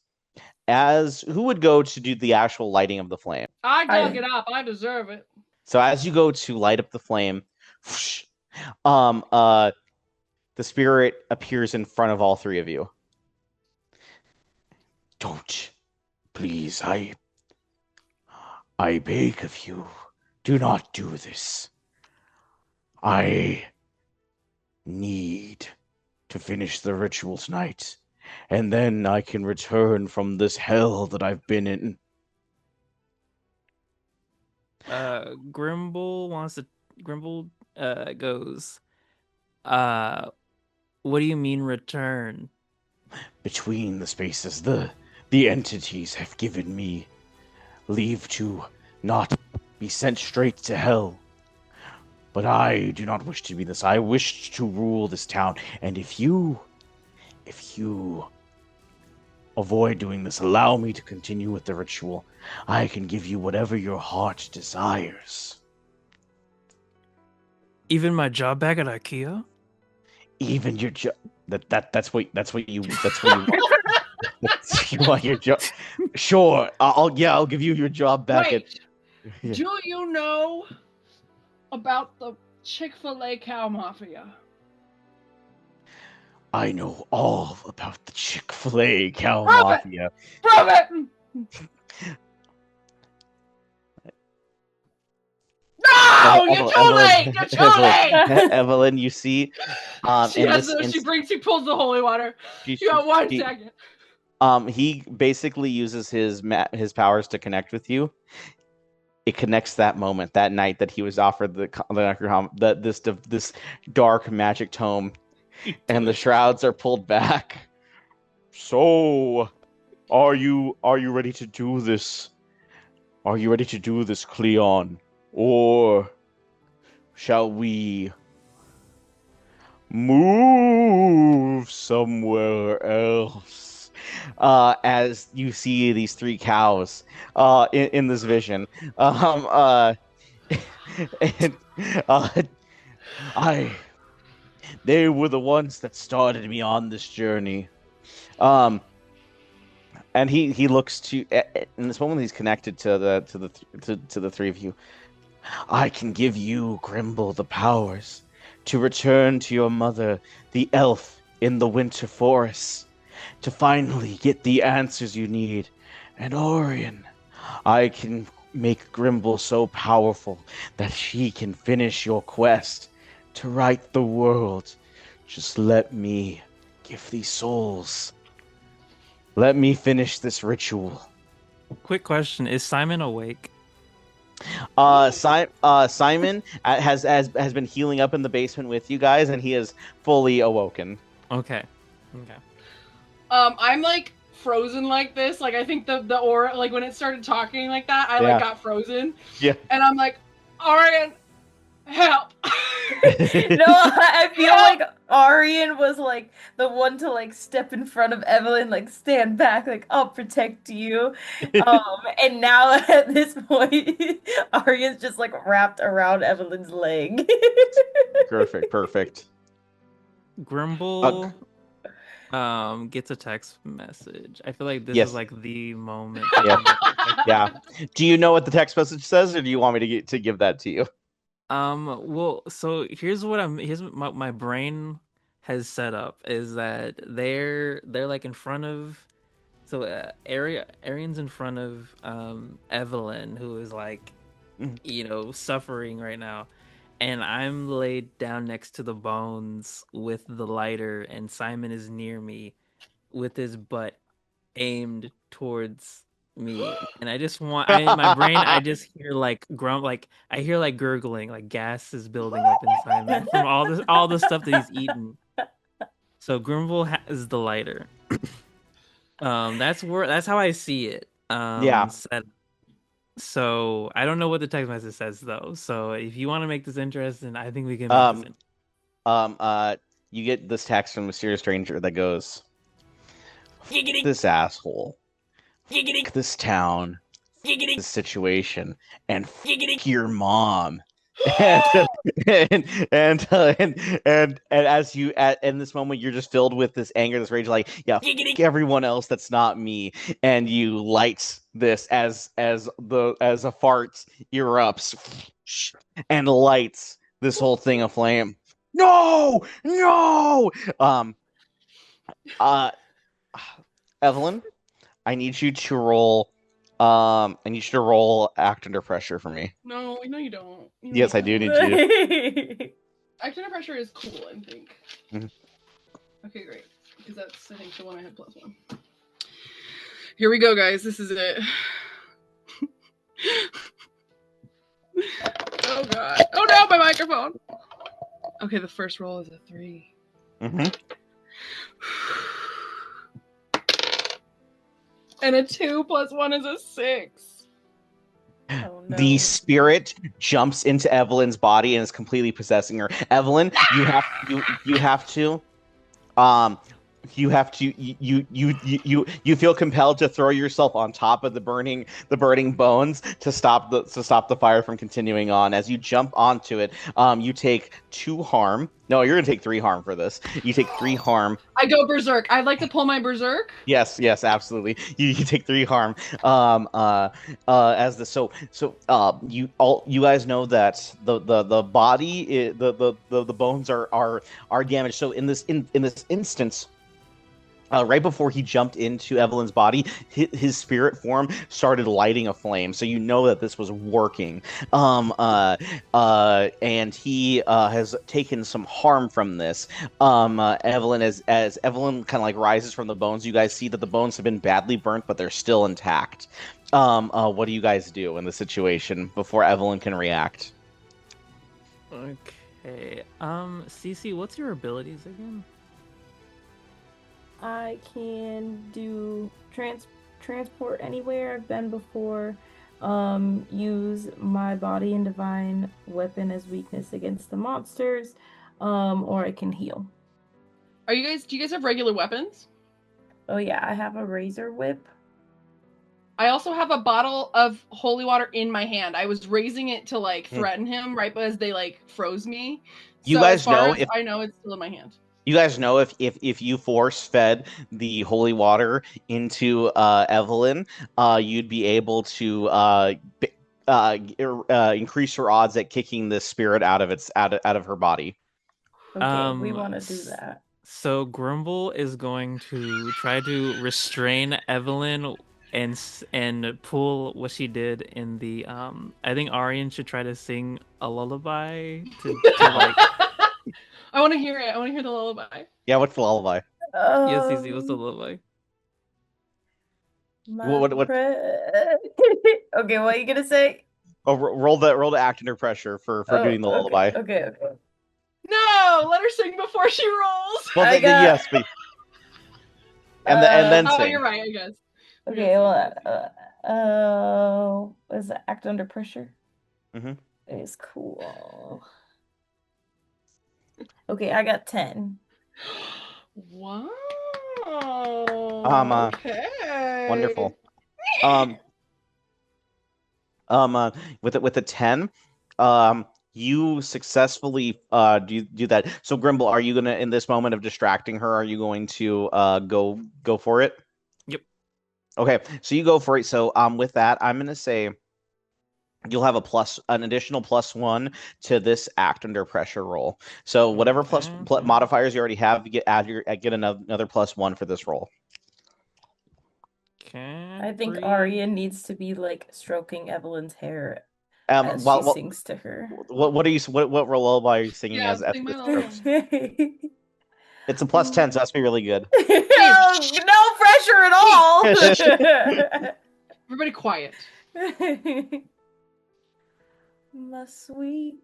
Who would go to do the actual lighting of the flame? I dug it up. I deserve it. So as you go to light up the flame, whoosh, the spirit appears in front of all 3 of you. Don't, please, I beg of you, do not do this. I need to finish the ritual tonight, and then I can return from this hell that I've been in. Grimble goes, what do you mean return? Between the spaces, the entities have given me leave to not be sent straight to hell. But I do not wish to be this. I wish to rule this town. And if you avoid doing this, allow me to continue with the ritual, I can give you whatever your heart desires. Even my job back at IKEA? Even your job. That's what you want. You want your job. Sure. I'll give you your job back Wait, at. do you know about the Chick-fil-A cow mafia? I know all about the Chick-fil-A cow Prove it! mafia. Prove it! No! You're too late! You're too late! Evelyn, you see, She pulls the holy water. You got 1 second. He basically uses his powers to connect with you. It connects that moment, that night that he was offered this dark magic tome, and the shrouds are pulled back. So, are you ready to do this? Are you ready to do this, Cleon? Or shall we move somewhere else? As you see these 3 cows in this vision. They were the ones that started me on this journey. And he looks to in this moment he's connected to the 3 of you. I can give you, Grimble, the powers to return to your mother, the elf in the winter forest, to finally get the answers you need. And Orion, I can make Grimble so powerful that she can finish your quest to right the world. Just let me give these souls. Let me finish this ritual. Quick question: is Simon awake? Simon has been healing up in the basement with you guys, and he is fully awoken. Okay. I'm like frozen like this. Like I think the aura, like when it started talking like that, I like got frozen. Yeah. And I'm like, Arian, help. No, I feel like Arian was like the one to like step in front of Evelyn, like stand back, like I'll protect you. And now at this point, Arian's just like wrapped around Evelyn's leg. Perfect. Grimble gets a text message. I feel like this is like the moment. Yeah. Do you know what the text message says, or do you want me to give that to you? Well, so here's my brain has set up is that they're like in front of, so Arian's in front of Evelyn, who is like suffering right now, and I'm laid down next to the bones with the lighter, and Simon is near me with his butt aimed towards me, and I just want my brain, I just hear like like I hear like gurgling, like gas is building up inside me from all the stuff that he's eaten. So Grimble has the lighter. That's how I see it. Set. So I don't know what the text message says though. So if you want to make this interesting, I think we can make this you get this text from a mysterious stranger that goes, Giggity. This asshole. Giggity. This town. Giggity. This situation. And Giggity. your mom. and as you in this moment you're just filled with this anger, this rage, like everyone else that's not me, and you light this as a fart erupts and lights this whole thing aflame. No Evelyn, I need you to roll act under pressure for me. No, you don't. Yes, I do need you. Act under pressure is cool, I think. Mm-hmm. Okay, great. Because that's, I think, the one I had +1. Here we go, guys. This is it. Oh god. Oh no, my microphone. Okay, the first roll is a 3. Mm-hmm. And a 2 plus 1 is a 6. Oh, no. The spirit jumps into Evelyn's body and is completely possessing her. Evelyn, you have to you feel compelled to throw yourself on top of the burning bones to stop the fire from continuing on. As you jump onto it, you take 2 harm. No, you're gonna take 3 harm for this. You take 3 harm. I go berserk. I'd like to pull my berserk. Yes, absolutely. You take 3 harm. As the you guys know that the body the bones are damaged. So in this instance. Right before he jumped into Evelyn's body, his spirit form started lighting a flame. So you know that this was working. And he has taken some harm from this. Evelyn, as Evelyn kind of like rises from the bones, you guys see that the bones have been badly burnt, but they're still intact. What do you guys do in the situation before Evelyn can react? Okay. Cece, what's your abilities again? I can do transport anywhere I've been before. Use my body and divine weapon as weakness against the monsters. Or I can heal. Do you guys have regular weapons? Oh yeah, I have a razor whip. I also have a bottle of holy water in my hand. I was raising it to like threaten him right as they like froze me. You so guys as far know as if I know it's still in my hand. You guys know if you force fed the holy water into Evelyn, you'd be able to increase her odds at kicking this spirit out of her body. Okay, we want to do that. So Grumble is going to try to restrain Evelyn and pull what she did in the I think Aryan should try to sing a lullaby to like. I want to hear it. I want to hear the lullaby. Yeah, what's the lullaby? Yes, Cece, what's the lullaby? What? Okay, what are you gonna say? Oh, roll the act under pressure for doing the lullaby. Okay. No, let her sing before she rolls. Well, yes, but and then sing. Oh, you're right, I guess. Okay, well, is it act under pressure? Mm-hmm. It's cool. Okay, I got 10. Wow. Okay. Wonderful. With the 10, you successfully do that. So Grimble, are you gonna, in this moment of distracting her, are you going to go for it? Yep. Okay, so you go for it. So with that, I'm gonna say you'll have an additional +1 to this act under pressure roll. So whatever modifiers you already have, get another +1 for this roll. I think Arya needs to be like stroking Evelyn's hair as she sings to her. What lullaby are you singing as sing this my strokes? lullaby. It's a +10, so that's gonna be really good. No pressure at all. Everybody quiet. My sweet,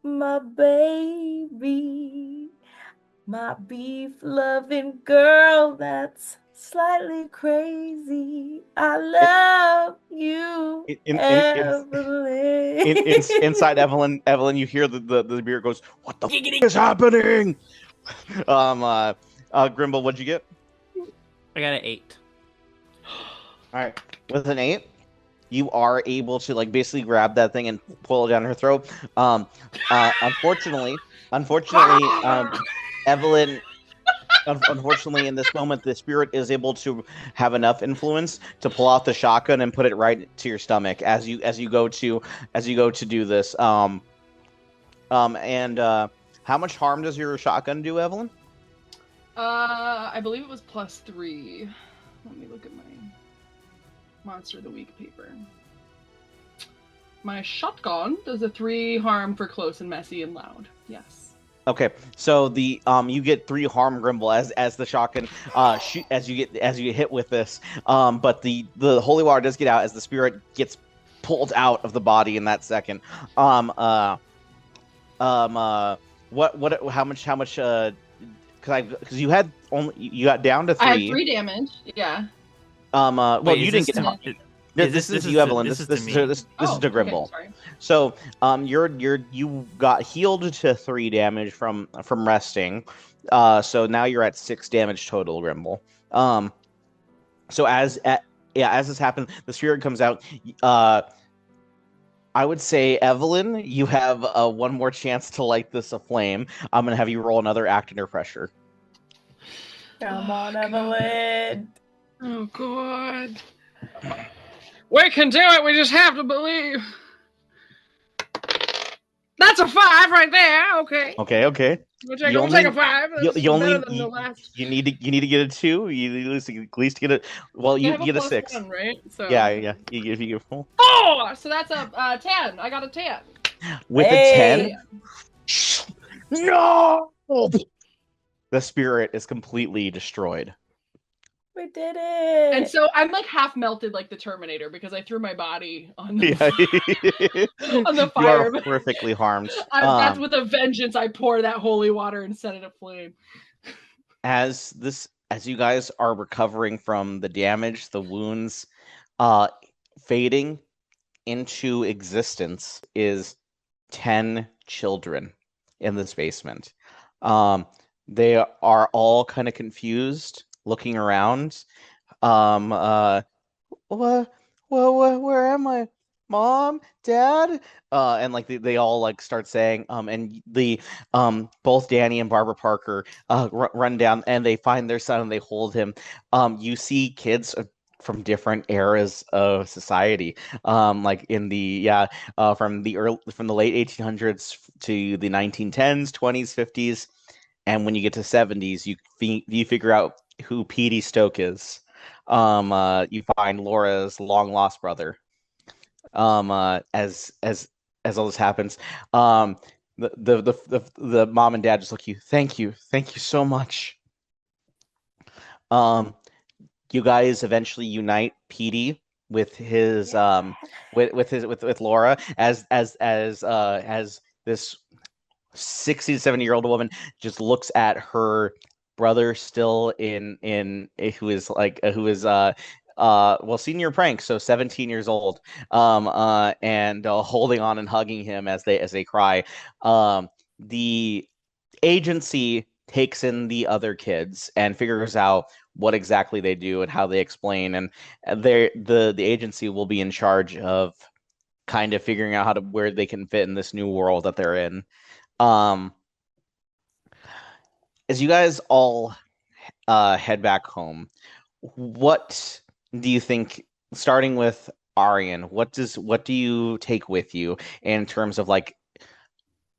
my baby, my beef loving girl that's slightly crazy. I love you, Evelyn. Inside Evelyn, you hear the beer goes, "What the f is happening?" Grimble, what'd you get? I got an 8. All right, with an 8. You are able to like basically grab that thing and pull it down her throat. Unfortunately, Evelyn. Unfortunately, in this moment, the spirit is able to have enough influence to pull out the shotgun and put it right to your stomach as you go to do this. And how much harm does your shotgun do, Evelyn? I believe it was +3. Let me look at my Monster of the Week paper. My shotgun does a 3 harm for close and messy and loud. Yes. Okay, so the you get 3 harm, Grimble, as the shotgun as you get hit with this. But the holy water does get out as the spirit gets pulled out of the body in that second. How much? Because you had only you got down to 3. I had 3 damage. Yeah. Well, Wait, you is didn't this get. to- This is you, Evelyn. This This is is to me. this is to Okay, Grimble. sorry. So, you got healed to 3 damage from resting. So now you're at 6 damage total, Grimble. So as this happens, the spirit comes out. I would say, Evelyn, you have one more chance to light this aflame. I'm gonna have you roll another act under pressure. Come on, God. Evelyn. Oh God. We can do it. We just have to believe. That's a 5 right there. Okay. Okay. We'll You take a 5. That's you better than the last. you need to get a 2. You at least get it. Well, I you have a get a plus 6. 1, right? So. Yeah. You get full. 4. So that's a 10. I got a 10. With Hey. a 10. No. The spirit is completely destroyed. We did it. And so I'm like half melted like the Terminator because I threw my body on the, on the You fire. are horrifically harmed. That's with a vengeance. I pour that holy water and set it aflame. As you guys are recovering from the damage, the wounds, fading into existence is 10 children in this basement. They are all kind of confused, looking around. What? Where am I? Mom, Dad, and like they all like start saying, and the both Danny and Barbara Parker run down and they find their son and they hold him. You see kids from different eras of society, like in the from the late 1800s to the 1910s, 20s, 50s, and when you get to 70s, you figure out who Petey Stoke is. You find Laura's long lost brother. As all this happens, the mom and dad just look at you. Thank you so much. You guys eventually unite Petey with his with Laura as this 60 to 70-year-old woman just looks at her brother still in who is senior prank, so 17 years old, and holding on and hugging him as they cry. The agency takes in the other kids and figures out what exactly they do and how they explain, and the agency will be in charge of kind of figuring out where they can fit in this new world that they're in. As you guys all head back home, what do you think, starting with Aryan, what do you take with you in terms of like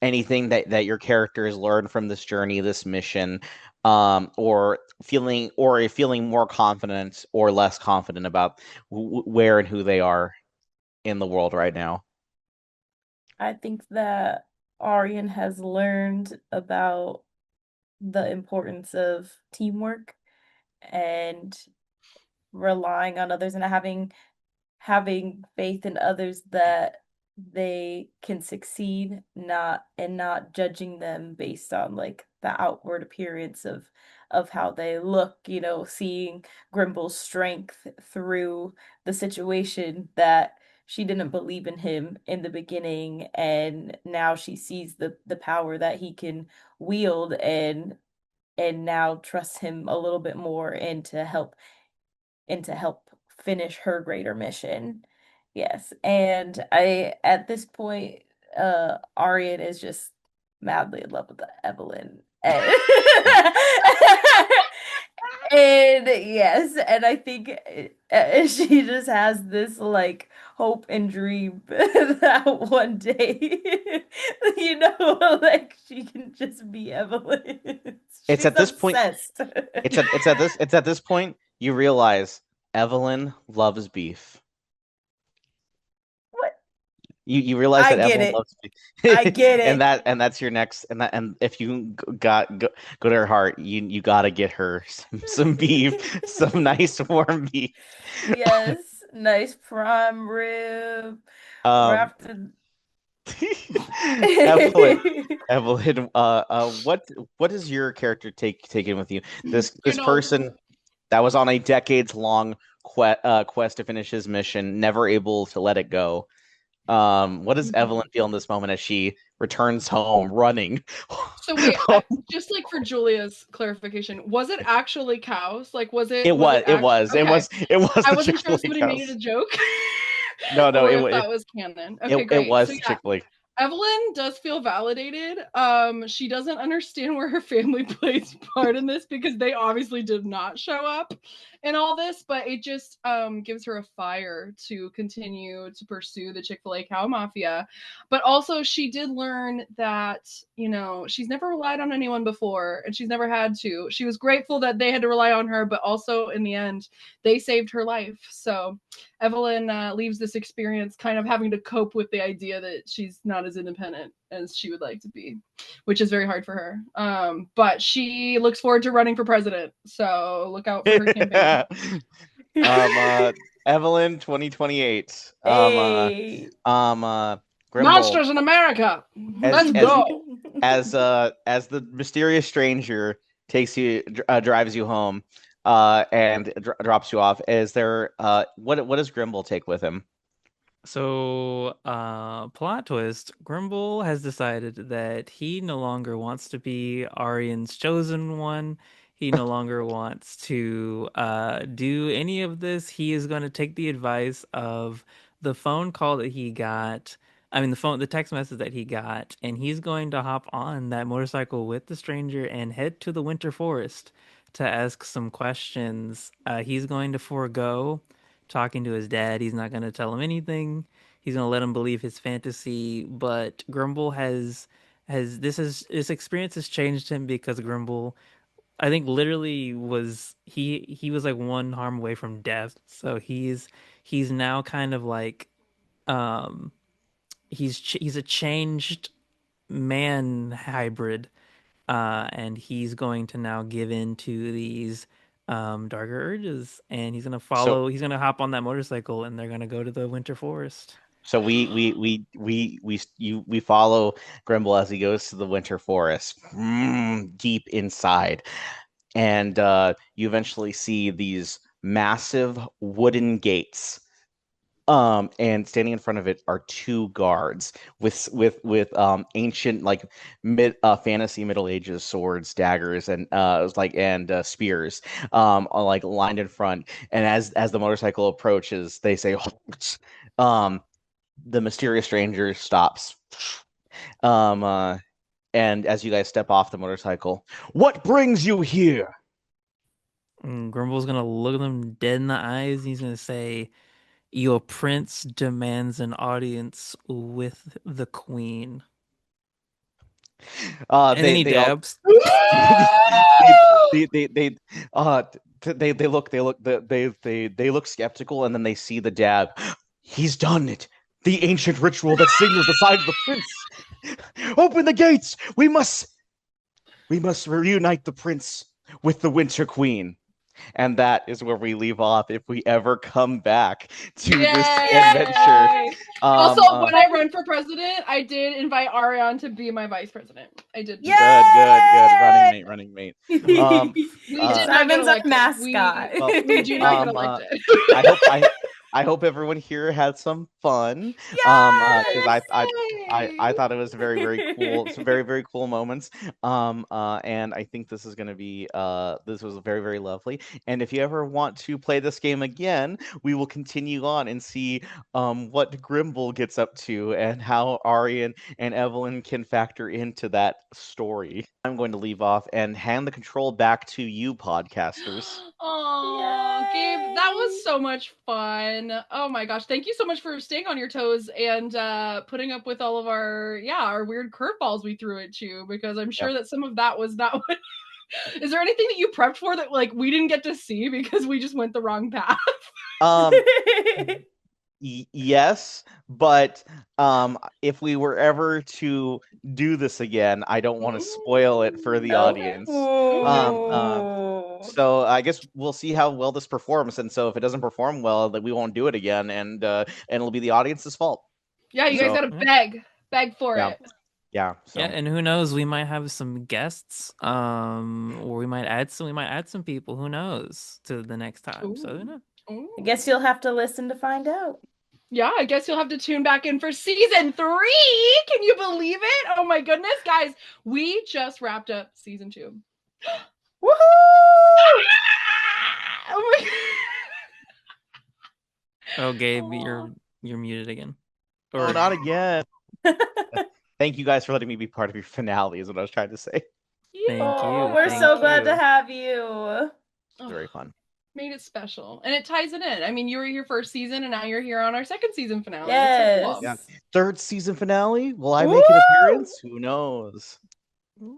anything that your character has learned from this journey, this mission, or feeling more confident or less confident about where and who they are in the world right now? I think that Aryan has learned about the importance of teamwork and relying on others and having faith in others that they can succeed, not judging them based on like the outward appearance of how they look, seeing Grimble's strength through the situation that she didn't believe in him in the beginning, and now she sees the power that he can wield, and now trusts him a little bit more and to help finish her greater mission. Yes. And at this point, Aryan is just madly in love with Evelyn. And, and yes, and I think she just has this like hope and dream that one day, like she can just be Evelyn. It's She's at this point. obsessed. It's at this point you realize Evelyn loves beef. What? You realize I that get Evelyn it. loves beef. I get it. and that's your next, and if you go to her heart, you gotta get her some beef, some nice warm beef. Yes. Nice prime rib. Um, Wrapped in. Evelyn, Evelyn, what is your character taken with you? This person that was on a decades-long quest to finish his mission, never able to let it go. What does Evelyn feel in this moment as she returns home running? So wait, just like for Julia's clarification, was it actually cows? Like, was it? It was. Okay. It was I the wasn't sure if Chick-fil-A somebody made it cows. a joke, No, or if it that was canon. Okay, it great. was So yeah, Chick-fil-A. Evelyn does feel validated. She doesn't understand where her family plays part in this because they obviously did not show up in all this, but it just gives her a fire to continue to pursue the Chick-fil-A cow mafia. But also she did learn that, you know, she's never relied on anyone before and she's never had to. She was grateful that they had to rely on her, but also in the end, they saved her life. So Evelyn leaves this experience kind of having to cope with the idea that she's not as independent as she would like to be, which is very hard for her. But she looks forward to running for president, so look out for her campaign. Evelyn 2028. Hey. Grimble, Monsters in America. Let's go. as the mysterious stranger drives you home and drops you off, is there what does Grimble take with him? So, plot twist, Grimble has decided that he no longer wants to be Aryan's chosen one. He no longer wants to do any of this. He is going to take the advice of the phone call that he got. I mean, the text message that he got, and he's going to hop on that motorcycle with the stranger and head to the Winter Forest to ask some questions. He's going to forego talking to his dad. He's not going to tell him anything. He's going to let him believe his fantasy. But Grimble this experience has changed him because Grimble, I think, literally he was like one harm away from death. So he's now kind of like um he's a changed man hybrid, and he's going to now give in to these darker urges, and So he's gonna hop on that motorcycle, and they're gonna go to the winter forest. so we follow Grimble as he goes to the Winter Forest, deep inside, and you eventually see these massive wooden gates. And standing in front of it are two guards with ancient, like fantasy Middle Ages swords, daggers, and spears, like lined in front. And as the motorcycle approaches, they say, "Halt!" The mysterious stranger stops. Um, uh, and as you guys step off the motorcycle, what brings you here? And Grumble's gonna look them dead in the eyes, and he's gonna say, "Your prince demands an audience with the queen." And then he They all dabs. they look skeptical, and then they see the dab. He's done it. The ancient ritual that signals the sign of the prince. Open the gates. We must reunite the prince with the Winter Queen. And that is where we leave off if we ever come back to this adventure. Also, when I run for president, I did invite Ariane to be my vice president. I did. Good. Running mate. We did not get Simon's our elected. mascot. We do not get elected. I hope everyone here had some fun. Yes! Because I thought it was very cool. Some very cool moments. And I think this is gonna be this was very lovely. And if you ever want to play this game again, we will continue on and see what Grimble gets up to and how Aryan and Evelyn can factor into that story. I'm going to leave off and hand the control back to you, podcasters. Oh, Gabe, that was so much fun. Oh my gosh. Thank you so much for staying on your toes and putting up with all of our weird curveballs we threw at you, because I'm sure that some of that was not what Is there anything that you prepped for that like we didn't get to see because we just went the wrong path? Yes, but if we were ever to do this again, I don't want to spoil it for the audience. So I guess we'll see how well this performs, and so if it doesn't perform well, then we won't do it again, and it'll be the audience's fault. Yeah, you guys So- gotta beg for Yeah. it. Yeah. So. Yeah, and who knows? We might have some guests, or we might add some people. Who knows to the next time? So who knows? Ooh. I guess you'll have to listen to find out. Yeah, I guess you'll have to tune back in for season 3. Can you believe it? Oh my goodness, guys. We just wrapped up season 2. Woohoo! Oh my Oh, Gabe, you're muted again. Oh, not again. Thank you guys for letting me be part of your finale, is what I was trying to say. Thank Oh, you. we're thank so glad you. to have you. It's very fun. Made it special. And it ties it in. I mean, you were here first season and now you're here on our second season finale. Yes. It's so cool. Yeah. Third season finale? Will I make an appearance? Who knows? Who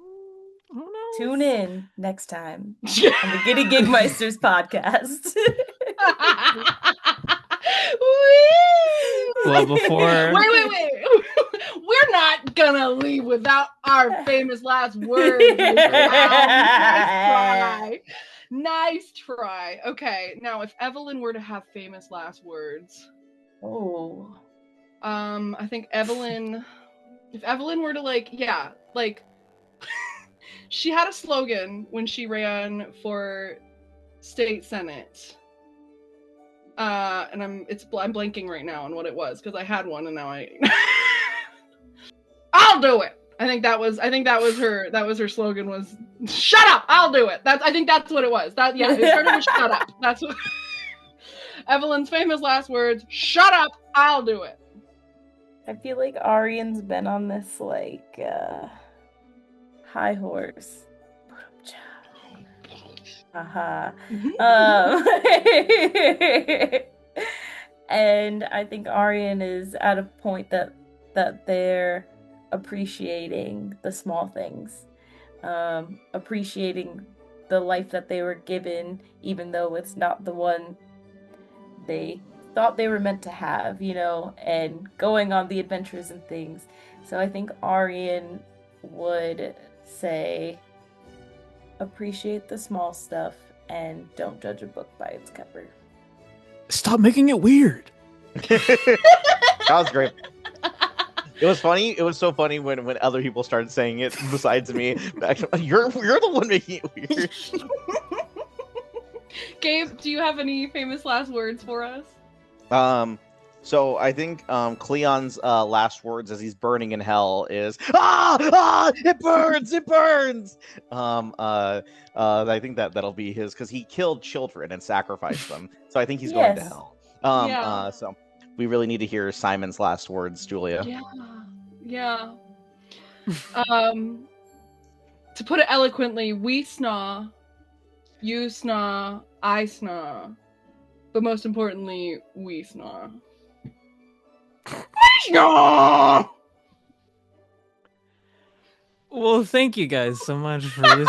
knows? Tune in next time on the Giddy Gigmeisters podcast. Well, before Wait. We're not gonna leave without our famous last words. Nice try. Okay, now if Evelyn were to have famous last words, Oh. I think Evelyn, if Evelyn were to she had a slogan when she ran for state senate. And I'm blanking right now on what it was because I had one and now I'll do it. I think that was her slogan was shut up, I'll do it. I think that's what it was. It started with shut up. That's what Evelyn's famous last words, shut up, I'll do it. I feel like Arian's been on this high horse. And I think Arian is at a point that they're appreciating the small things, appreciating the life that they were given, even though it's not the one they thought they were meant to have, and going on the adventures and things. So I think Arian would say, appreciate the small stuff and don't judge a book by its cover. Stop making it weird. That was great. It was funny. It was so funny when other people started saying it besides me. You're the one making it weird. Gabe, do you have any famous last words for us? So I think Cleon's last words as he's burning in hell is it burns. I think that'll be his because he killed children and sacrificed them. So I think he's going to hell. So we really need to hear Simon's last words, Julia. Yeah. To put it eloquently, we snaw, you snaw, I snaw, but most importantly, we snaw. Well, thank you guys so much for listening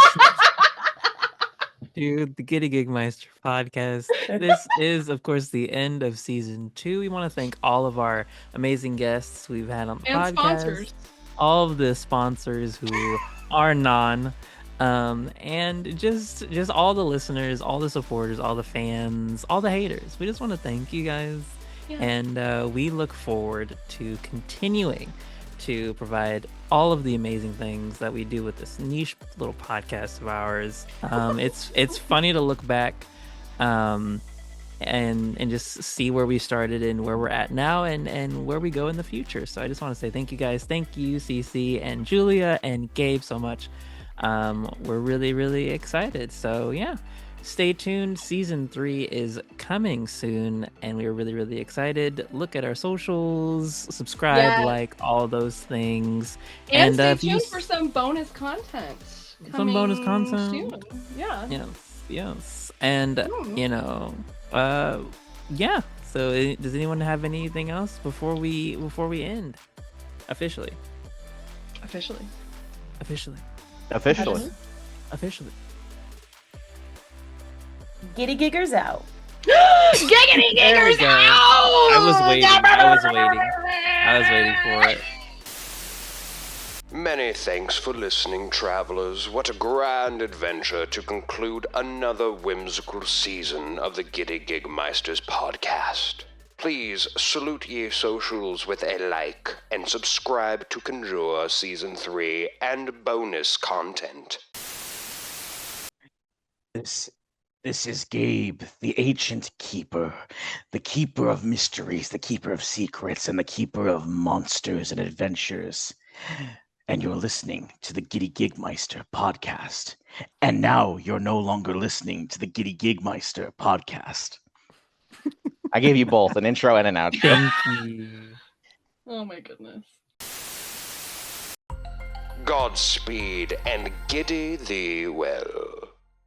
to the Giddy Gigmeister podcast. This is, of course, the end of season 2. We want to thank all of our amazing guests we've had on the and podcast. Sponsors. All of the sponsors who are non, and just all the listeners, all the supporters, all the fans, all the haters. We just want to thank you guys. Yeah. And we look forward to continuing to provide all of the amazing things that we do with this niche little podcast of ours. It's funny to look back and just see where we started and where we're at now and where we go in the future. So I just want to say thank you guys. Thank you, Cece and Julia and Gabe, so much. We're really, really excited. So yeah. Stay tuned. Season 3 is coming soon, and we're really, really excited. Look at our socials, subscribe, like all those things, and stay tuned for some bonus content. Some bonus content. Soon. Yeah. Yes. And yeah. So, does anyone have anything else before we end? Officially. Giddy Giggers out. Giggity There we giggers! go. Ow! I was waiting. I was waiting for it. Many thanks for listening, travelers. What a grand adventure to conclude another whimsical season of the Giddy Gigmeisters podcast. Please salute ye socials with a like and subscribe to Conjure Season 3 and bonus content. This is Gabe, the ancient keeper, the keeper of mysteries, the keeper of secrets, and the keeper of monsters and adventures. And you're listening to the Giddy Gigmeister podcast. And now you're no longer listening to the Giddy Gigmeister podcast. I gave you both an intro and an outro. Thank you. Oh my goodness. Godspeed and giddy thee well.